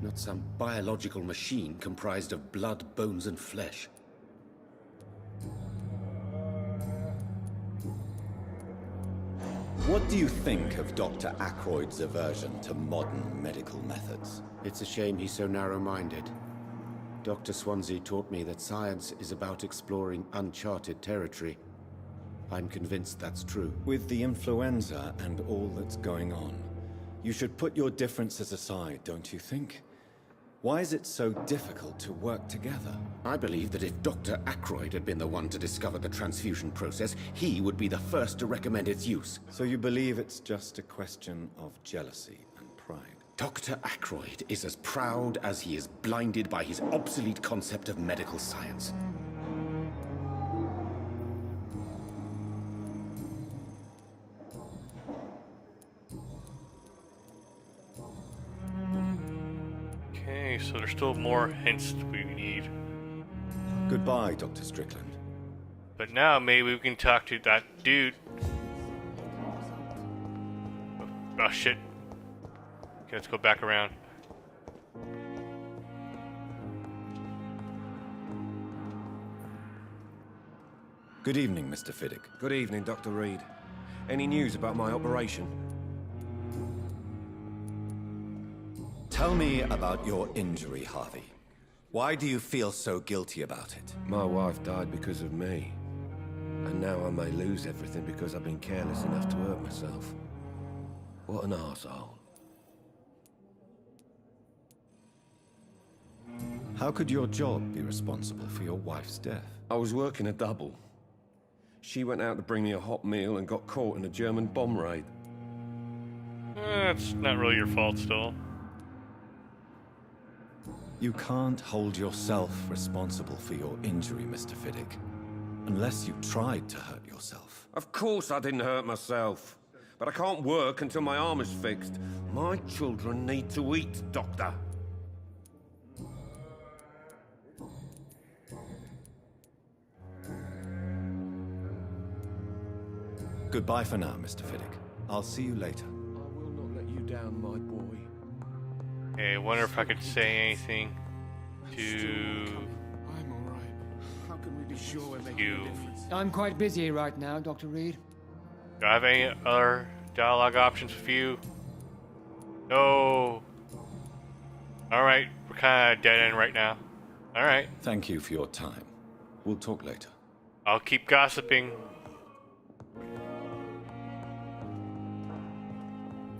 K: Not some biological machine comprised of blood, bones, and flesh.
H: What do you think of Dr. Ackroyd's aversion to modern medical methods?
K: It's a shame he's so narrow-minded. Dr. Swansea taught me that science is about exploring uncharted territory. I'm convinced that's true.
H: With the influenza and all that's going on, you should put your differences aside, don't you think? Why is it so difficult to work together?
K: I believe that if Dr. Ackroyd had been the one to discover the transfusion process, he would be the first to recommend its use.
H: So you believe it's just a question of jealousy and pride?
K: Dr. Ackroyd is as proud as he is blinded by his obsolete concept of medical science.
A: Okay, so there's still more hints we need.
H: Goodbye, Dr. Strickland.
A: But now maybe we can talk to that dude. Oh shit. Okay, let's go back around.
H: Good evening, Mr. Fiddick.
S: Good evening, Dr. Reed. Any news about my operation?
H: Tell me about your injury, Harvey. Why do you feel so guilty about it?
S: My wife died because of me. And now I may lose everything because I've been careless enough to hurt myself. What an arsehole.
H: How could your job be responsible for your wife's death?
S: I was working a double. She went out to bring me a hot meal and got caught in a German bomb raid.
A: It's not really your fault still.
H: You can't hold yourself responsible for your injury, Mr. Fiddick. Unless you tried to hurt yourself.
S: Of course I didn't hurt myself. But I can't work until my arm is fixed. My children need to eat, Doctor.
H: Goodbye for now, Mr. Fiddick. I'll see you later.
S: I will not let you down, my boy.
A: Okay, I wonder if I could say anything to
S: I'm all right. How can we be sure we're making
A: you.
S: a difference?
U: I'm quite busy right now, Dr. Reed.
A: Do I have any other dialogue options with you? No. Alright, we're kind of dead end right now. Alright.
H: Thank you for your time. We'll talk later.
A: I'll keep gossiping.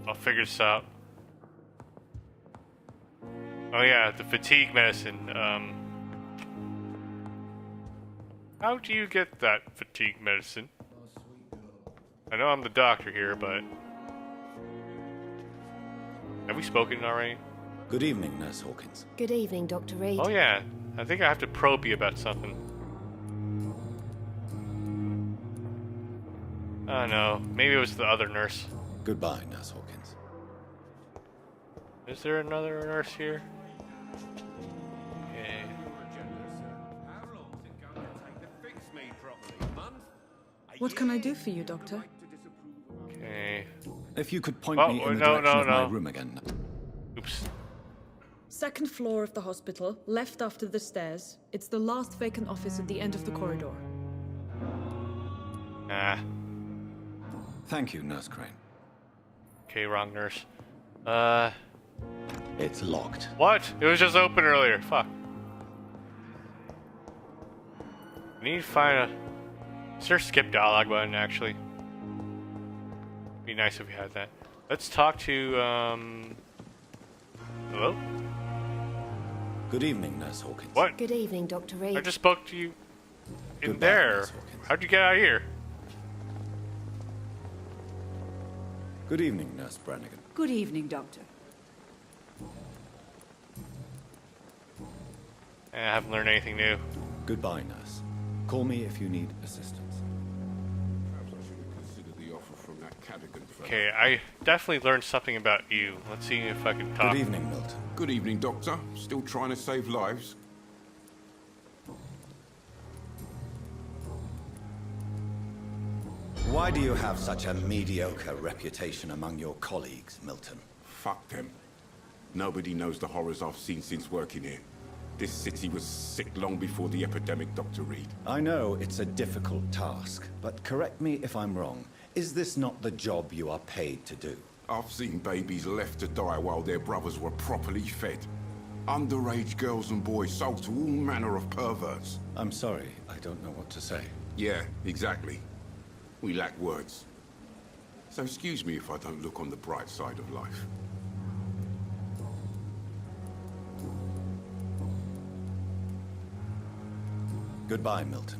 A: I'll figure this out. Oh yeah, the fatigue medicine. How do you get that fatigue medicine? I know I'm the doctor here, but... Have we spoken already?
H: Good evening, Nurse Hawkins.
Q: Good evening, Dr. Reed.
A: Oh yeah, I think I have to probe you about something. Oh no, maybe it was the other nurse.
H: Goodbye, Nurse Hawkins.
A: Is there another nurse here? Okay.
N: What can I do for you, Doctor?
A: Okay.
H: If you could point me in the direction of my room again.
A: Oops.
N: Second floor of the hospital, left after the stairs. It's the last vacant office at the end of the corridor.
A: Ah.
H: Thank you, Nurse Crane.
A: Okay, wrong nurse.
H: It's locked.
A: What? It was just open earlier. Fuck. I need to find a... Is there a skip dialogue button, actually? Be nice if we had that. Let's talk to, Hello?
H: Good evening, Nurse Hawkins.
A: What?
Q: Good evening, Dr. Reed.
A: I just spoke to you in
H: Goodbye,
A: there.
H: Miss Hawkins.
A: How'd you get out of here?
H: Good evening, Nurse Brannigan.
P: Good evening, Doctor.
A: I haven't learned anything new.
H: Goodbye, Nurse. Call me if you need assistance.
O: Perhaps I should consider the offer from that Cadogan fellow.
A: Okay, I definitely learned something about you. Let's see if I can talk.
H: Good evening, Milton.
O: Good evening, Doctor. Still trying to save lives?
H: Why do you have such a mediocre reputation among your colleagues, Milton?
O: Fuck them. Nobody knows the horrors I've seen since working here. This city was sick long before the epidemic, Dr. Reed.
H: I know it's a difficult task, but correct me if I'm wrong. Is this not the job you are paid to do?
O: I've seen babies left to die while their brothers were properly fed. Underage girls and boys sold to all manner of perverts.
H: I'm sorry, I don't know what to say.
O: Yeah, exactly. We lack words. So excuse me if I don't look on the bright side of life.
H: Goodbye, Milton.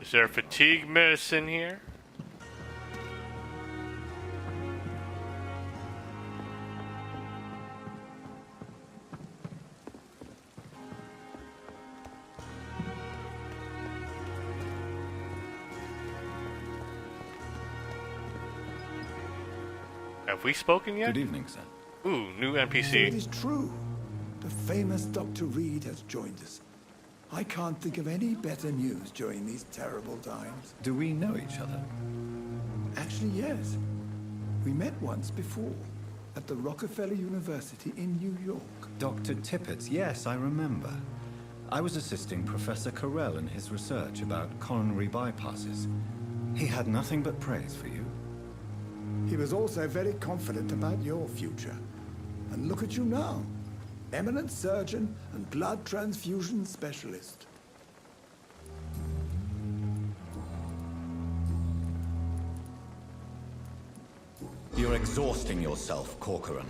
A: Is there fatigue medicine here? Have we spoken yet?
H: Good evening, sir.
A: Ooh, new
D: So it
A: NPC.
D: is true. The famous Dr. Reed has joined us. I can't think of any better news during these terrible times.
H: Do we know each other?
D: Actually, yes. We met once before, at the Rockefeller University in New York.
H: Dr. Tippett, yes, I remember. I was assisting Professor Carell in his research about coronary bypasses. He had nothing but praise for you.
D: He was also very confident about your future. And look at you now. Eminent surgeon and blood transfusion specialist.
H: You're exhausting yourself, Corcoran.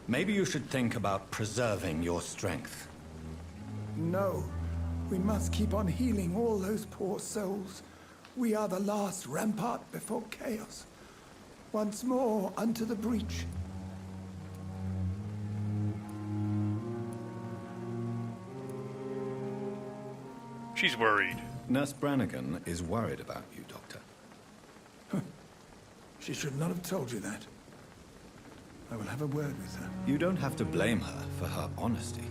H: Maybe you should think about preserving your strength.
D: No. We must keep on healing all those poor souls. We are the last rampart before chaos. Once more unto the breach.
A: She's worried.
H: Nurse Brannigan is worried about you, Doctor.
D: She should not have told you that. I will have a word with her.
H: You don't have to blame her for her honesty.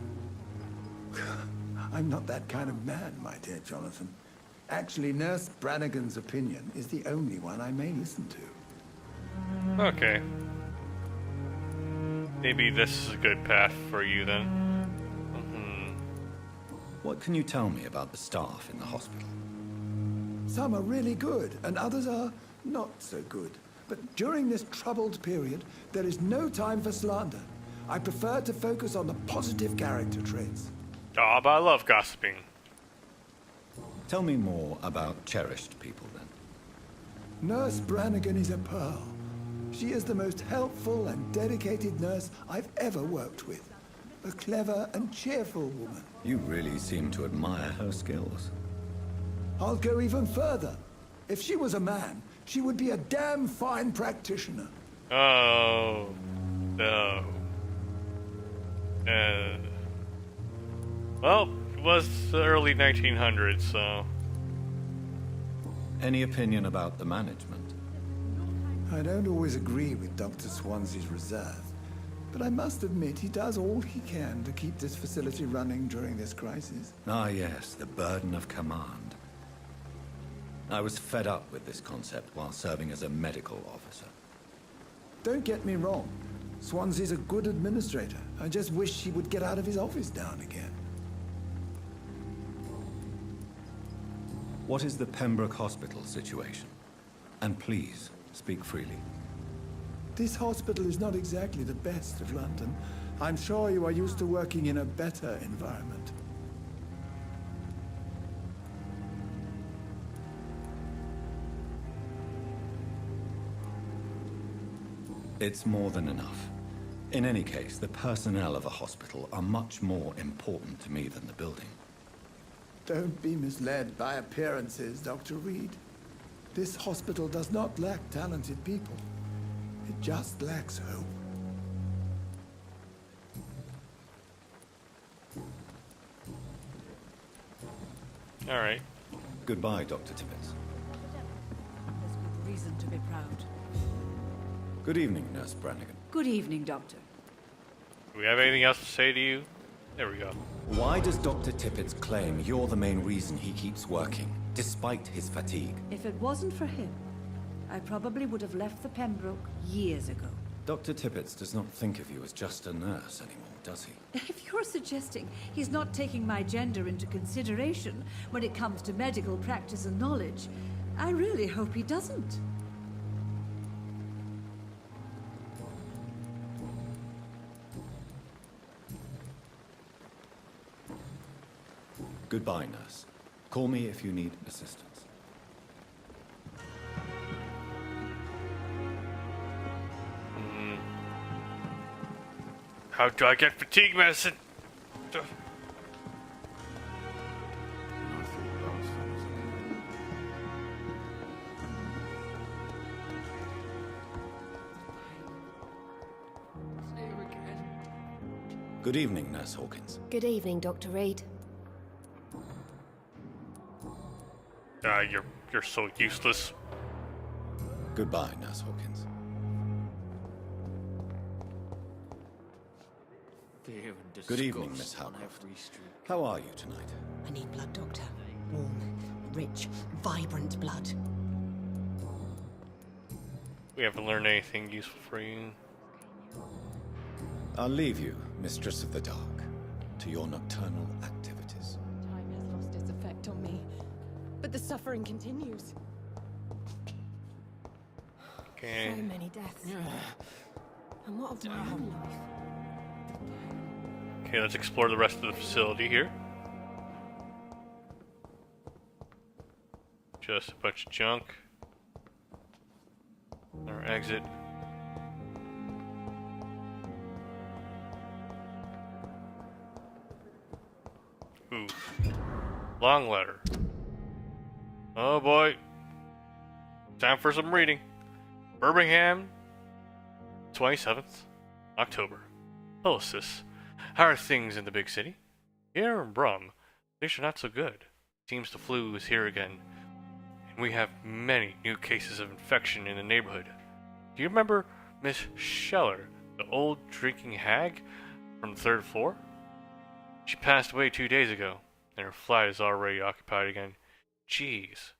D: I'm not that kind of man, my dear Jonathan. Actually, Nurse Brannigan's opinion is the only one I may listen to.
A: Okay. Maybe this is a good path for you then.
H: What can you tell me about the staff in the hospital?
D: Some are really good, and others are not so good. But during this troubled period, there is no time for slander. I prefer to focus on the positive character traits.
A: Ah, but I love gossiping.
H: Tell me more about cherished people, then.
D: Nurse Brannigan is a pearl. She is the most helpful and dedicated nurse I've ever worked with. A clever and cheerful woman.
H: You really seem to admire her skills.
D: I'll go even further. If she was a man, she would be a damn fine practitioner.
A: Oh, no. Well, it was the early 1900s, so...
H: Any opinion about the management?
D: I don't always agree with Dr. Swansea's reserve, but I must admit he does all he can to keep this facility running during this crisis.
H: Ah, yes, the burden of command. I was fed up with this concept while serving as a medical officer.
D: Don't get me wrong. Swansea's a good administrator. I just wish he would get out of his office now and again.
H: What is the Pembroke Hospital situation? And please, speak freely.
D: This hospital is not exactly the best of London. I'm sure you are used to working in a better environment.
H: It's more than enough. In any case, the personnel of a hospital are much more important to me than the building.
D: Don't be misled by appearances, Dr. Reed. This hospital does not lack talented people. It just lacks hope.
A: All right.
H: Goodbye, Dr. Tibbets.
P: There's good reason to be proud.
H: Good evening, Nurse Brannigan.
P: Good evening, Doctor.
A: Do we have anything else to say to you? There we go.
H: Why does Dr. Tippets claim you're the main reason he keeps working, despite his fatigue?
P: If it wasn't for him, I probably would have left the Pembroke years ago.
H: Dr. Tippets does not think of you as just a nurse anymore, does he?
P: If you're suggesting he's not taking my gender into consideration when it comes to medical practice and knowledge, I really hope he doesn't.
H: Goodbye, nurse. Call me if you need assistance.
A: How do I get fatigue medicine?
H: Good evening, Nurse Hawkins.
Q: Good evening, Dr. Reed.
A: You're so useless.
H: Goodbye, Nurse Hawkins. Good evening, Miss Howard. How are you tonight?
F: I need blood, Doctor. Warm, rich, vibrant blood.
A: We haven't learned anything useful for you.
H: I'll leave you, Mistress of the Dark, to your nocturnal activities.
F: Time has lost its effect on me, but the suffering continues.
A: Okay.
Q: So many deaths. And what of my own life?
A: Okay, let's explore the rest of the facility here. Just a bunch of junk. Our exit. Ooh. Long letter. Oh boy. Time for some reading. Birmingham, 27th October. Hello, sis. How are things in the big city? Here in Brum, things are not so good. Seems the flu is here again, and we have many new cases of infection in the neighborhood. Do you remember Miss Scheller, the old drinking hag from the 3rd floor? She passed away 2 days ago, and her flat is already occupied again. Jeez.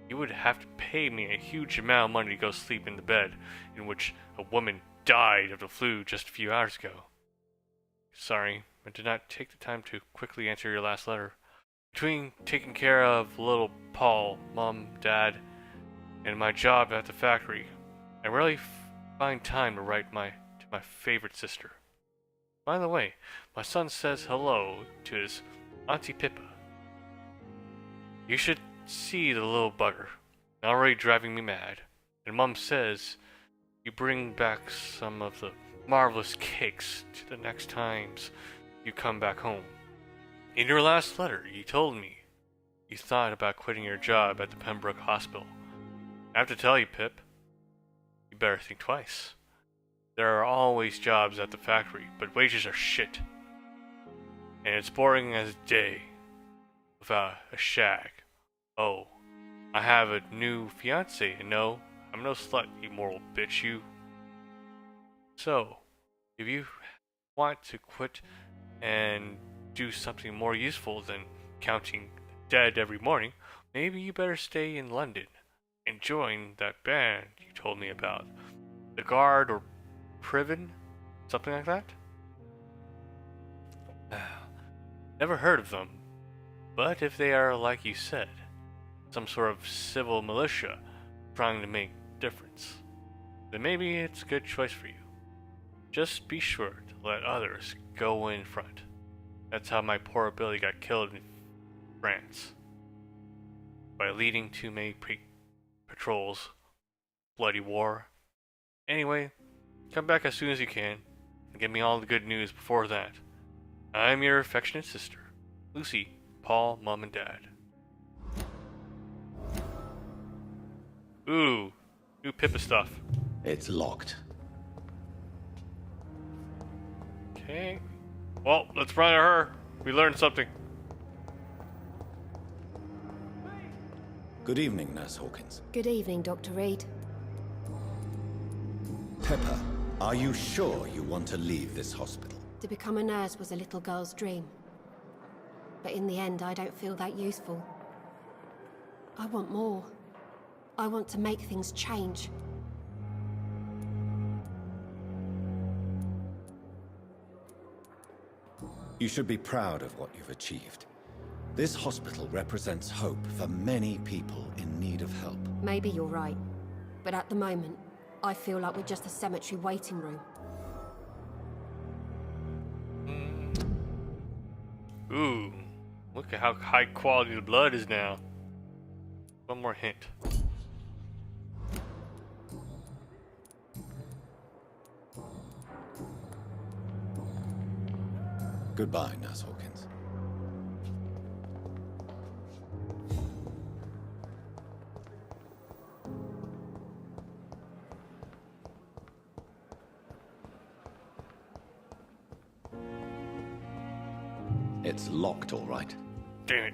A: You would have to pay me a huge amount of money to go sleep in the bed in which a woman died of the flu just a few hours ago. Sorry, I did not take the time to quickly answer your last letter. Between taking care of little Paul, Mom, Dad, and my job at the factory, I rarely find time to write to my favorite sister. By the way, my son says hello to his Auntie Pippa. You should see the little bugger, already driving me mad. And Mom says you bring back some of the marvelous cakes to the next times you come back home. In your last letter, you told me you thought about quitting your job at the Pembroke Hospital. I have to tell you, Pip, you better think twice. There are always jobs at the factory, but wages are shit. And it's boring as day without a shag. Oh, I have a new fiance, and no, I'm no slut, you moral bitch, you. So, if you want to quit and do something more useful than counting dead every morning, maybe you better stay in London and join that band you told me about. The Guard or Priven? Something like that? Never heard of them, but if they are like you said, some sort of civil militia trying to make a difference, then maybe it's a good choice for you. Just be sure to let others go in front. That's how my poor Billy got killed in France. By leading too many patrols. Bloody war. Anyway, come back as soon as you can, and give me all the good news before that. I'm your affectionate sister, Lucy, Paul, Mom, and Dad. Ooh, new Pippa stuff.
H: It's locked.
A: Okay. Well, let's run at her. We learned something.
H: Good evening, Nurse Hawkins.
Q: Good evening, Dr. Reed.
H: Pepper, are you sure you want to leave this hospital?
Q: To become a nurse was a little girl's dream. But in the end, I don't feel that useful. I want more. I want to make things change.
H: You should be proud of what you've achieved. This hospital represents hope for many people in need of help.
Q: Maybe you're right. But at the moment, I feel like we're just a cemetery waiting room.
A: Ooh, look at how high quality the blood is now. One more hint.
H: Goodbye, Nurse Hawkins. It's locked, all right.
A: Damn it.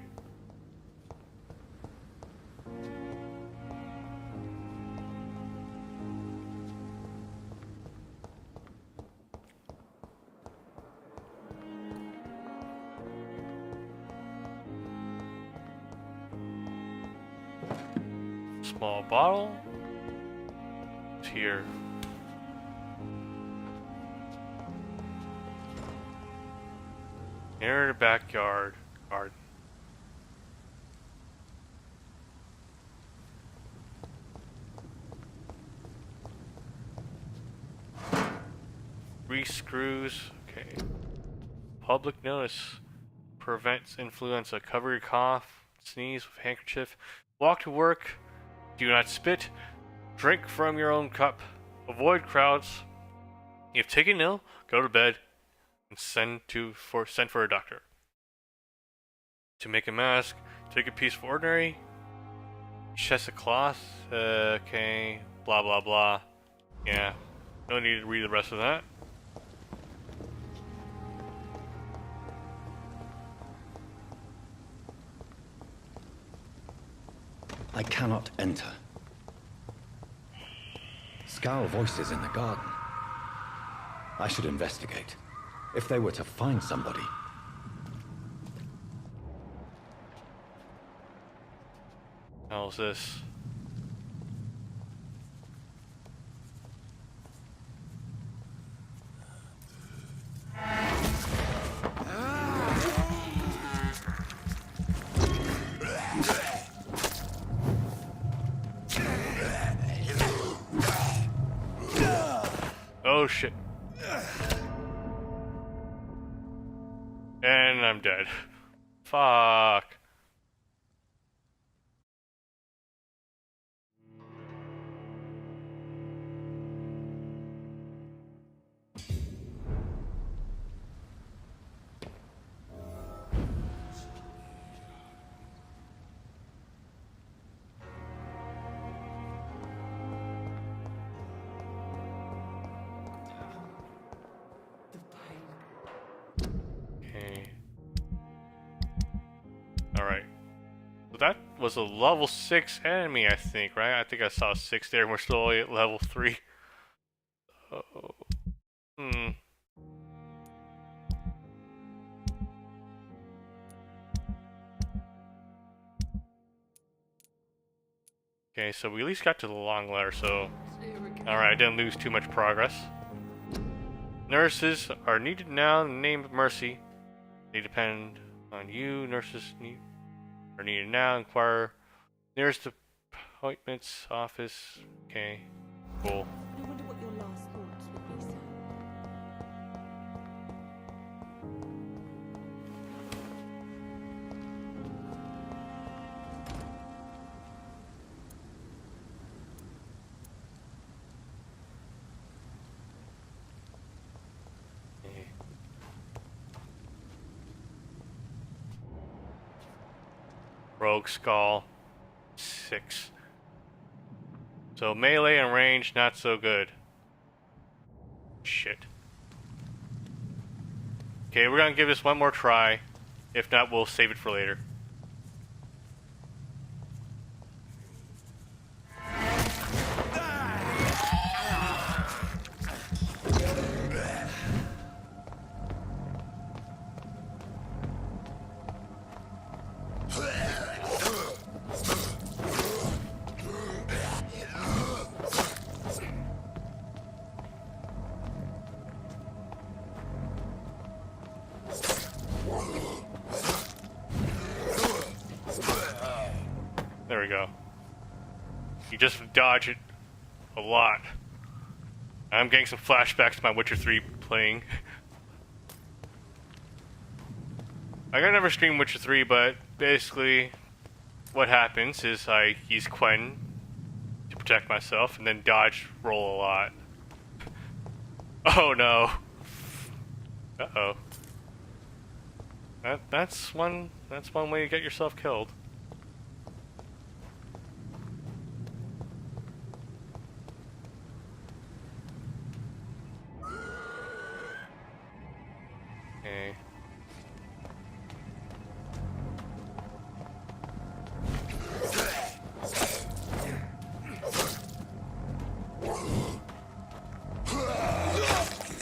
A: Small bottle. It's here. Near the backyard garden. Three screws. Okay. Public notice. Prevents influenza. Cover your cough. Sneeze with handkerchief. Walk to work. Do not spit. Drink from your own cup. Avoid crowds. If taken ill, go to bed and send for a doctor. To make a mask, take a piece of ordinary chest of cloth. Okay, blah blah blah. Yeah, no need to read the rest of that.
H: I cannot enter. Scowl voices in the garden. I should investigate. If they were to find somebody.
A: hell is this? Oh shit. And I'm dead. Fuck. Okay. Alright. So that was a level 6 enemy, I think, right? I think I saw 6 there and we're still only at level 3. Oh. Hmm. Okay, so we at least got to the long ladder, so... Alright, I didn't lose too much progress. Nurses are needed now in the name of mercy. They depend on you. Nurses are needed now. Inquire nearest appointments office. Okay, cool.
P: I wonder what your last thoughts would be, sir.
A: Rogue Skull 6. So melee and range not so good. Shit. Okay, we're gonna give this one more try. If not, we'll save it for later. There we go. You just dodge it a lot. I'm getting some flashbacks to my Witcher 3 playing. I never stream Witcher 3, but basically what happens is I use Quen to protect myself and then dodge roll a lot. Oh no. Uh-oh. That's one way to get yourself killed. Okay.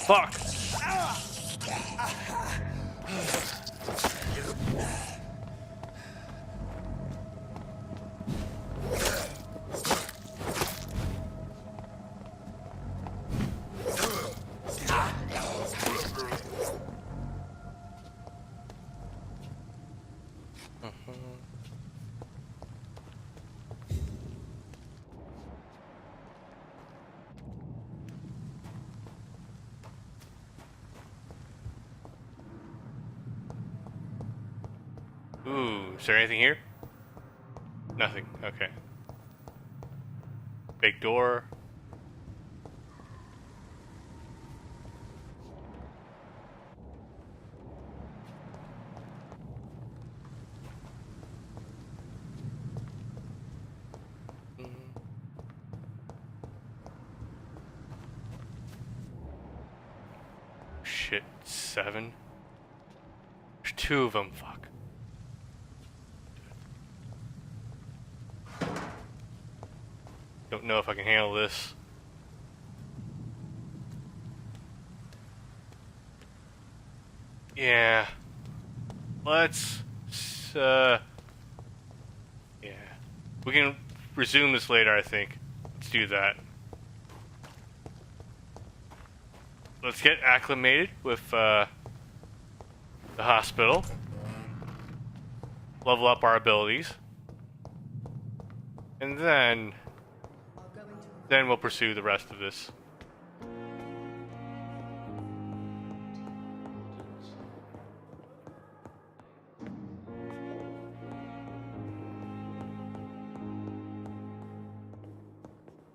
A: Fuck! Ooh, is there anything here? Nothing, okay. Big door. Shit, 7? There's 2 of them, fuck. Don't know if I can handle this. Yeah. Let's, yeah. We can resume this later, I think. Let's do that. Let's get acclimated with the hospital. Level up our abilities. And then we'll pursue the rest of this.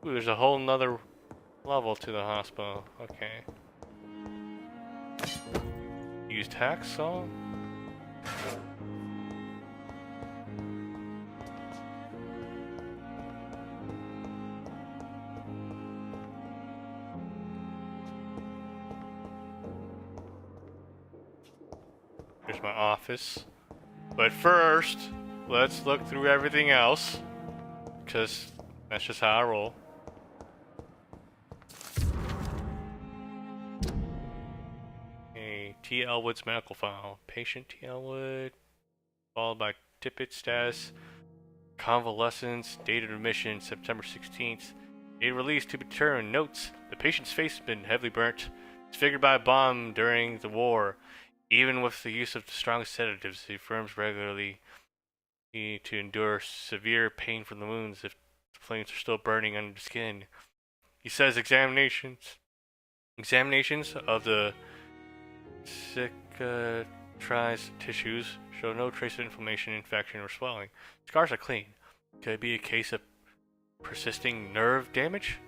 A: Ooh, there's a whole nother level to the hospital. Okay. Used hacksaw. Here's my office. But first, let's look through everything else, because that's just how I roll. T. Elwood's medical file. Patient T. Elwood, followed by Tippett status, convalescence, date of admission September 16th, date of release to be determined. Notes: the patient's face has been heavily burnt, disfigured by a bomb during the war. Even with the use of strong sedatives, he affirms regularly to endure severe pain from the wounds if the flames are still burning under the skin. He says examinations of the cicatrized tissues show no trace of inflammation, infection, or swelling. Scars are clean. Could it be a case of persisting nerve damage?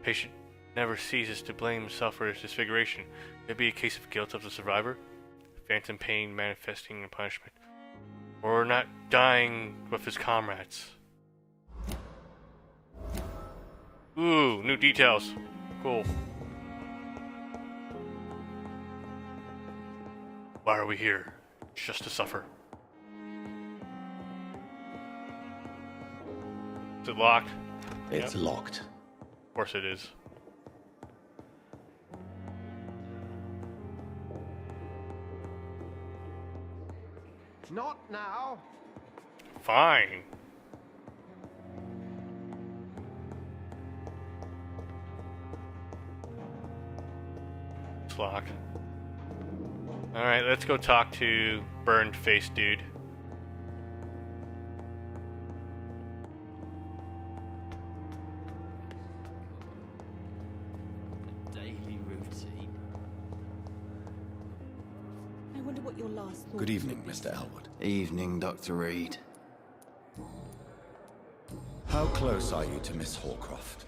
A: Patient never ceases to blame himself for his disfiguration. Could it be a case of guilt of the survivor? Phantom pain manifesting in punishment. Or not dying with his comrades. Ooh, new details. Cool. Why are we here? Just to suffer. Is it locked?
H: It's locked.
A: Of course it is.
J: Not now.
A: Fine. It's locked. Alright, let's go talk to burned face dude.
I: Daily routine.
M: I wonder what your last thought
H: Good evening, Mr. Elwood.
R: Evening, Dr. Reed.
H: How close are you to Miss Horcroft?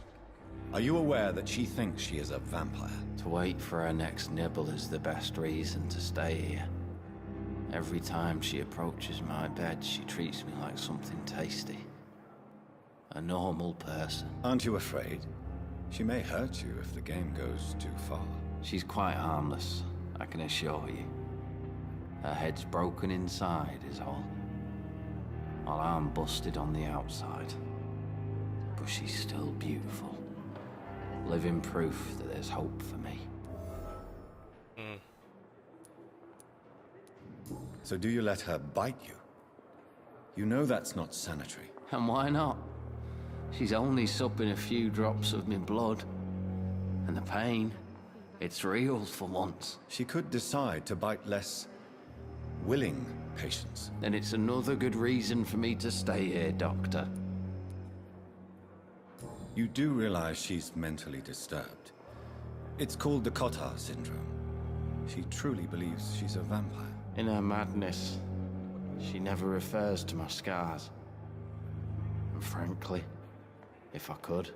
H: Are you aware that she thinks she is a vampire?
R: To wait for her next nibble is the best reason to stay here. Every time she approaches my bed, she treats me like something tasty. A normal person.
H: Aren't you afraid? She may hurt you if the game goes too far.
R: She's quite harmless, I can assure you. Her head's broken inside is all. While I'm busted on the outside. But she's still beautiful. Living proof that there's hope for me.
H: So do you let her bite you? You know that's not sanitary.
R: And why not? She's only supping a few drops of me blood. And the pain, it's real for once.
H: She could decide to bite less willing patients.
R: Then it's another good reason for me to stay here, Doctor.
H: You do realize she's mentally disturbed. It's called the Cotard syndrome. She truly believes she's a vampire.
R: In her madness, she never refers to my scars. And frankly, if I could,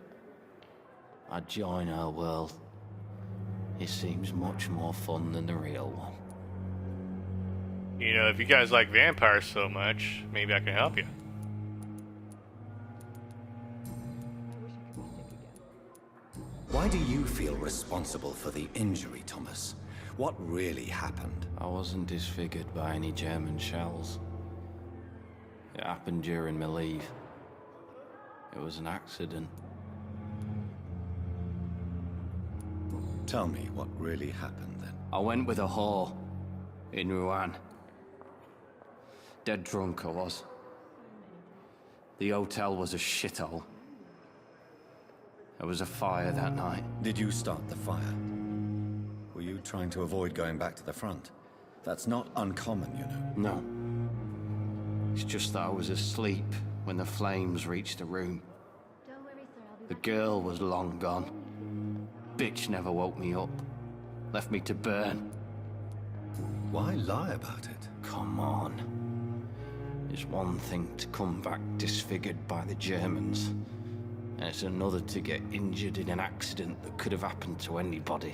R: I'd join her world. It seems much more fun than the real one.
A: You know, if you guys like vampires so much, maybe I can help you.
H: Why do you feel responsible for the injury, Thomas? What really happened?
R: I wasn't disfigured by any German shells. It happened during my leave. It was an accident.
H: Tell me what really happened then.
R: I went with a whore in Rouen. Dead drunk I was. The hotel was a shithole. There was a fire that night.
H: Did you start the fire? Were you trying to avoid going back to the front? That's not uncommon, you know.
R: No. It's just that I was asleep when the flames reached the room. The girl was long gone. Bitch never woke me up. Left me to burn.
H: Why lie about it?
R: Come on. It's one thing to come back disfigured by the Germans, and it's another to get injured in an accident that could have happened to anybody.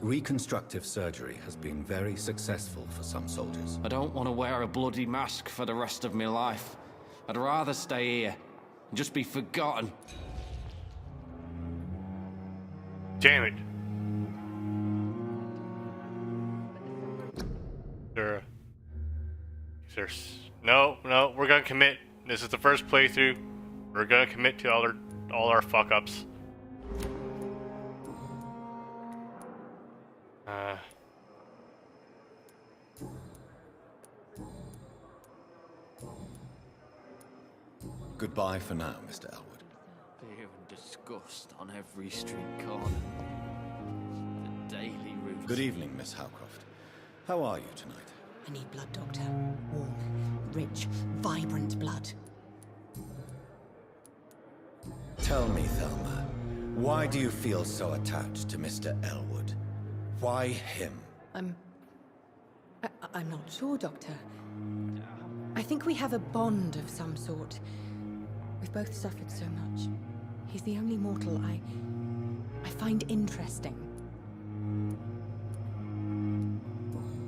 H: Reconstructive surgery has been very successful for some soldiers.
R: I don't want to wear a bloody mask for the rest of my life. I'd rather stay here and just be forgotten.
A: Damn it. No, we're gonna commit. This is the first playthrough. We're gonna commit to all our fuck ups.
H: Goodbye for now, Mr. Elwood.
R: Fear and disgust on every street corner. The daily routine.
H: Good evening, Miss Howcroft. How are you tonight?
F: I need blood, Doctor. Warm, rich, vibrant blood.
H: Tell me, Thelma, why do you feel so attached to Mr. Elwood? Why him?
F: I'm not sure, Doctor. I think we have a bond of some sort. We've both suffered so much. He's the only mortal I find interesting.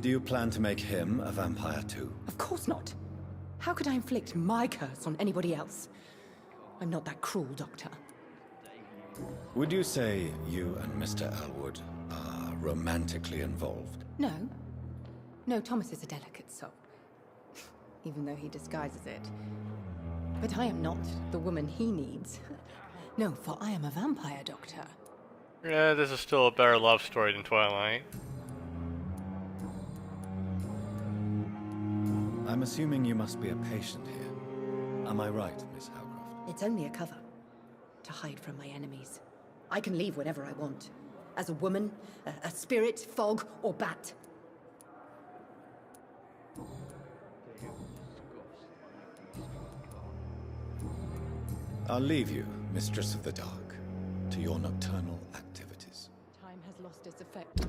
H: Do you plan to make him a vampire too?
F: Of course not. How could I inflict my curse on anybody else? I'm not that cruel, Doctor.
H: Would you say you and Mr. Elwood are romantically involved?
F: No. No, Thomas is a delicate soul. Even though he disguises it. But I am not the woman he needs. No, for I am a vampire, Doctor.
A: Yeah, this is still a better love story than Twilight.
H: I'm assuming you must be a patient here. Am I right, Miss Howcroft?
F: It's only a cover. To hide from my enemies. I can leave whenever I want. As a woman, a spirit, fog, or bat.
H: I'll leave you, Mistress of the Dark, to your nocturnal activities.
F: Time has lost its effect.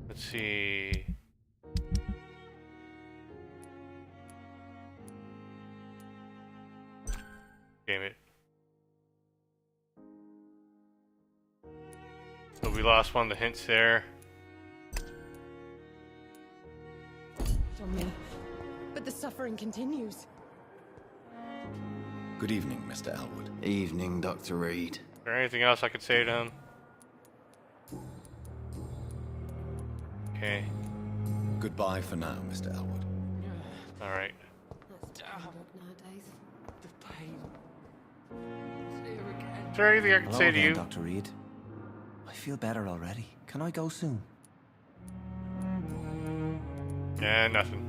A: Let's see. Damn it. So we lost one of the hints there.
F: On me. But the suffering continues.
H: Good evening, Mr. Elwood.
R: Evening, Dr. Reed.
A: Is there anything else I could say to him? Okay.
H: Goodbye for now, Mr. Elwood.
A: Alright.
Q: That's terrible nowadays.
R: The pain.
A: Is there anything I can
I: Hello
A: say to
I: again,
A: you?
I: Dr. Reed. I feel better already. Can I go soon?
A: Yeah, nothing.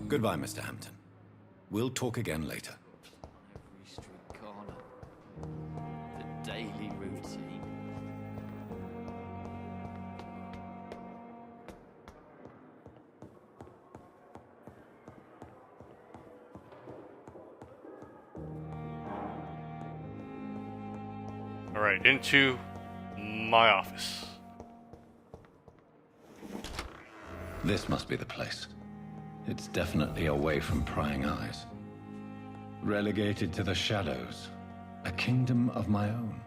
H: Goodbye, Mr. Hampton. We'll talk again later.
R: Every street corner. The daily routine.
A: Alright, into my office.
H: This must be the place. It's definitely away from prying eyes. Relegated to the shadows. A kingdom of my own.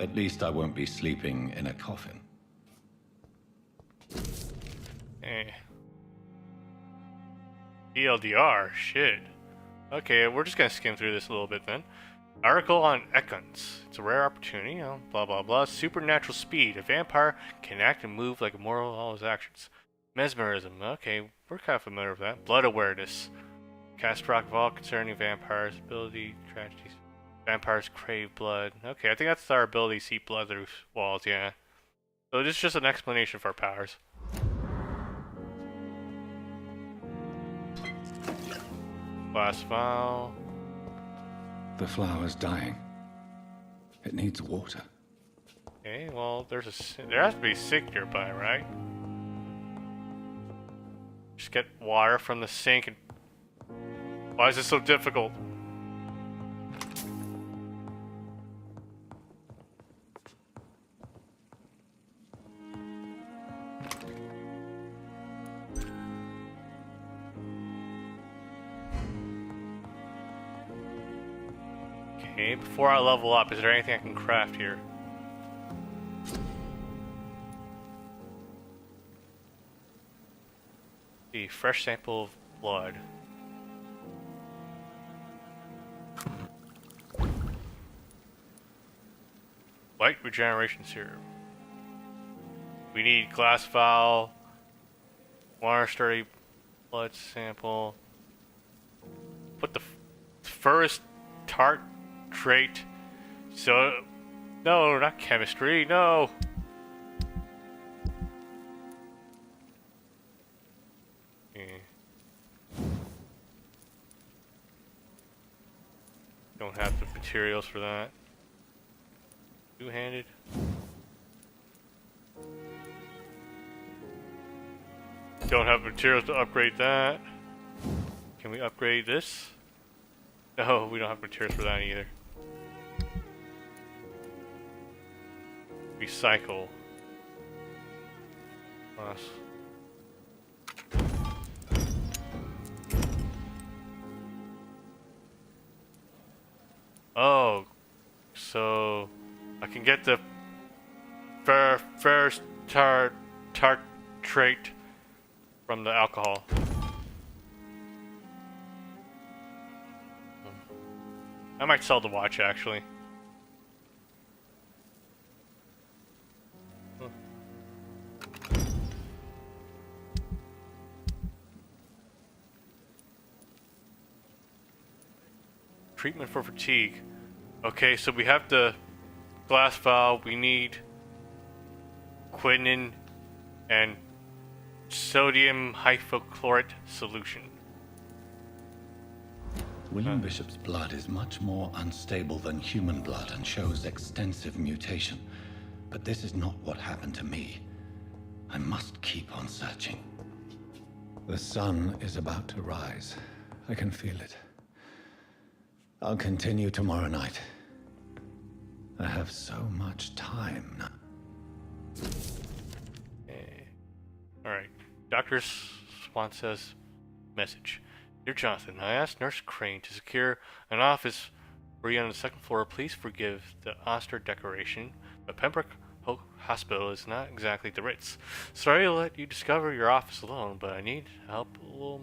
H: At least I won't be sleeping in a coffin.
A: Eh. ELDR, shit. Okay, we're just gonna skim through this a little bit then. Article on Ekons. It's a rare opportunity, you know, blah blah blah. Supernatural speed. A vampire can act and move like a mortal in all his actions. Mesmerism. Okay, we're kind of familiar with that. Blood awareness. Cast proc of all concerning vampires. Ability, tragedies. Vampires crave blood. Okay, I think that's our ability to see blood through walls, yeah. So this is just an explanation for our powers. Glass vial.
H: The flower's dying. It needs water.
A: Okay, well, there has to be a sink nearby, right? Just get water from the sink and... Why is this so difficult? Okay, before I level up, is there anything I can craft here? The fresh sample of blood. Light regeneration serum. We need glass vial, water sturdy blood sample. Put the first tart trait. So, no, not chemistry. No. Don't have the materials for that. Two-handed. Don't have materials to upgrade that. Can we upgrade this? No, we don't have materials for that either. Recycle. Plus. Oh, so I can get the first tart trait from the alcohol. I might sell the watch actually. Treatment for fatigue. Okay, so we have the glass vial. We need quinine and sodium hypochlorite solution.
H: William Bishop's blood is much more unstable than human blood and shows extensive mutation. But this is not what happened to me. I must keep on searching. The sun is about to rise. I can feel it. I'll continue tomorrow night. I have so much time now.
A: Alright. Dr. Swansea's message. Dear Jonathan, I asked Nurse Crane to secure an office for you on the second floor. Please forgive the austere decoration, but Pembroke Hospital is not exactly the Ritz. Sorry to let you discover your office alone, but I need help a little.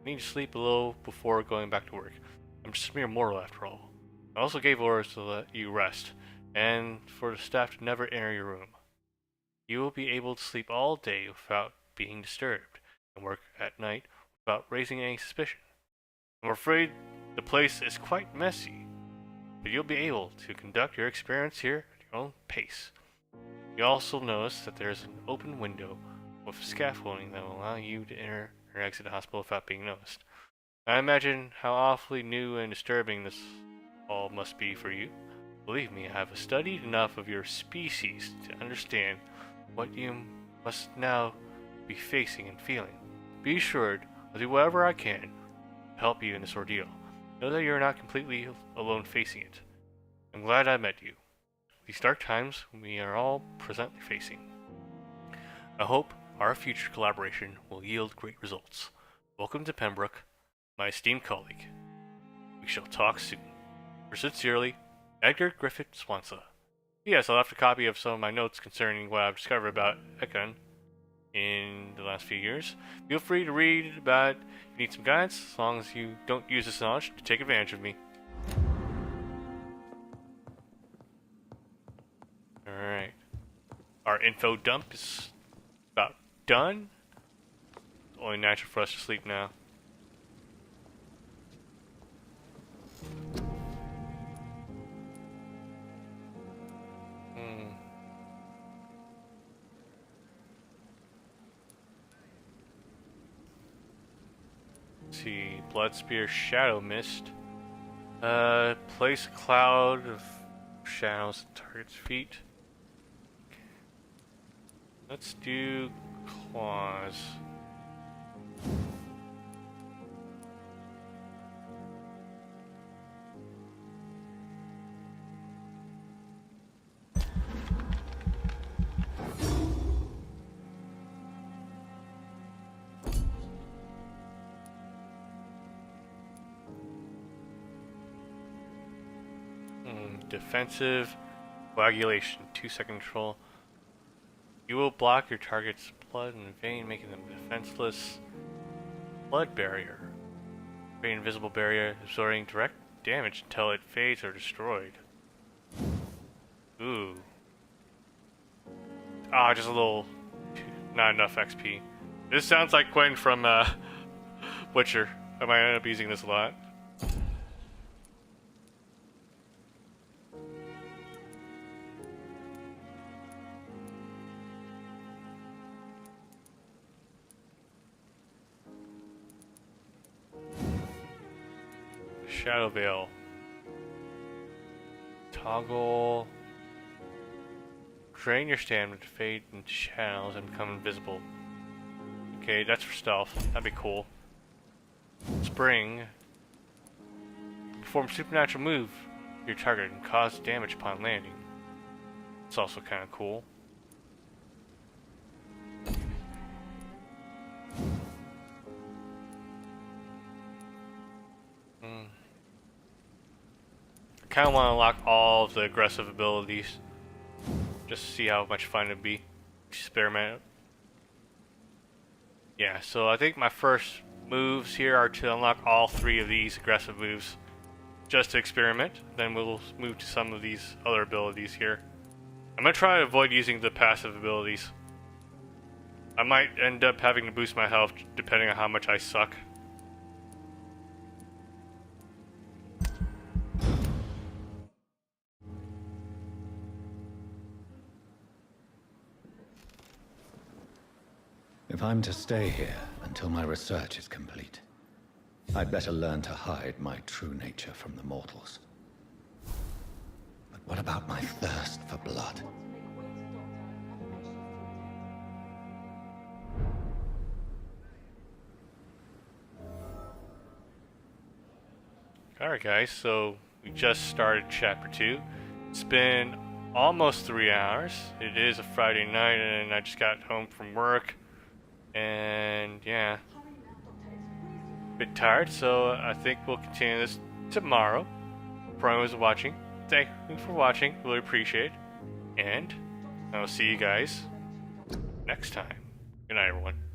A: I need to sleep a little before going back to work. I'm just a mere mortal after all. I also gave orders to let you rest, and for the staff to never enter your room. You will be able to sleep all day without being disturbed, and work at night without raising any suspicion. I'm afraid the place is quite messy, but you'll be able to conduct your experience here at your own pace. You also notice that there's an open window with scaffolding that will allow you to enter or exit the hospital without being noticed. I imagine how awfully new and disturbing this all must be for you. Believe me, I have studied enough of your species to understand what you must now be facing and feeling. Be assured I'll do whatever I can to help you in this ordeal. Know that you're not completely alone facing it. I'm glad I met you. These dark times we are all presently facing. I hope our future collaboration will yield great results. Welcome to Pembroke, my esteemed colleague. We shall talk soon. Yours sincerely, Edgar Griffith Swansea. Yes, I left a copy of some of my notes concerning what I've discovered about Ekon in the last few years. Feel free to read about it if you need some guidance, as long as you don't use this knowledge to take advantage of me. Alright. Our info dump is about done. It's only natural for us to sleep now. see. Blood Spear, Shadow Mist. Place a cloud of shadows at target's feet. Okay. Let's do claws. Defensive coagulation, 2-second control. You will block your target's blood and vein, making them defenseless. Blood barrier. Create an invisible barrier, absorbing direct damage until it fades or destroyed. Ooh. Ah, just a little. Not enough XP. This sounds like Gwen from Witcher. I might end up using this a lot. Shadow Veil. Toggle. Drain your stamina to fade into shadows and become invisible. Okay, that's for stealth. That'd be cool. Spring. Perform supernatural move to your target and cause damage upon landing. It's also kind of cool. I kind of want to unlock all of the aggressive abilities, just to see how much fun it'd be. Experiment. Yeah, so I think my first moves here are to unlock all 3 of these aggressive moves, just to experiment. Then we'll move to some of these other abilities here. I'm gonna try to avoid using the passive abilities. I might end up having to boost my health depending on how much I suck.
H: If I'm to stay here until my research is complete, I'd better learn to hide my true nature from the mortals. But what about my thirst for blood?
A: Alright guys, so we just started chapter 2. It's been almost 3 hours. It is a Friday night and I just got home from work. And yeah, a bit tired, so I think we'll continue this tomorrow. For anyone who's watching, thank you for watching, really appreciate it. And I will see you guys next time. Good night, everyone.